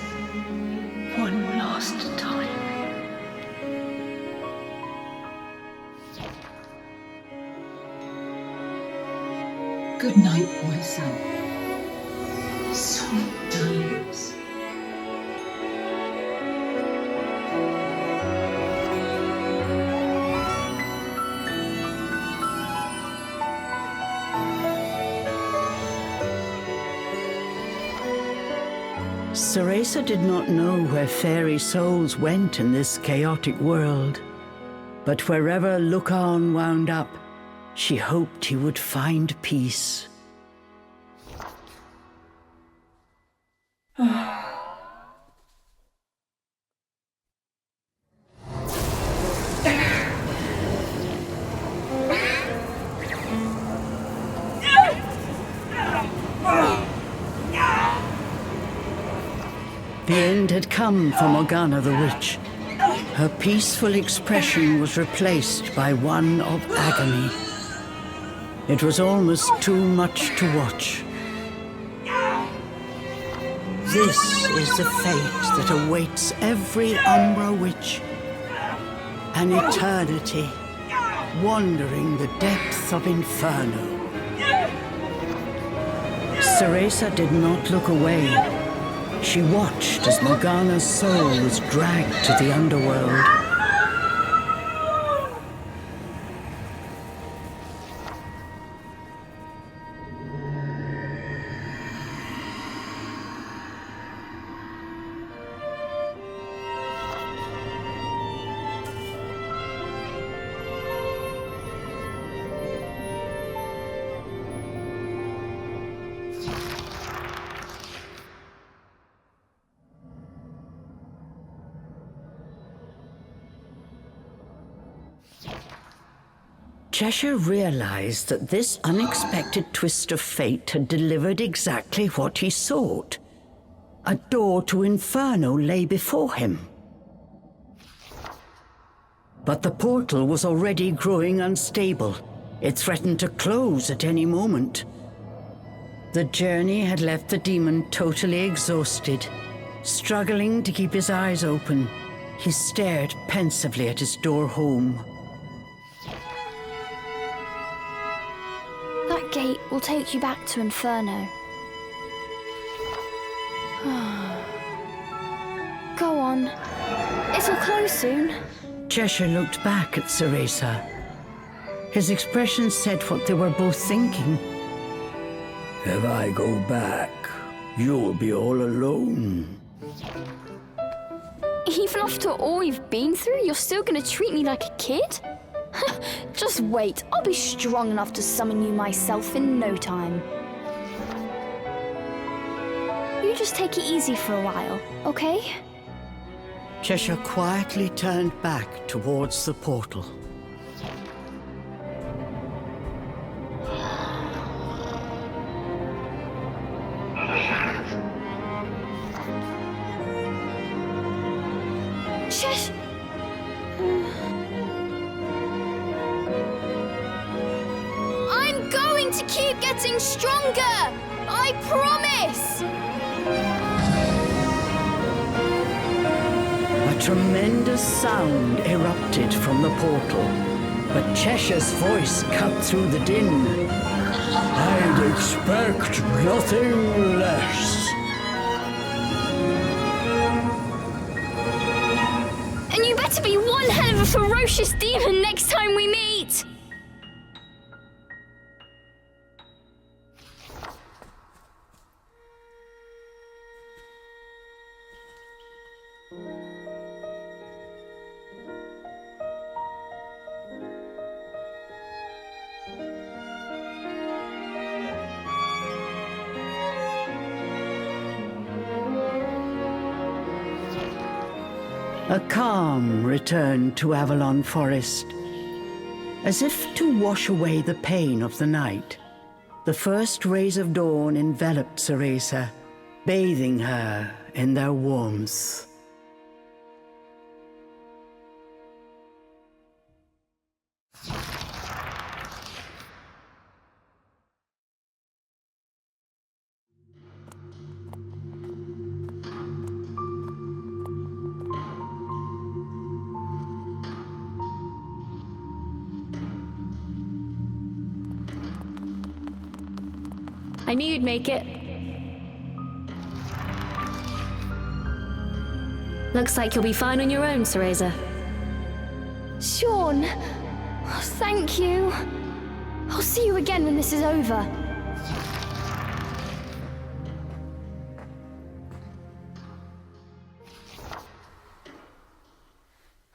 one last time. Good night, my son. Sweet dreams. Cereza did not know where fairy souls went in this chaotic world, but wherever Lucan wound up, she hoped he would find peace. The end had come for Morgana the Witch. Her peaceful expression was replaced by one of agony. It was almost too much to watch. This is the fate that awaits every Umbra witch. An eternity, wandering the depths of Inferno. Cereza did not look away. She watched as Morgana's soul was dragged to the underworld. Cheshire realized that this unexpected twist of fate had delivered exactly what he sought. A door to Inferno lay before him. But the portal was already growing unstable. It threatened to close at any moment. The journey had left the demon totally exhausted. Struggling to keep his eyes open, he stared pensively at his door home. That gate will take you back to Inferno. Go on. It'll close soon. Cheshire looked back at Cereza. His expression said what they were both thinking. If I go back, you'll be all alone. Even after all we've been through, you're still gonna treat me like a kid? Just wait, I'll be strong enough to summon you myself in no time. You just take it easy for a while, okay? Cheshire quietly turned back towards the portal. I'm going to keep getting stronger! I promise! A tremendous sound erupted from the portal, but Cheshire's voice cut through the din. I'd expect nothing less. And you better be one hell of a ferocious demon next time we meet! A calm returned to Avalon Forest. As if to wash away the pain of the night, the first rays of dawn enveloped Cereza, bathing her in their warmth. I knew you'd make it. Looks like you'll be fine on your own, Cereza. Sean! Oh, thank you. I'll see you again when this is over.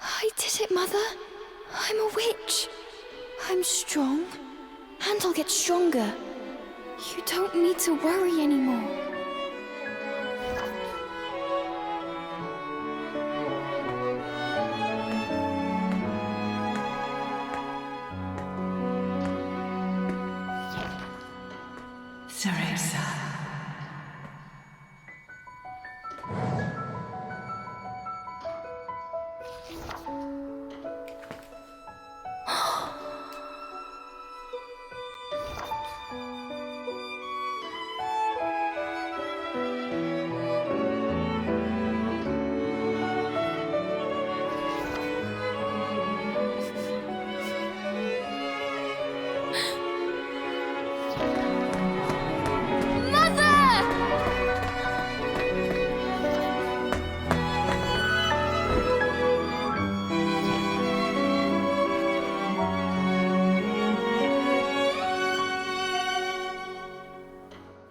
I did it, Mother. I'm a witch. I'm strong, and I'll get stronger. You don't need to worry anymore. Cereza.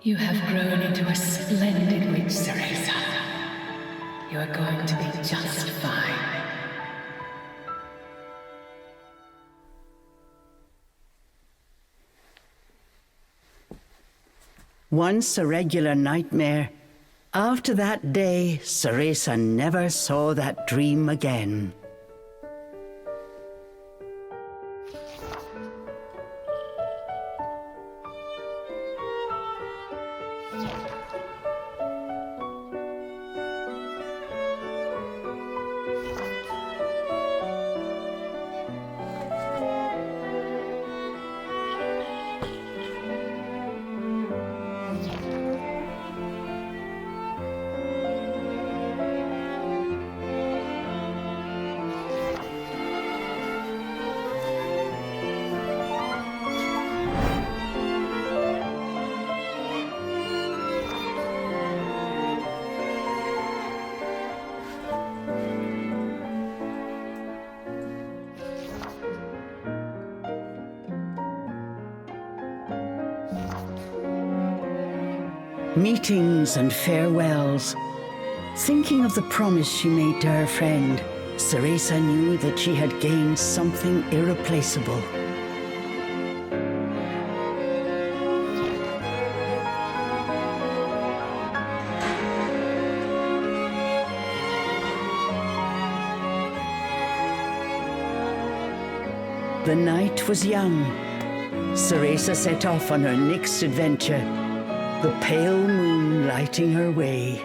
You have grown into a splendid witch, Cereza. You are going to be just fine. Once a regular nightmare, after that day, Cereza never saw that dream again. Meetings and farewells. Thinking of the promise she made to her friend, Cereza knew that she had gained something irreplaceable. The night was young. Cereza set off on her next adventure, the pale moon lighting her way.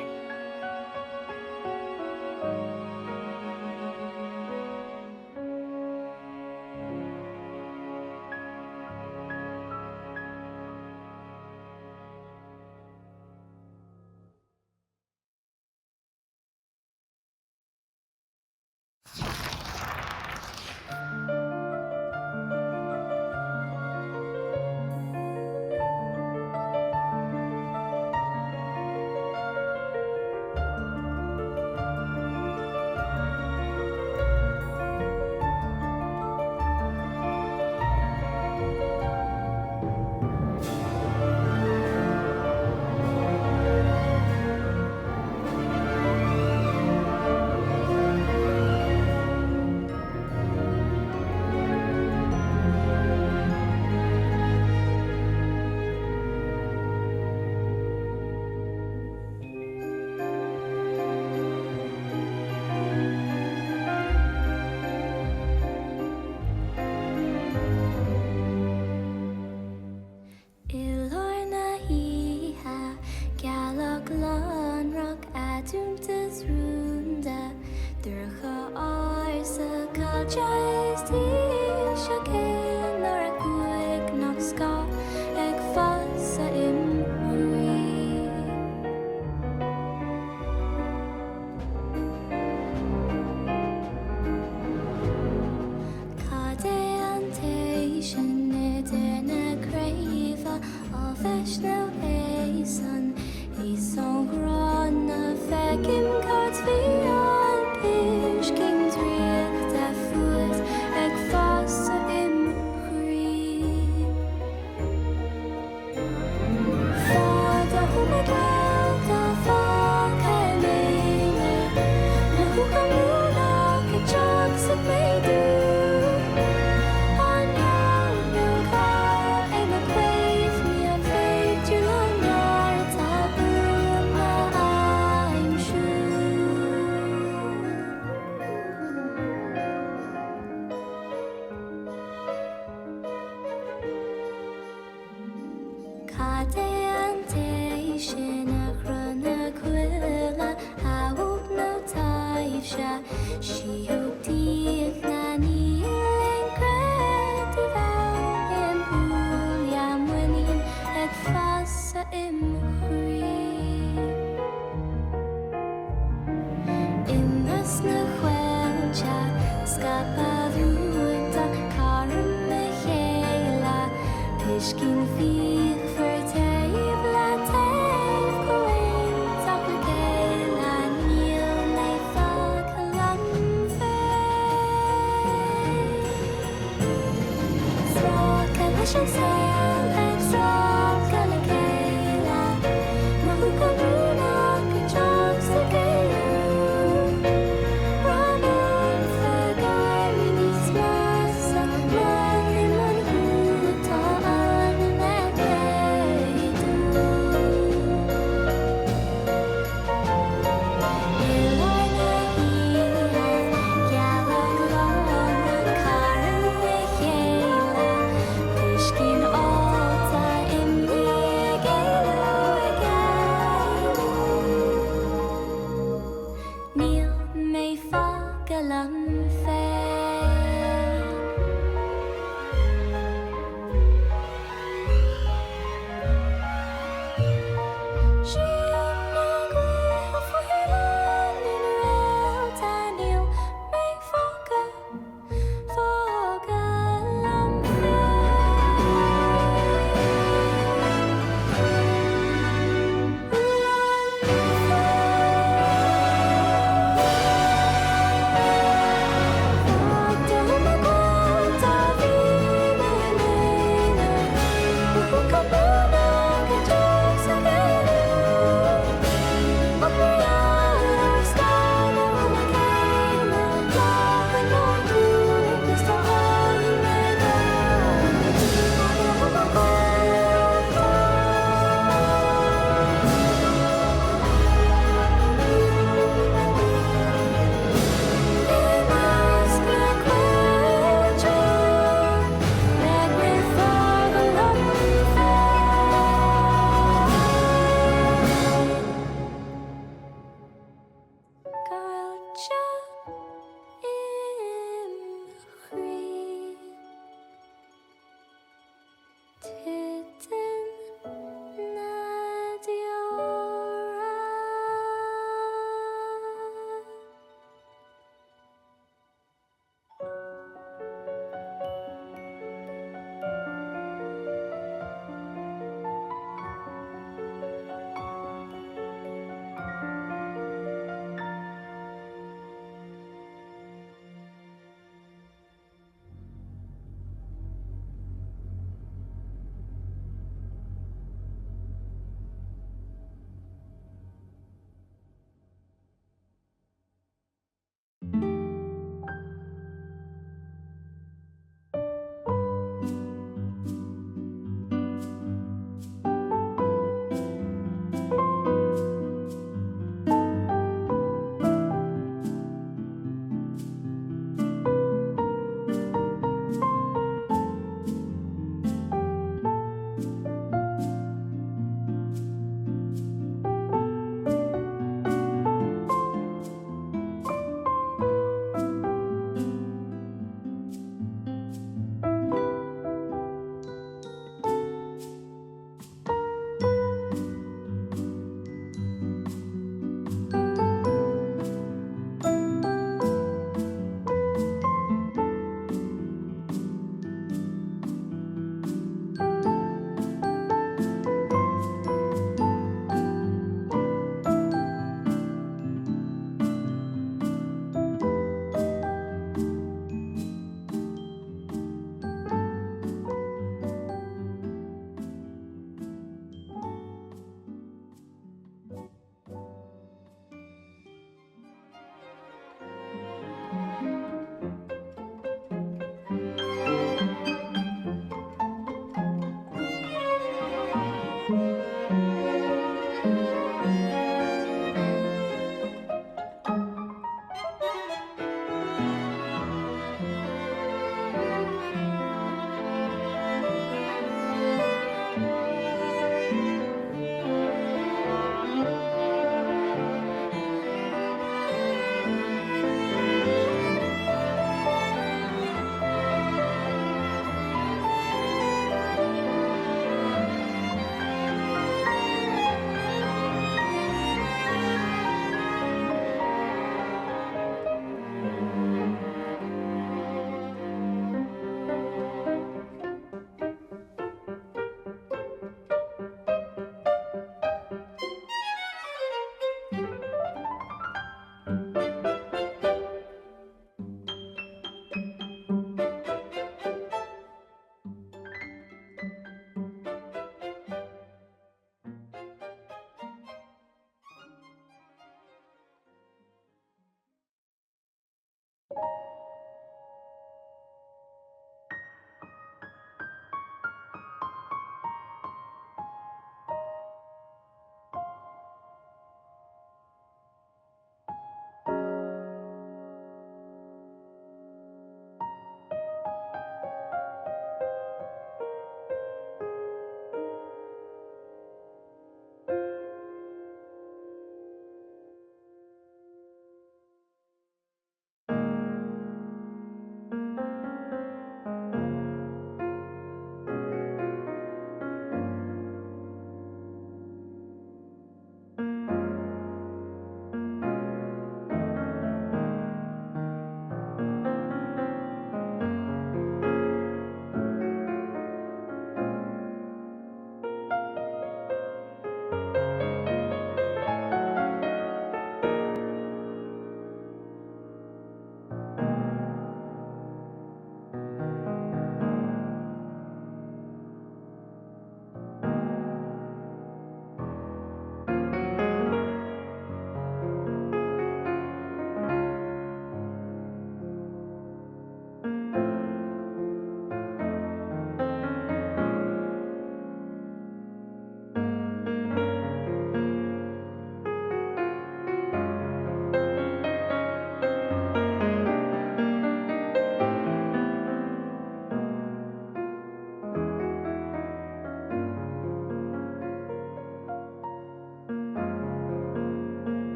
Skin all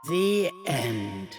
The end.